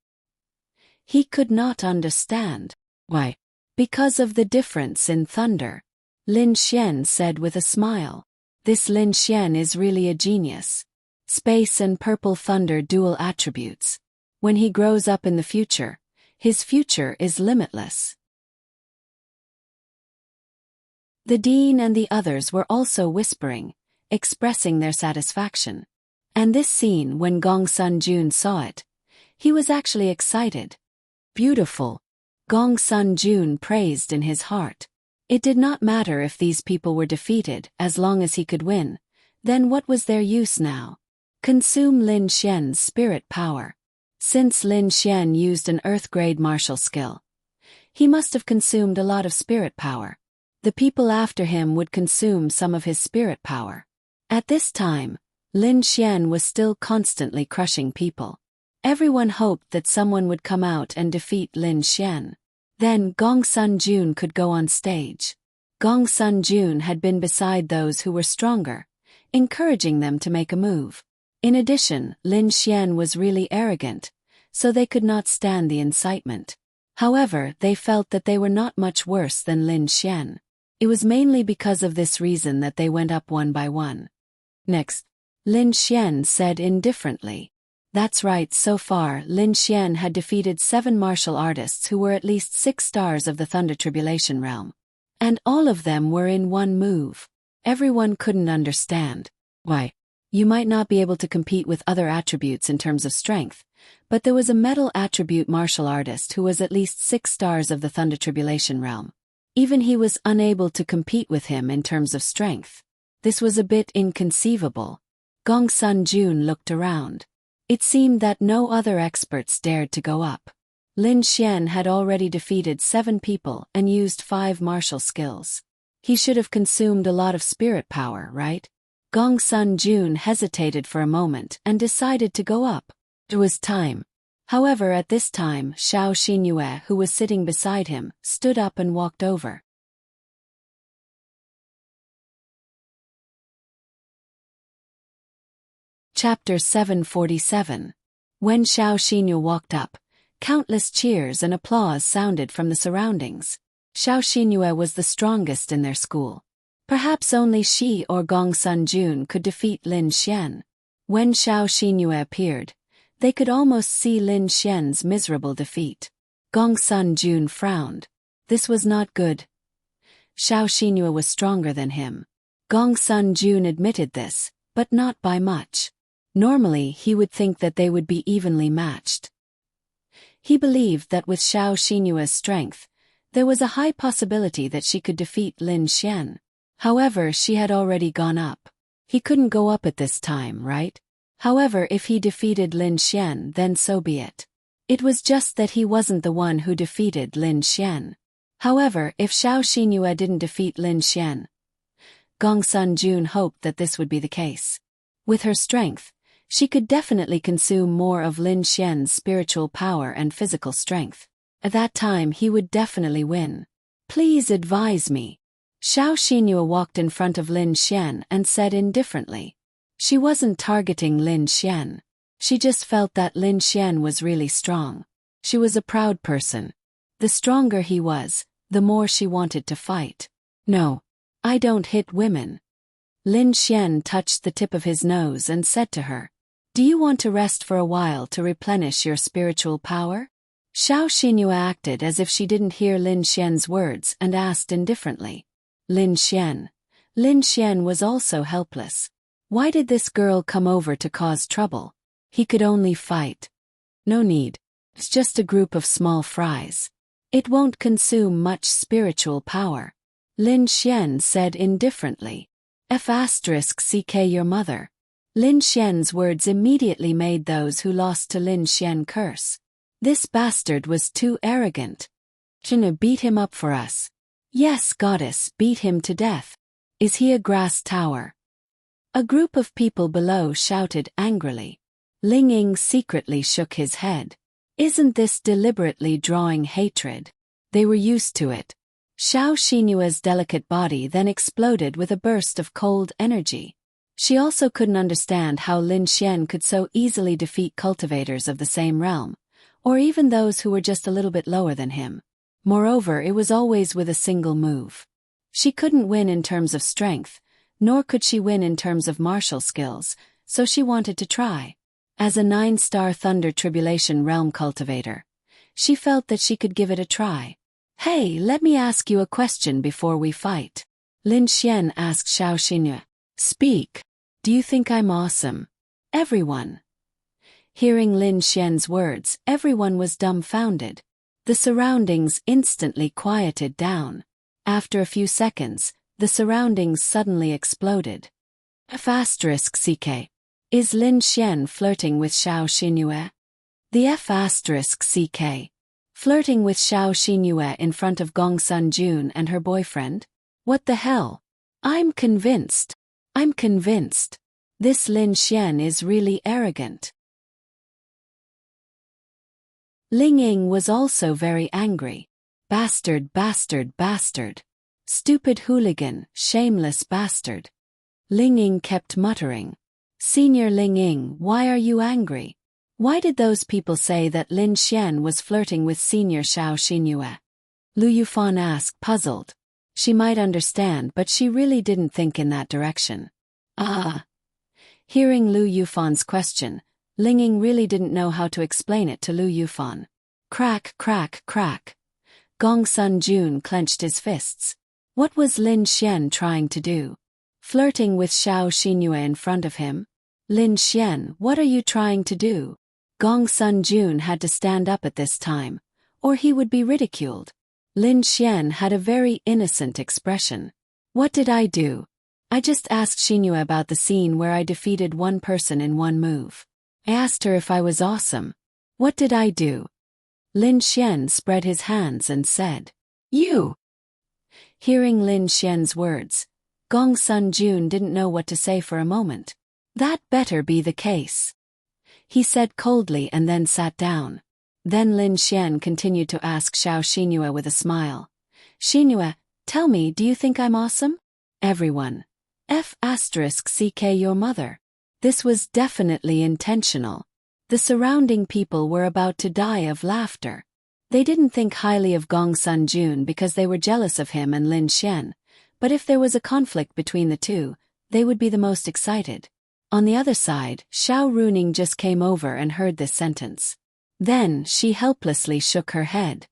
He could not understand. "Why? Because of the difference in thunder," Lin Xian said with a smile. "This Lin Xian is really a genius. Space and purple thunder dual attributes. When he grows up in the future, his future is limitless." The dean and the others were also whispering, expressing their satisfaction. And this scene, when Gong Sun Jun saw it, he was actually excited. "Beautiful," Gong Sun Jun praised in his heart. It did not matter if these people were defeated, as long as he could win. Then what was their use now? Consume Lin Xian's spirit power. Since Lin Xian used an earth-grade martial skill, he must have consumed a lot of spirit power. The people after him would consume some of his spirit power. At this time, Lin Xian was still constantly crushing people. Everyone hoped that someone would come out and defeat Lin Xian. Then Gong Sun Jun could go on stage. Gong Sun Jun had been beside those who were stronger, encouraging them to make a move. In addition, Lin Xian was really arrogant, so they could not stand the incitement. However, they felt that they were not much worse than Lin Xian. It was mainly because of this reason that they went up one by one. Next, Lin Xian said indifferently. That's right, so far Lin Xian had defeated 7 martial artists who were at least 6 stars of the Thunder Tribulation Realm. And all of them were in one move. Everyone couldn't understand. Why? You might not be able to compete with other attributes in terms of strength, but there was a metal attribute martial artist who was at least 6 stars of the Thunder Tribulation Realm. Even he was unable to compete with him in terms of strength. This was a bit inconceivable. Gong Sun Jun looked around. It seemed that no other experts dared to go up. Lin Xian had already defeated 7 people and used 5 martial skills. He should have consumed a lot of spirit power, right? Gong Sun Jun hesitated for a moment and decided to go up. It was time. However, at this time, Xiao Xinyue, who was sitting beside him, stood up and walked over. Chapter 747. When Xiao Xinyue walked up, countless cheers and applause sounded from the surroundings. Xiao Xinyue was the strongest in their school. Perhaps only she or Gong Sun Jun could defeat Lin Xian. When Xiao Xinyue appeared, they could almost see Lin Xian's miserable defeat. Gong Sun Jun frowned. This was not good. Xiao Xinyue was stronger than him. Gong Sun Jun admitted this, but not by much. Normally he would think that they would be evenly matched. He believed that with Xiao Xinyue's strength, There was a high possibility that she could defeat Lin Xian. However, she had already gone up. He couldn't go up at this time, right? However, if he defeated Lin Xian, then so be it. It was just that he wasn't the one who defeated Lin Xian. However, if Xiao Xinyue didn't defeat Lin Xian, Gong Sun Jun hoped that this would be the case. With her strength, she could definitely consume more of Lin Xian's spiritual power and physical strength. At that time he would definitely win. Please advise me. Xiao Xinyue walked in front of Lin Xian and said indifferently. She wasn't targeting Lin Xian. She just felt that Lin Xian was really strong. She was a proud person. The stronger he was, the more she wanted to fight. No, I don't hit women. Lin Xian touched the tip of his nose and said to her, "Do you want to rest for a while to replenish your spiritual power?" Xiao Xinyue acted as if she didn't hear Lin Xian's words and asked indifferently. Lin Xian. Lin Xian was also helpless. Why did this girl come over to cause trouble? He could only fight. No need. It's just a group of small fries. It won't consume much spiritual power. Lin Xian said indifferently. F***ck your mother. Lin Xian's words immediately made those who lost to Lin Xian curse. This bastard was too arrogant. China beat him up for us. Yes, goddess, beat him to death. Is he a grass tower? A group of people below shouted angrily. Ling Ying secretly shook his head. Isn't this deliberately drawing hatred? They were used to it. Xiao Xinyue's delicate body then exploded with a burst of cold energy. She also couldn't understand how Lin Xian could so easily defeat cultivators of the same realm, or even those who were just a little bit lower than him. Moreover, it was always with a single move. She couldn't win in terms of strength, nor could she win in terms of martial skills, so she wanted to try. As a 9-star Thunder Tribulation Realm cultivator, she felt that she could give it a try. Hey, let me ask you a question before we fight. Lin Xian asked Xiao Xinyue. Speak. Do you think I'm awesome? Everyone. Hearing Lin Xian's words, everyone was dumbfounded. The surroundings instantly quieted down. After a few seconds, the surroundings suddenly exploded. F***ck. Is Lin Xian flirting with Xiao Xinyue? The F***ck. Flirting with Xiao Xinyue in front of Gong Sun Jun and her boyfriend? What the hell? I'm convinced. This Lin Xian is really arrogant. Ling Ying was also very angry. Bastard. Stupid hooligan, shameless bastard. Ling Ying kept muttering. Senior Ling Ying, why are you angry? Why did those people say that Lin Xian was flirting with Senior Xiao Xinyue? Lu Yufan asked, puzzled. She might understand, but she really didn't think in that direction. Hearing Lu Yufan's question, Ling Ying really didn't know how to explain it to Lu Yufan. Crack. Gong Sun Jun clenched his fists. What was Lin Xian trying to do? Flirting with Xiao Xinyue in front of him? Lin Xian, what are you trying to do? Gong Sun Jun had to stand up at this time, or he would be ridiculed. Lin Xian had a very innocent expression. What did I do? I just asked Xinyue about the scene where I defeated one person in one move. I asked her if I was awesome. What did I do? Lin Xian spread his hands and said, You! Hearing Lin Xian's words, Gong Sun Jun didn't know what to say for a moment. That better be the case. He said coldly and then sat down. Then Lin Xian continued to ask Xiao Xinyue with a smile. Xinyue, tell me, do you think I'm awesome? Everyone. F***ck your mother. This was definitely intentional. The surrounding people were about to die of laughter. They didn't think highly of Gong Sun Jun because they were jealous of him and Lin Xian, but if there was a conflict between the two, they would be the most excited. On the other side, Xiao Runing just came over and heard this sentence. Then, she helplessly shook her head.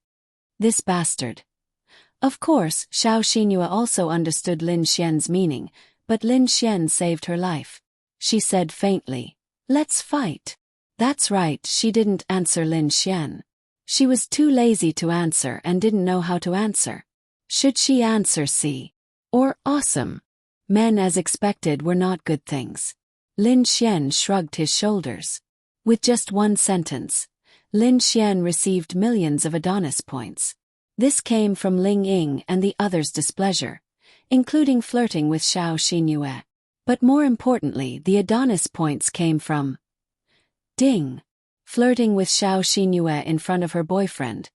This bastard. Of course, Xiao Xinyue also understood Lin Xian's meaning, but Lin Xian saved her life. She said faintly, Let's fight. That's right, she didn't answer Lin Xian. She was too lazy to answer and didn't know how to answer. Should she answer C or awesome? Men as expected were not good things. Lin Xian shrugged his shoulders. With just one sentence, Lin Xian received millions of Adonis points. This came from Ling Ying and the others' displeasure, including flirting with Xiao Xinyue. But more importantly, the Adonis points came from Ding. Flirting with Xiao Xinyue in front of her boyfriend.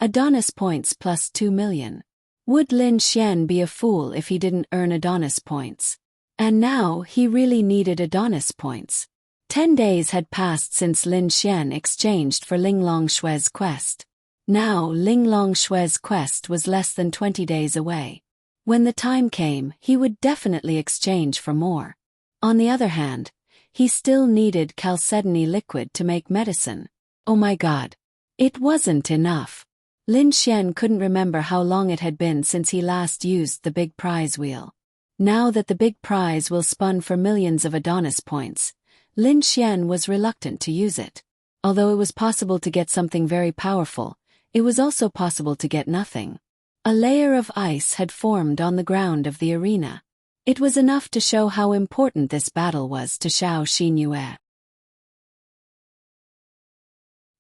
Adonis points plus 2 million. Would Lin Xian be a fool if he didn't earn Adonis points? And now he really needed Adonis points. 10 days had passed since Lin Xian exchanged for Ling Longshue's quest. Now Ling Longshue's quest was less than 20 days away. When the time came, he would definitely exchange for more. On the other hand, he still needed chalcedony liquid to make medicine. Oh my god. It wasn't enough. Lin Xian couldn't remember how long it had been since he last used the big prize wheel. Now that the big prize wheel spun for millions of Adonis points, Lin Xian was reluctant to use it. Although it was possible to get something very powerful, it was also possible to get nothing. A layer of ice had formed on the ground of the arena. It was enough to show how important this battle was to Xiao Xinyue.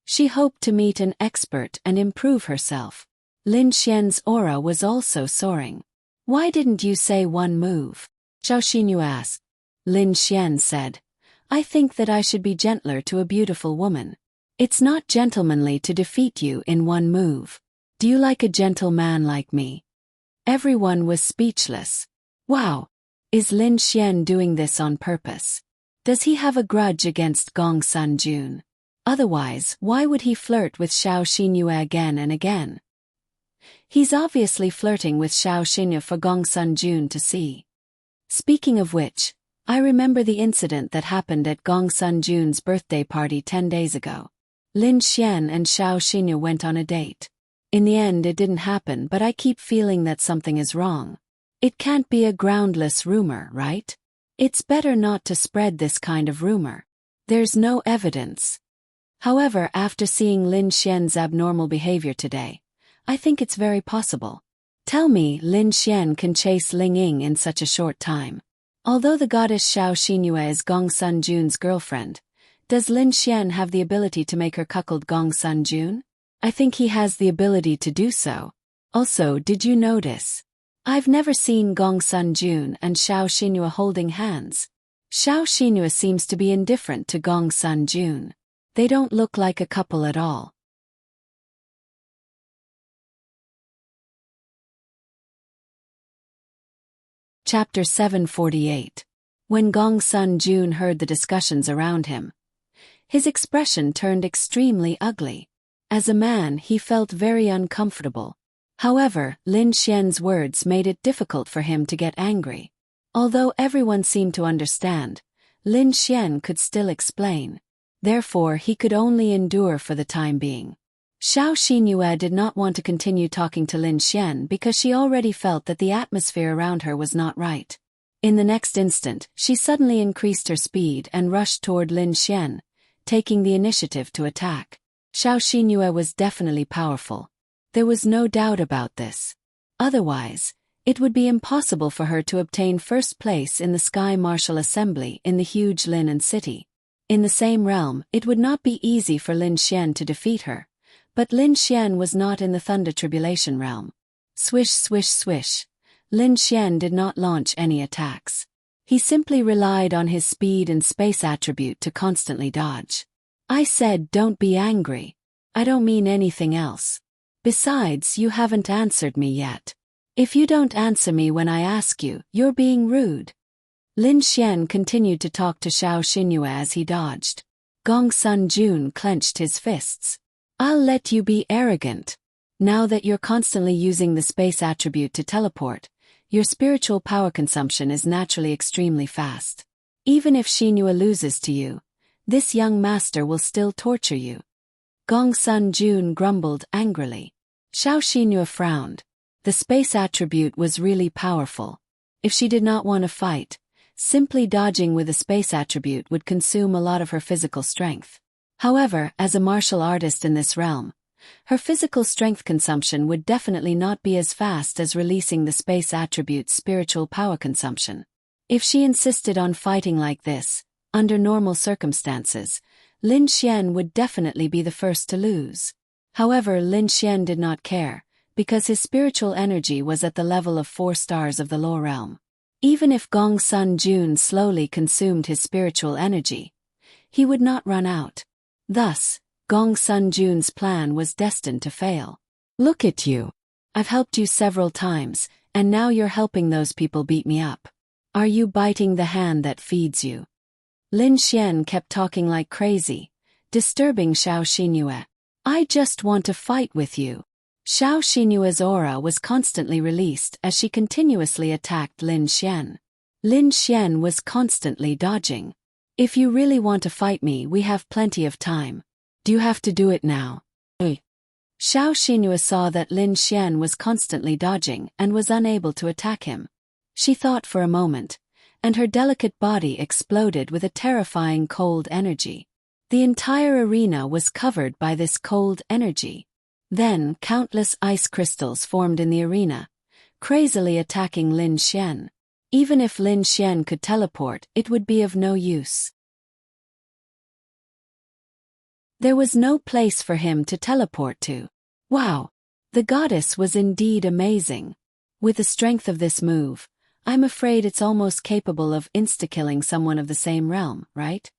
She hoped to meet an expert and improve herself. Lin Xian's aura was also soaring. Why didn't you say one move? Xiao Xinyue asked. Lin Xian said, I think that I should be gentler to a beautiful woman. It's not gentlemanly to defeat you in one move. Do you like a gentle man like me? Everyone was speechless. Wow! Is Lin Xian doing this on purpose? Does he have a grudge against Gong Sun-jun? Otherwise, why would he flirt with Xiao Xinyue again and again? He's obviously flirting with Xiao Xinyue for Gong Sun-jun to see. Speaking of which, I remember the incident that happened at Gong Sun-jun's birthday party 10 days ago. Lin Xian and Xiao Xinyue went on a date. In the end it didn't happen, but I keep feeling that something is wrong. It can't be a groundless rumor, right? It's better not to spread this kind of rumor. There's no evidence. However, after seeing Lin Xian's abnormal behavior today, I think it's very possible. Tell me, Lin Xian can chase Ling Ying in such a short time. Although the goddess Xiao Xinyue is Gong Sun-jun's girlfriend, does Lin Xian have the ability to make her cuckold Gong Sun-jun? I think he has the ability to do so. Also, did you notice? I've never seen Gong Sun-jun and Xiao Xinyue holding hands. Xiao Xinyue seems to be indifferent to Gong Sun-jun. They don't look like a couple at all. Chapter 748. When Gong Sun-jun heard the discussions around him, his expression turned extremely ugly. As a man, he felt very uncomfortable. However, Lin Xian's words made it difficult for him to get angry. Although everyone seemed to understand, Lin Xian could still explain. Therefore, he could only endure for the time being. Xiao Xinyue did not want to continue talking to Lin Xian because she already felt that the atmosphere around her was not right. In the next instant, she suddenly increased her speed and rushed toward Lin Xian, taking the initiative to attack. Xiao Xinyue was definitely powerful. There was no doubt about this. Otherwise, it would be impossible for her to obtain first place in the Sky Martial Assembly in the huge Lin city. In the same realm, it would not be easy for Lin Xian to defeat her. But Lin Xian was not in the Thunder Tribulation realm. Swish swish swish. Lin Xian did not launch any attacks. He simply relied on his speed and space attribute to constantly dodge. I said don't be angry. I don't mean anything else. Besides, you haven't answered me yet. If you don't answer me when I ask you, you're being rude. Lin Xian continued to talk to Xiao Xinyue as he dodged. Gong Sun-jun clenched his fists. I'll let you be arrogant. Now that you're constantly using the space attribute to teleport, your spiritual power consumption is naturally extremely fast. Even if Xinyue loses to you, this young master will still torture you. Gong Sun-jun grumbled angrily. Xiao Xinyue frowned. The space attribute was really powerful. If she did not want to fight, simply dodging with a space attribute would consume a lot of her physical strength. However, as a martial artist in this realm, her physical strength consumption would definitely not be as fast as releasing the space attribute's spiritual power consumption. If she insisted on fighting like this, under normal circumstances, Lin Xian would definitely be the first to lose. However, Lin Xian did not care, because his spiritual energy was at the level of 4 stars of the Law Realm. Even if Gong Sun Jun slowly consumed his spiritual energy, he would not run out. Thus, Gong Sun Jun's plan was destined to fail. Look at you. I've helped you several times, and now you're helping those people beat me up. Are you biting the hand that feeds you? Lin Xian kept talking like crazy, disturbing Xiao Xinyue. I just want to fight with you. Xiao Xinyue's aura was constantly released as she continuously attacked Lin Xian. Lin Xian was constantly dodging. If you really want to fight me, we have plenty of time. Do you have to do it now? Xiao Xinyu saw that Lin Xian was constantly dodging and was unable to attack him. She thought for a moment, and her delicate body exploded with a terrifying cold energy. The entire arena was covered by this cold energy. Then countless ice crystals formed in the arena, crazily attacking Lin Xian. Even if Lin Xian could teleport, it would be of no use. There was no place for him to teleport to. Wow! The goddess was indeed amazing. With the strength of this move, I'm afraid it's almost capable of insta-killing someone of the same realm, right?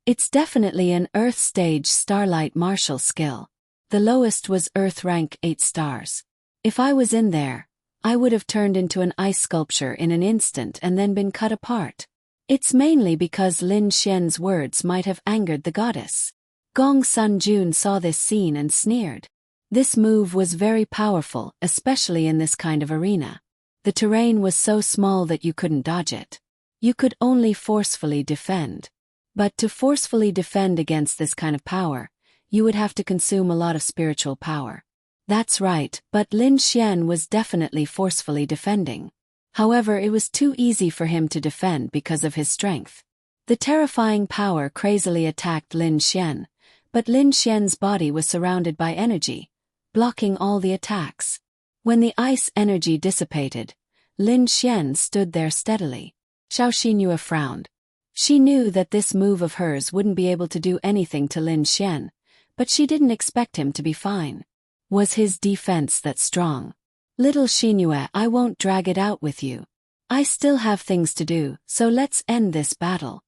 It's definitely an Earth Stage Starlight Martial skill. The lowest was Earth rank 8 stars. If I was in there, I would have turned into an ice sculpture in an instant and then been cut apart. It's mainly because Lin Xian's words might have angered the goddess. Gong Sun Jun saw this scene and sneered. This move was very powerful, especially in this kind of arena. The terrain was so small that you couldn't dodge it. You could only forcefully defend. But to forcefully defend against this kind of power, you would have to consume a lot of spiritual power. That's right, but Lin Xian was definitely forcefully defending. However, it was too easy for him to defend because of his strength. The terrifying power crazily attacked Lin Xian, but Lin Xian's body was surrounded by energy, blocking all the attacks. When the ice energy dissipated, Lin Xian stood there steadily. Xiao Xinyue frowned. She knew that this move of hers wouldn't be able to do anything to Lin Xian, but she didn't expect him to be fine. Was his defense that strong? Little Xinyue, I won't drag it out with you. I still have things to do, so let's end this battle.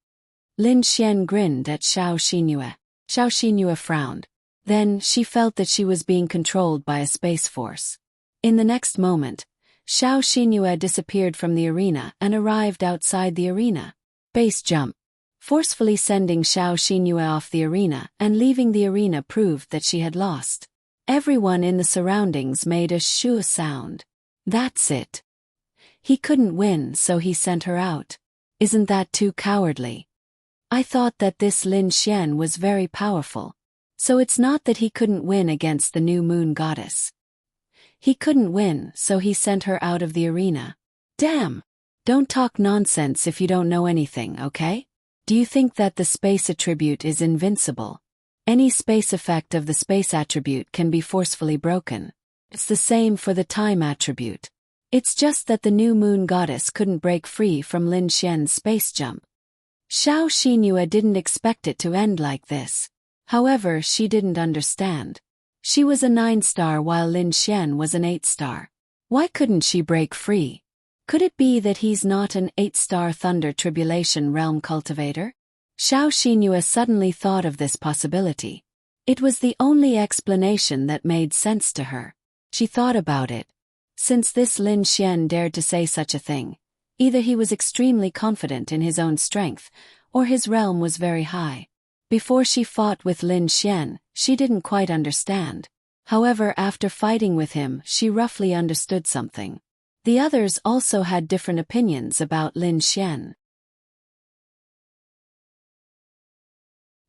Lin Xian grinned at Xiao Xinyue. Xiao Xinyue frowned. Then she felt that she was being controlled by a space force. In the next moment, Xiao Xinyue disappeared from the arena and arrived outside the arena. Base jump. Forcefully sending Xiao Xinyue off the arena and leaving the arena proved that she had lost. Everyone in the surroundings made a shoo sound. That's it. He couldn't win, so he sent her out. Isn't that too cowardly? I thought that this Lin Xian was very powerful. So it's not that he couldn't win against the new moon goddess. He couldn't win, so he sent her out of the arena. Damn! Don't talk nonsense if you don't know anything, okay? Do you think that the space attribute is invincible? Any space effect of the space attribute can be forcefully broken. It's the same for the time attribute. It's just that the new moon goddess couldn't break free from Lin Xian's space jump. Xiao Xinyue didn't expect it to end like this. However, she didn't understand. She was a 9-star while Lin Xian was an 8-star. Why couldn't she break free? Could it be that he's not an 8-star Thunder Tribulation Realm cultivator? Xiao Xinyue suddenly thought of this possibility. It was the only explanation that made sense to her. She thought about it. Since this Lin Xian dared to say such a thing, either he was extremely confident in his own strength, or his realm was very high. Before she fought with Lin Xian, she didn't quite understand. However, after fighting with him, she roughly understood something. The others also had different opinions about Lin Xian.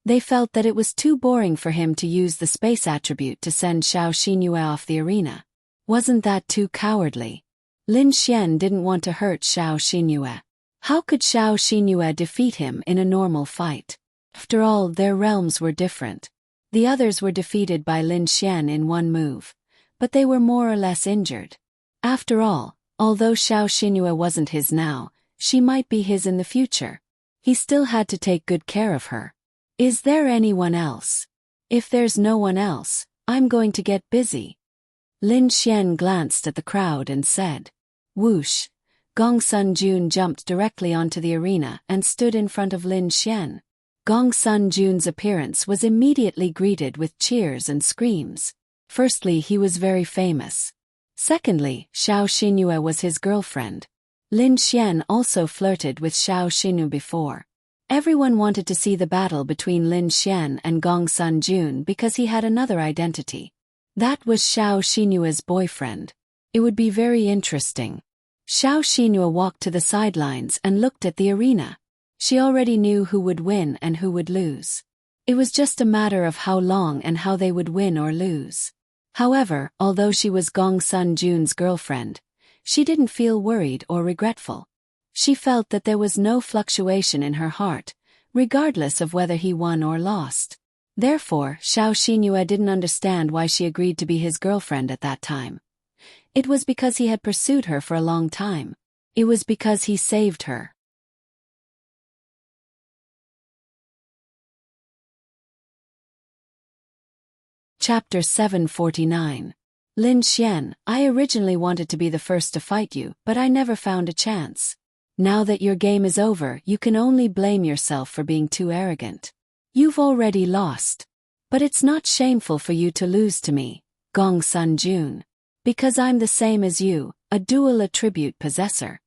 They felt that it was too boring for him to use the space attribute to send Xiao Xinyue off the arena. Wasn't that too cowardly? Lin Xian didn't want to hurt Xiao Xinyue. How could Xiao Xinyue defeat him in a normal fight? After all, their realms were different. The others were defeated by Lin Xian in one move, but they were more or less injured. After all, although Xiao Xinhua wasn't his now, she might be his in the future. He still had to take good care of her. Is there anyone else? If there's no one else, I'm going to get busy. Lin Xian glanced at the crowd and said. Whoosh! Gong Sun Jun jumped directly onto the arena and stood in front of Lin Xian. Gong Sun Jun's appearance was immediately greeted with cheers and screams. Firstly, he was very famous. Secondly, Xiao Xinhua was his girlfriend. Lin Xian also flirted with Xiao Xinhua before. Everyone wanted to see the battle between Lin Xian and Gong Sun Jun because he had another identity. That was Xiao Xinhua's boyfriend. It would be very interesting. Xiao Xinhua walked to the sidelines and looked at the arena. She already knew who would win and who would lose. It was just a matter of how long and how they would win or lose. However, although she was Gong Sun Jun's girlfriend, she didn't feel worried or regretful. She felt that there was no fluctuation in her heart, regardless of whether he won or lost. Therefore, Xiao Xinhua didn't understand why she agreed to be his girlfriend at that time. It was because he had pursued her for a long time. It was because he saved her. Chapter 749. Lin Xian, I originally wanted to be the first to fight you, but I never found a chance. Now that your game is over, you can only blame yourself for being too arrogant. You've already lost. But it's not shameful for you to lose to me, Gong Sun Jun. Because I'm the same as you, a dual attribute possessor.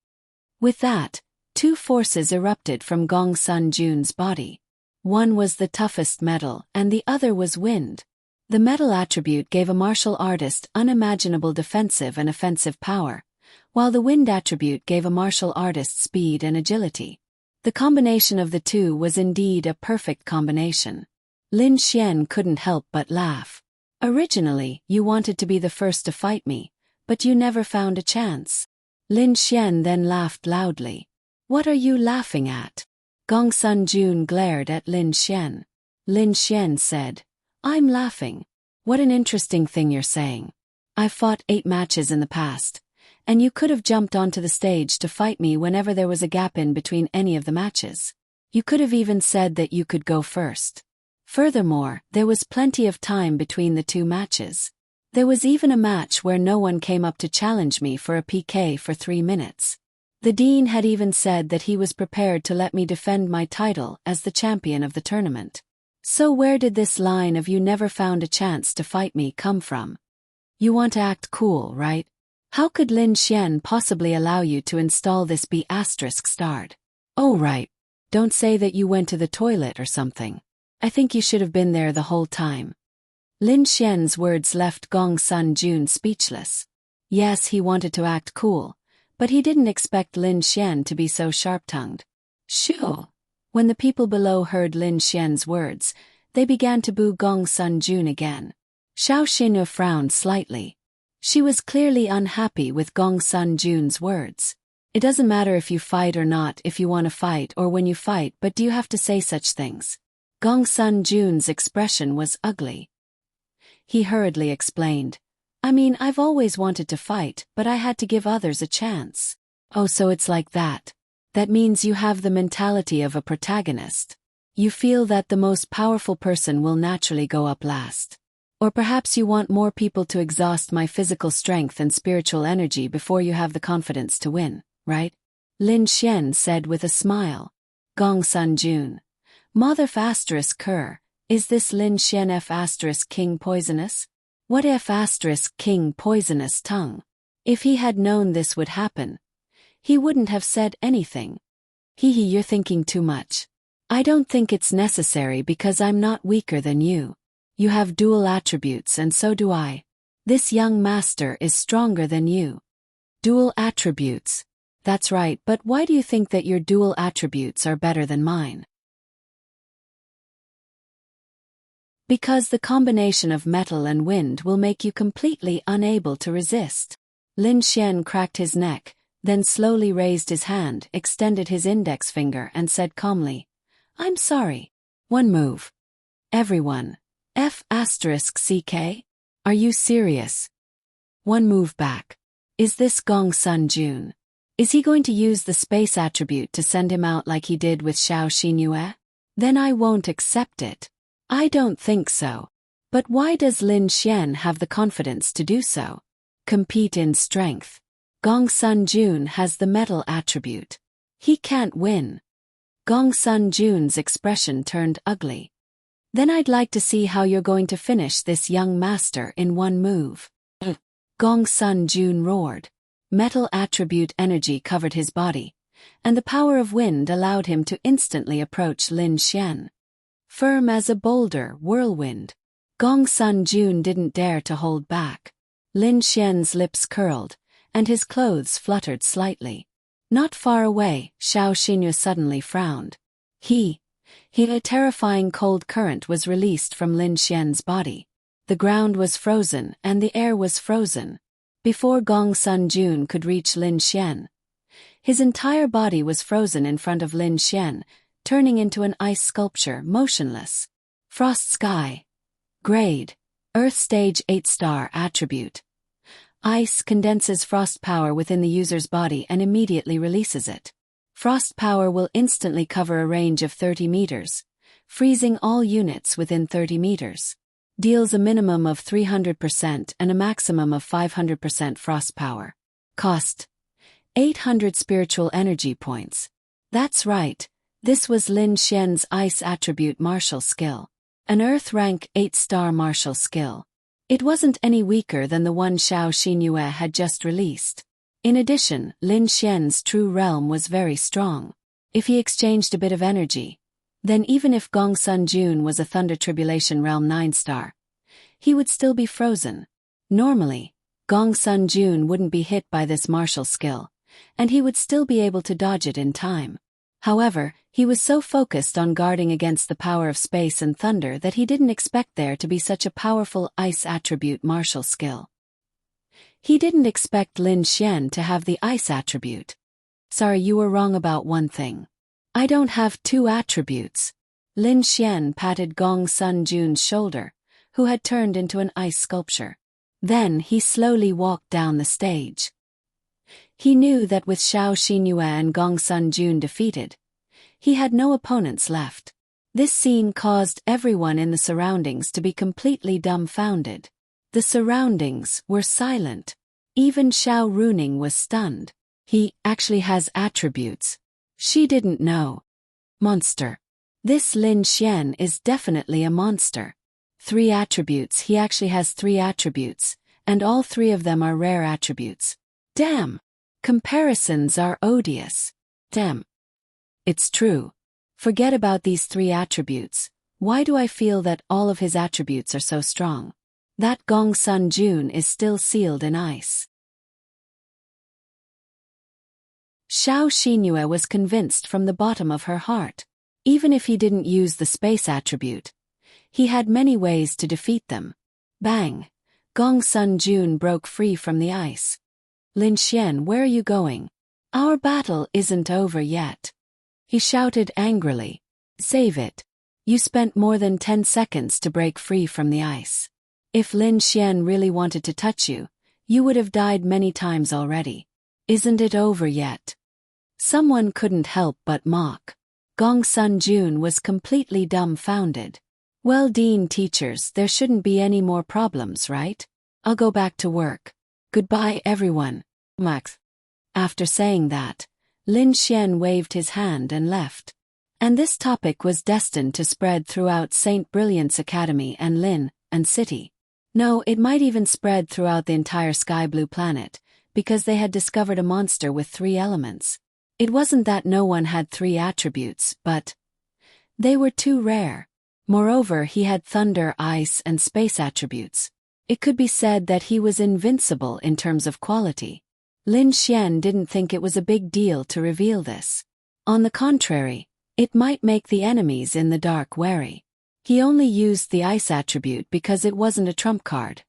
With that, two forces erupted from Gong Sun Jun's body. One was the toughest metal and the other was wind. The metal attribute gave a martial artist unimaginable defensive and offensive power, while the wind attribute gave a martial artist speed and agility. The combination of the two was indeed a perfect combination. Lin Xian couldn't help but laugh. Originally, you wanted to be the first to fight me, but you never found a chance. Lin Xian then laughed loudly. What are you laughing at? Gong Sun Jun glared at Lin Xian. Lin Xian said, I'm laughing. What an interesting thing you're saying. I've fought 8 matches in the past, and you could have jumped onto the stage to fight me whenever there was a gap in between any of the matches. You could have even said that you could go first. Furthermore, there was plenty of time between the 2 matches. There was even a match where no one came up to challenge me for a PK for 3 minutes. The dean had even said that he was prepared to let me defend my title as the champion of the tournament. So where did this line of you never found a chance to fight me come from? You want to act cool, right? How could Lin Xian possibly allow you to install this B** starred? Oh right. Don't say that you went to the toilet or something. I think you should have been there the whole time. Lin Xian's words left Gong Sun Jun speechless. Yes, he wanted to act cool, but he didn't expect Lin Xian to be so sharp-tongued. Shoo! When the people below heard Lin Xian's words, they began to boo Gong Sun Jun again. Xiao Xinhua frowned slightly. She was clearly unhappy with Gong Sun Jun's words. It doesn't matter if you fight or not, if you want to fight or when you fight, but do you have to say such things? Gong Sun Jun's expression was ugly. He hurriedly explained. I mean, I've always wanted to fight, but I had to give others a chance. Oh, so it's like that. That means you have the mentality of a protagonist. You feel that the most powerful person will naturally go up last. Or perhaps you want more people to exhaust my physical strength and spiritual energy before you have the confidence to win, right? Lin Xian said with a smile. Gong Sun Jun. Mother f*** cur, is this Lin Xian f** king poisonous? What if * king poisonous tongue? If he had known this would happen, he wouldn't have said anything. Hee, you're thinking too much. I don't think it's necessary because I'm not weaker than you. You have dual attributes and so do I. This young master is stronger than you. Dual attributes. That's right, but why do you think that your dual attributes are better than mine? Because the combination of metal and wind will make you completely unable to resist. Lin Xian cracked his neck, then slowly raised his hand, extended his index finger and said calmly, I'm sorry. One move. Everyone F***CK? Are you serious? One move back. Is this Gong Sun Jun? Is he going to use the space attribute to send him out like he did with Xiao Xinyue? Then I won't accept it. I don't think so. But why does Lin Xian have the confidence to do so? Compete in strength. Gong Sun Jun has the metal attribute. He can't win. Gong Sun Jun's expression turned ugly. Then I'd like to see how you're going to finish this young master in one move. Gong Sun Jun roared. Metal attribute energy covered his body, and the power of wind allowed him to instantly approach Lin Xian. Firm as a boulder whirlwind, Gong Sun Jun didn't dare to hold back. Lin Xian's lips curled, and his clothes fluttered slightly. Not far away, Xiao Xinyue suddenly frowned. A terrifying cold current was released from Lin Xian's body. The ground was frozen and the air was frozen. Before Gong Sun Jun could reach Lin Xian, his entire body was frozen in front of Lin Xian, turning into an ice sculpture, motionless. Frost Sky. Grade. Earth Stage 8-star attribute. Ice condenses frost power within the user's body and immediately releases it. Frost power will instantly cover a range of 30 meters, freezing all units within 30 meters. Deals a minimum of 300% and a maximum of 500% frost power. Cost: 800 spiritual energy points. That's right, this was Lin Xian's ice attribute martial skill. An Earth rank 8-star martial skill. It wasn't any weaker than the one Xiao Xinyue had just released. In addition, Lin Xian's true realm was very strong. If he exchanged a bit of energy, then even if Gong Sun Jun was a Thunder Tribulation Realm 9-star, he would still be frozen. Normally, Gong Sun Jun wouldn't be hit by this martial skill, and he would still be able to dodge it in time. However, he was so focused on guarding against the power of space and thunder that he didn't expect there to be such a powerful ice attribute martial skill. He didn't expect Lin Xian to have the ice attribute. Sorry, you were wrong about one thing. I don't have two attributes. Lin Xian patted Gong Sun Jun's shoulder, who had turned into an ice sculpture. Then he slowly walked down the stage. He knew that with Xiao Xinyue and Gong Sun Jun defeated, he had no opponents left. This scene caused everyone in the surroundings to be completely dumbfounded. The surroundings were silent. Even Xiao Runing was stunned. He actually has attributes. She didn't know. Monster. This Lin Xian is definitely a monster. 3 attributes. He actually has 3 attributes, and all 3 of them are rare attributes. Damn. Comparisons are odious. Damn. It's true. Forget about these 3 attributes. Why do I feel that all of his attributes are so strong? That Gong Sun Jun is still sealed in ice. Xiao Xinyue was convinced from the bottom of her heart. Even if he didn't use the space attribute, he had many ways to defeat them. Bang! Gong Sun Jun broke free from the ice. Lin Xian, where are you going? Our battle isn't over yet. He shouted angrily. Save it. You spent more than 10 seconds to break free from the ice. If Lin Xian really wanted to touch you, you would have died many times already. Isn't it over yet? Someone couldn't help but mock. Gong Sun Jun was completely dumbfounded. Well, Dean teachers, there shouldn't be any more problems, right? I'll go back to work. Goodbye, everyone. Max. After saying that, Lin Xian waved his hand and left. And this topic was destined to spread throughout St. Brilliant's Academy and Lin, and City. No, it might even spread throughout the entire Sky Blue planet, because they had discovered a monster with 3 elements. It wasn't that no one had 3 attributes, but they were too rare. Moreover, he had thunder, ice, and space attributes. It could be said that he was invincible in terms of quality. Lin Xian didn't think it was a big deal to reveal this. On the contrary, it might make the enemies in the dark wary. He only used the ice attribute because it wasn't a trump card.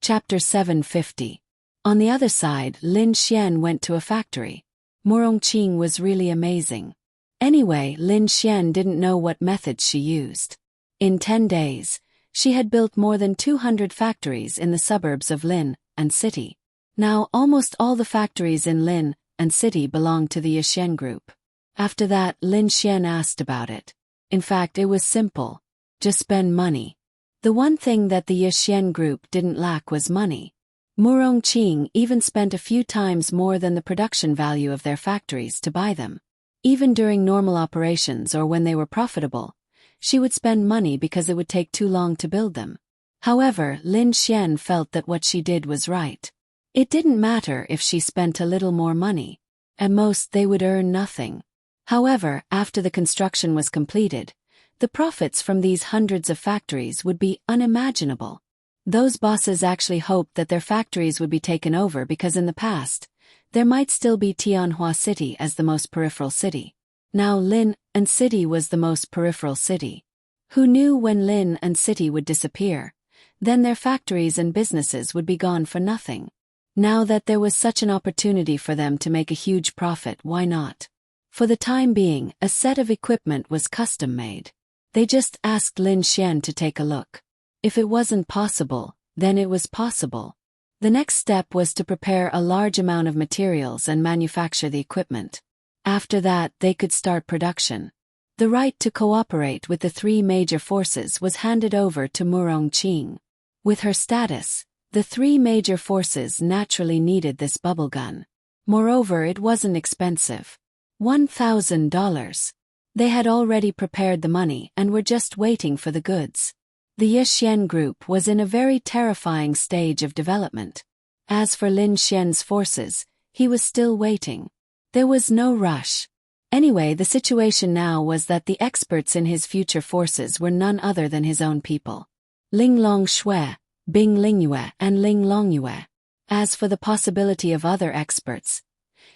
Chapter 750. On the other side, Lin Xian went to a factory. Murongqing was really amazing. Anyway, Lin Xian didn't know what methods she used. In 10 days, she had built more than 200 factories in the suburbs of Lin and City. Now, almost all the factories in Lin and City belonged to the Yixian group. After that, Lin Xian asked about it. In fact, it was simple. Just spend money. The one thing that the Yixian group didn't lack was money. Murongqing even spent a few times more than the production value of their factories to buy them. Even during normal operations or when they were profitable, she would spend money because it would take too long to build them. However, Lin Xian felt that what she did was right. It didn't matter if she spent a little more money. At most, they would earn nothing. However, after the construction was completed, the profits from these hundreds of factories would be unimaginable. Those bosses actually hoped that their factories would be taken over because in the past, there might still be Tianhua City as the most peripheral city. Now Lin and City was the most peripheral city. Who knew when Lin and City would disappear? Then their factories and businesses would be gone for nothing. Now that there was such an opportunity for them to make a huge profit, why not? For the time being, a set of equipment was custom-made. They just asked Lin Xian to take a look. If it wasn't possible, then it was possible. The next step was to prepare a large amount of materials and manufacture the equipment. After that, they could start production. The right to cooperate with the 3 major forces was handed over to Murongqing. With her status, the 3 major forces naturally needed this bubble gun. Moreover, it wasn't expensive. $1,000. They had already prepared the money and were just waiting for the goods. The Yixian group was in a very terrifying stage of development. As for Lin Xian's forces, he was still waiting. There was no rush. Anyway, the situation now was that the experts in his future forces were none other than his own people. Ling Longshui, Bing Lingyue and Ling Longyue. As for the possibility of other experts,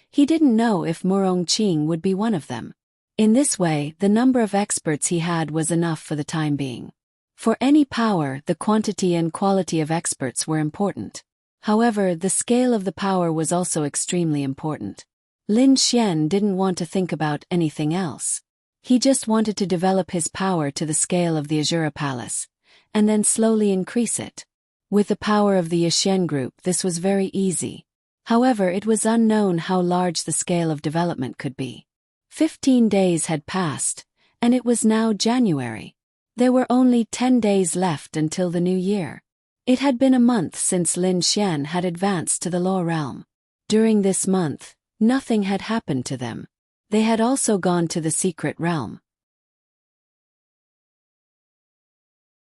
he didn't know if Murongqing would be one of them. In this way, the number of experts he had was enough for the time being. For any power, the quantity and quality of experts were important. However, the scale of the power was also extremely important. Lin Xian didn't want to think about anything else. He just wanted to develop his power to the scale of the Azura Palace, and then slowly increase it. With the power of the Yixian group, this was very easy. However, it was unknown how large the scale of development could be. 15 days had passed, and it was now January. There were only 10 days left until the new year. It had been a month since Lin Xian had advanced to the Law Realm. During this month, nothing had happened to them. They had also gone to the secret realm.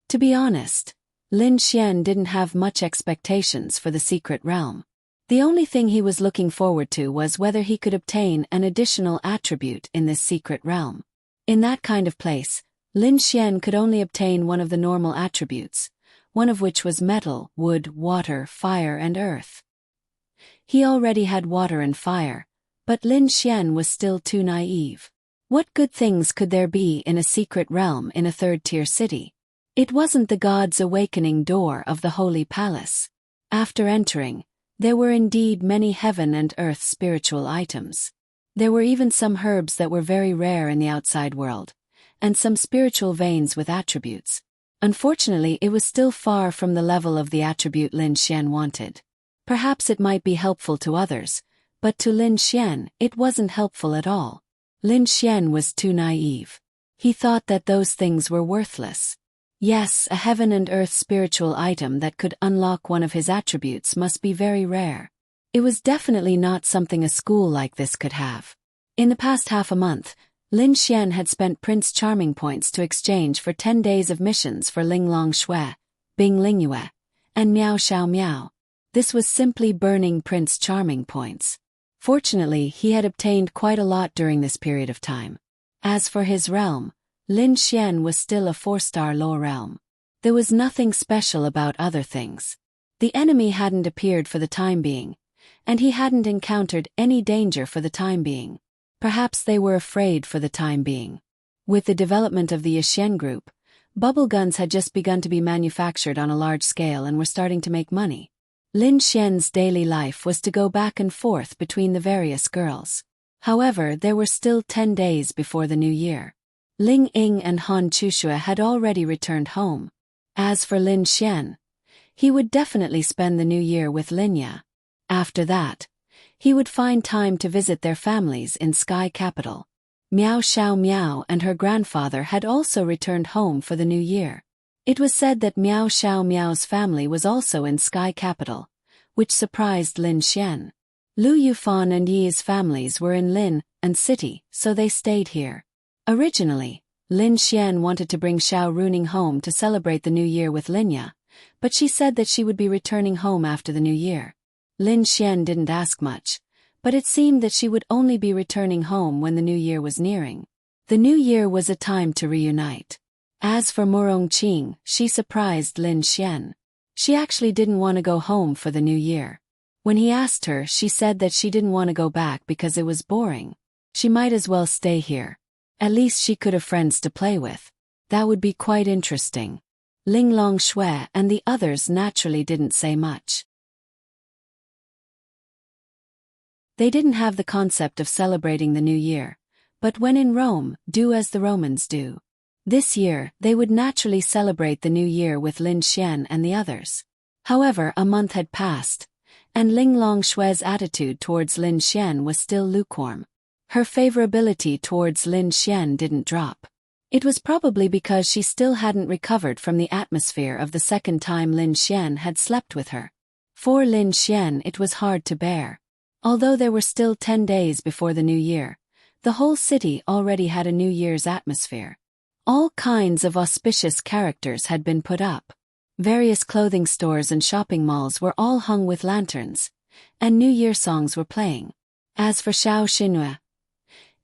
To be honest, Lin Xian didn't have much expectations for the secret realm. The only thing he was looking forward to was whether he could obtain an additional attribute in this secret realm. In that kind of place, Lin Xian could only obtain one of the normal attributes, one of which was metal, wood, water, fire and earth. He already had water and fire, but Lin Xian was still too naive. What good things could there be in a secret realm in a 3rd-tier city? It wasn't the God's awakening door of the Holy Palace. After entering, there were indeed many heaven and earth spiritual items. There were even some herbs that were very rare in the outside world, and some spiritual veins with attributes. Unfortunately, it was still far from the level of the attribute Lin Xian wanted. Perhaps it might be helpful to others, but to Lin Xian, it wasn't helpful at all. Lin Xian was too naive. He thought that those things were worthless. Yes, a heaven and earth spiritual item that could unlock one of his attributes must be very rare. It was definitely not something a school like this could have. In the past half a month, Lin Xian had spent Prince Charming points to exchange for 10 days of missions for Ling Longshui, Bing Lingyue, and Miao Xiao Miao. This was simply burning Prince Charming points. Fortunately, he had obtained quite a lot during this period of time. As for his realm, Lin Xian was still a 4-star law realm. There was nothing special about other things. The enemy hadn't appeared for the time being, and he hadn't encountered any danger for the time being. Perhaps they were afraid for the time being. With the development of the Yixian group, bubble guns had just begun to be manufactured on a large scale and were starting to make money. Lin Xian's daily life was to go back and forth between the various girls. However, there were still 10 days before the new year. Ling Ying and Han Chushue had already returned home. As for Lin Xian, he would definitely spend the new year with Linya. After that, he would find time to visit their families in Sky Capital. Miao Xiao Miao and her grandfather had also returned home for the new year. It was said that Miao Xiao Miao's family was also in Sky Capital, which surprised Lin Xian. Lu Yufan and Yi's families were in Lin and City, so they stayed here. Originally, Lin Xian wanted to bring Xiao Runing home to celebrate the new year with Linya, but she said that she would be returning home after the new year. Lin Xian didn't ask much, but it seemed that she would only be returning home when the new year was nearing. The new year was a time to reunite. As for Murong Qing, she surprised Lin Xian. She actually didn't want to go home for the new year. When he asked her, she said that she didn't want to go back because it was boring. She might as well stay here. At least she could have friends to play with. That would be quite interesting. Ling Longshui and the others naturally didn't say much. They didn't have the concept of celebrating the new year, but when in Rome, do as the Romans do. This year, they would naturally celebrate the new year with Lin Xian and the others. However, a month had passed, and Ling Longshui's attitude towards Lin Xian was still lukewarm. Her favorability towards Lin Xian didn't drop. It was probably because she still hadn't recovered from the atmosphere of the second time Lin Xian had slept with her. For Lin Xian it was hard to bear. Although there were still 10 days before the new year, the whole city already had a New Year's atmosphere. All kinds of auspicious characters had been put up. Various clothing stores and shopping malls were all hung with lanterns, and New Year songs were playing. As for Xiao Xinhua,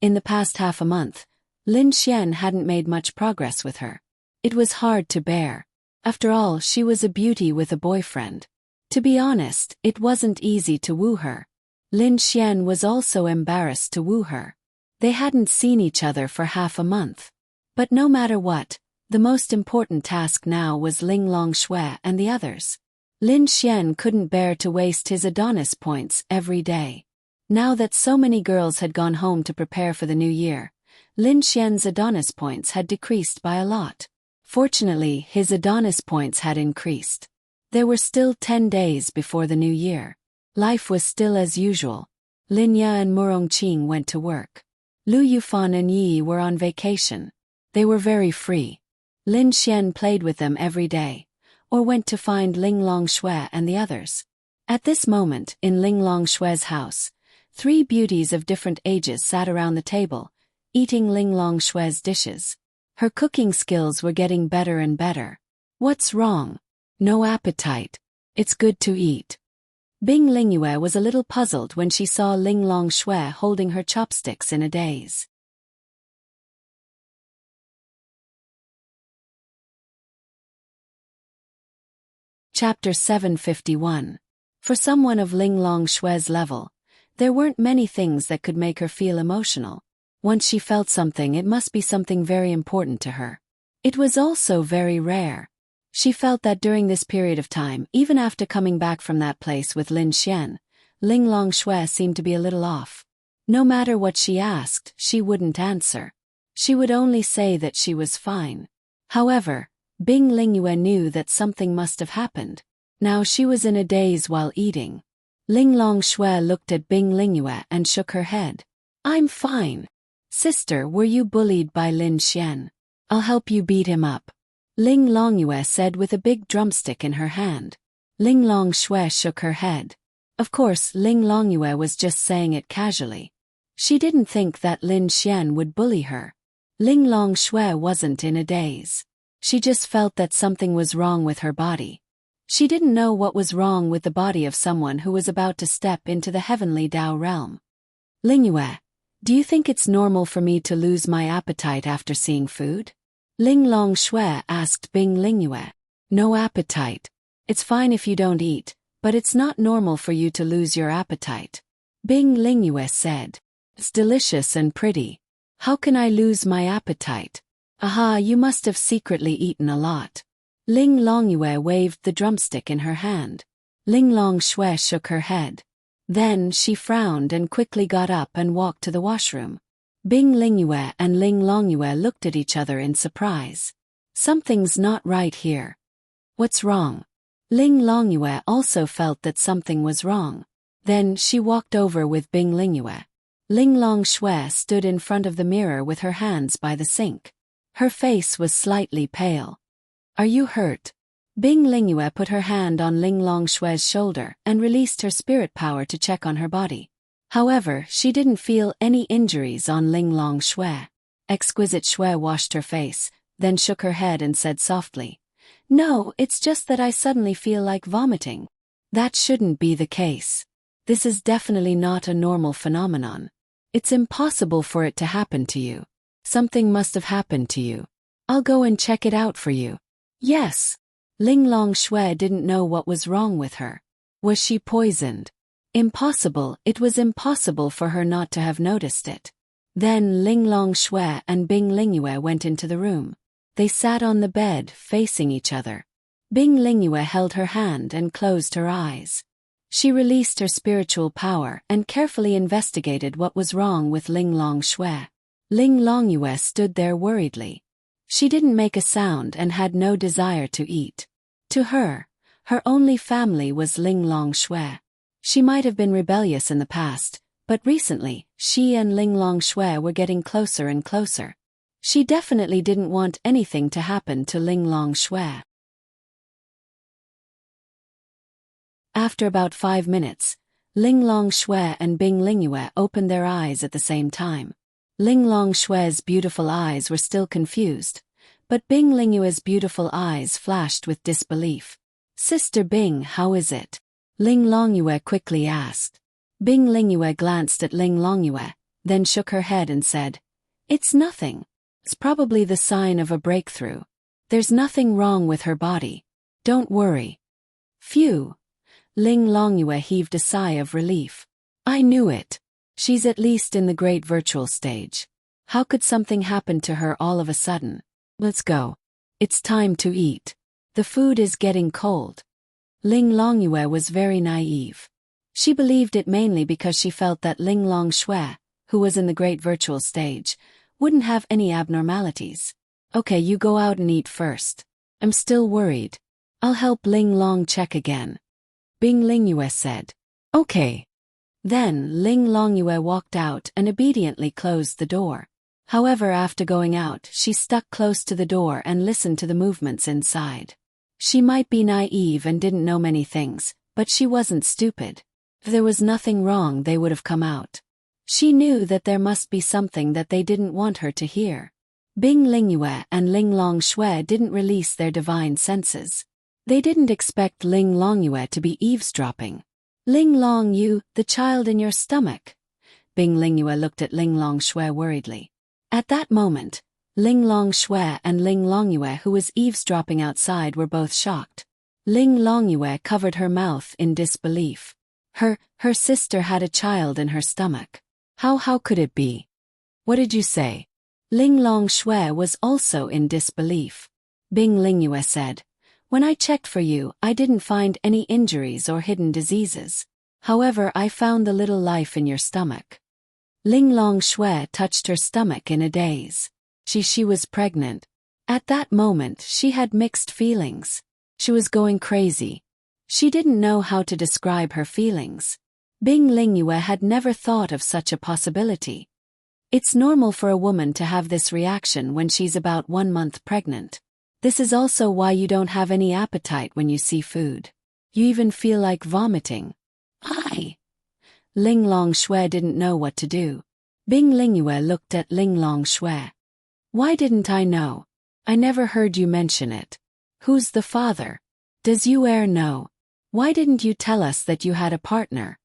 in the past half a month, Lin Xian hadn't made much progress with her. It was hard to bear. After all, she was a beauty with a boyfriend. To be honest, it wasn't easy to woo her. Lin Xian was also embarrassed to woo her. They hadn't seen each other for half a month. But no matter what, the most important task now was Ling Longshui and the others. Lin Xian couldn't bear to waste his Adonis points every day. Now that so many girls had gone home to prepare for the new year, Lin Xian's Adonis points had decreased by a lot. Fortunately, his Adonis points had increased. There were still 10 days before the new year. Life was still as usual. Linya and Murong Qing went to work. Lu Yufan and Yi were on vacation. They were very free. Lin Xian played with them every day, or went to find Ling Longshui and the others. At this moment, in Ling Longshui's house, 3 beauties of different ages sat around the table, eating Ling Longshui's dishes. Her cooking skills were getting better and better. What's wrong? No appetite. It's good to eat. Bing Lingyue was a little puzzled when she saw Ling Longshui holding her chopsticks in a daze. Chapter 751. For someone of Ling Longshui's level, there weren't many things that could make her feel emotional. Once she felt something, it must be something very important to her. It was also very rare. She felt that during this period of time, even after coming back from that place with Lin Xian, Ling Longshui seemed to be a little off. No matter what she asked, she wouldn't answer. She would only say that she was fine. However, Bing Lingyue knew that something must have happened. Now she was in a daze while eating. Ling Longshui looked at Bing Lingyue and shook her head. "I'm fine. Sister, were you bullied by Lin Xian? I'll help you beat him up," Ling Longyue said with a big drumstick in her hand. Ling Longshui shook her head. Of course, Ling Longyue was just saying it casually. She didn't think that Lin Xian would bully her. Ling Longshui wasn't in a daze. She just felt that something was wrong with her body. She didn't know what was wrong with the body of someone who was about to step into the heavenly Tao realm. "Lingyue, do you think it's normal for me to lose my appetite after seeing food?" Ling Longshui asked Bing Lingyue. "No appetite. It's fine if you don't eat, but it's not normal for you to lose your appetite," Bing Lingyue said. "It's delicious and pretty. How can I lose my appetite?" "Aha, you must have secretly eaten a lot." Ling Longyue waved the drumstick in her hand. Ling Longshui shook her head. Then she frowned and quickly got up and walked to the washroom. Bing Lingyue and Ling Longyue looked at each other in surprise. Something's not right here. What's wrong? Ling Longyue also felt that something was wrong. Then she walked over with Bing Lingyue. Ling Longxue stood in front of the mirror with her hands by the sink. Her face was slightly pale. Are you hurt? Bing Lingyue put her hand on Ling Longxue's shoulder and released her spirit power to check on her body. However, she didn't feel any injuries on Ling Longxue. Exquisite Xue washed her face, then shook her head and said softly, "No, it's just that I suddenly feel like vomiting." That shouldn't be the case. This is definitely not a normal phenomenon. It's impossible for it to happen to you. Something must have happened to you. I'll go and check it out for you. Yes. Ling Longxue didn't know what was wrong with her. Was she poisoned? Impossible, it was impossible for her not to have noticed it. Then Ling Longxue and Bing Lingyue went into the room. They sat on the bed, facing each other. Bing Lingyue held her hand and closed her eyes. She released her spiritual power and carefully investigated what was wrong with Ling Longxue. Ling Longyue stood there worriedly. She didn't make a sound and had no desire to eat. To her, her only family was Ling Longxue. She might have been rebellious in the past, but recently, she and Ling Longxue were getting closer and closer. She definitely didn't want anything to happen to Ling Longxue. After about 5 minutes, Ling Longxue and Bing Lingyue opened their eyes at the same time. Ling Longxue's beautiful eyes were still confused, but Bing Lingyue's beautiful eyes flashed with disbelief. "Sister Bing, how is it?" Ling Longyue quickly asked. Bing Lingyue glanced at Ling Longyue, then shook her head and said, "It's nothing. It's probably the sign of a breakthrough. There's nothing wrong with her body. Don't worry." Phew. Ling Longyue heaved a sigh of relief. "I knew it. She's at least in the great virtual stage. How could something happen to her all of a sudden? Let's go. It's time to eat. The food is getting cold." Ling Longyue was very naive. She believed it mainly because she felt that Ling Longxue, who was in the great virtual stage, wouldn't have any abnormalities. "Okay, you go out and eat first. I'm still worried. I'll help Ling Long check again," Bing Lingyue said. "Okay." Then Ling Longyue walked out and obediently closed the door. However, after going out, she stuck close to the door and listened to the movements inside. She might be naive and didn't know many things, but she wasn't stupid. If there was nothing wrong, they would have come out. She knew that there must be something that they didn't want her to hear. Bing Lingyue and Ling Longxue didn't release their divine senses. They didn't expect Ling Longyue to be eavesdropping. "Ling Long, you, the child in your stomach." Bing Lingyue looked at Ling Longxue worriedly. At that moment, Ling Longxue and Ling Longyue, who was eavesdropping outside, were both shocked. Ling Longyue covered her mouth in disbelief. Her sister had a child in her stomach. How could it be? "What did you say?" Ling Longxue was also in disbelief. Bing Lingyue said, "When I checked for you, I didn't find any injuries or hidden diseases. However, I found the little life in your stomach." Ling Longxue touched her stomach in a daze. She was pregnant. At that moment, she had mixed feelings. She was going crazy. She didn't know how to describe her feelings. Bing Lingyue had never thought of such a possibility. It's normal for a woman to have this reaction when she's about 1 month pregnant. This is also why you don't have any appetite when you see food. You even feel like vomiting. "Aye." Ling Longxue didn't know what to do. Bing Lingyue looked at Ling Longxue. "Why didn't I know? I never heard you mention it. Who's the father? Does you know? Why didn't you tell us that you had a partner?"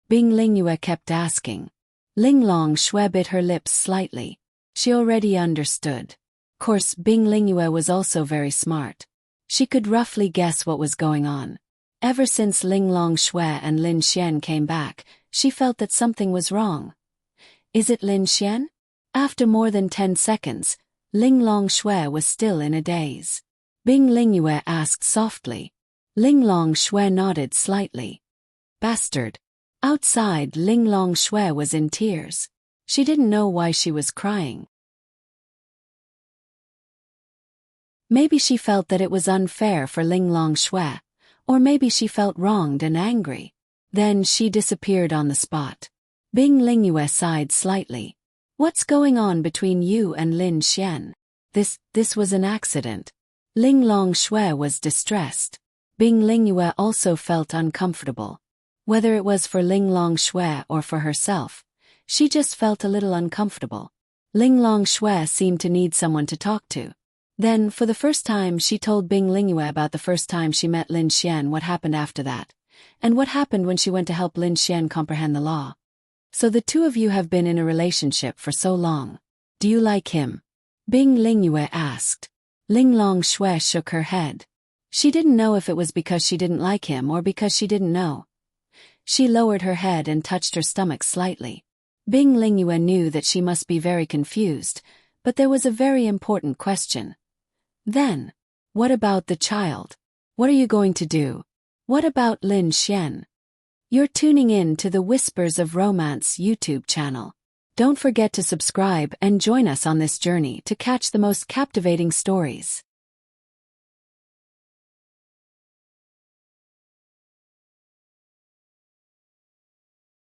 Bing Lingyue kept asking. Ling Longxue bit her lips slightly. She already understood. Of course, Bing Lingyue was also very smart. She could roughly guess what was going on. Ever since Ling Longxue and Lin Xian came back, she felt that something was wrong. Is it Lin Xian? After more than 10 seconds, Ling Longxue was still in a daze. Bing Lingyue asked softly. Ling Longxue nodded slightly. "Bastard. Outside, Ling Longshui was in tears. She didn't know why she was crying. Maybe she felt that it was unfair for Ling Longshui, or maybe she felt wronged and angry. Then she disappeared on the spot. Bing Lingyue sighed slightly. What's going on between you and Lin Xian? This was an accident. Ling Longshui was distressed. Bing Lingyue also felt uncomfortable. Whether it was for Ling Longshui or for herself, she just felt a little uncomfortable. Ling Longshui seemed to need someone to talk to. Then, for the first time, she told Bing Lingyue about the first time she met Lin Xian, what happened after that, and what happened when she went to help Lin Xian comprehend the law. So the two of you have been in a relationship for so long. Do you like him? Bing Lingyue asked. Ling Longshui shook her head. She didn't know if it was because she didn't like him or because she didn't know. She lowered her head and touched her stomach slightly. Bing Lingyue knew that she must be very confused, but there was a very important question. Then, what about the child? What are you going to do? What about Lin Xian? You're tuning in to the Whispers of Romance YouTube channel. Don't forget to subscribe and join us on this journey to catch the most captivating stories.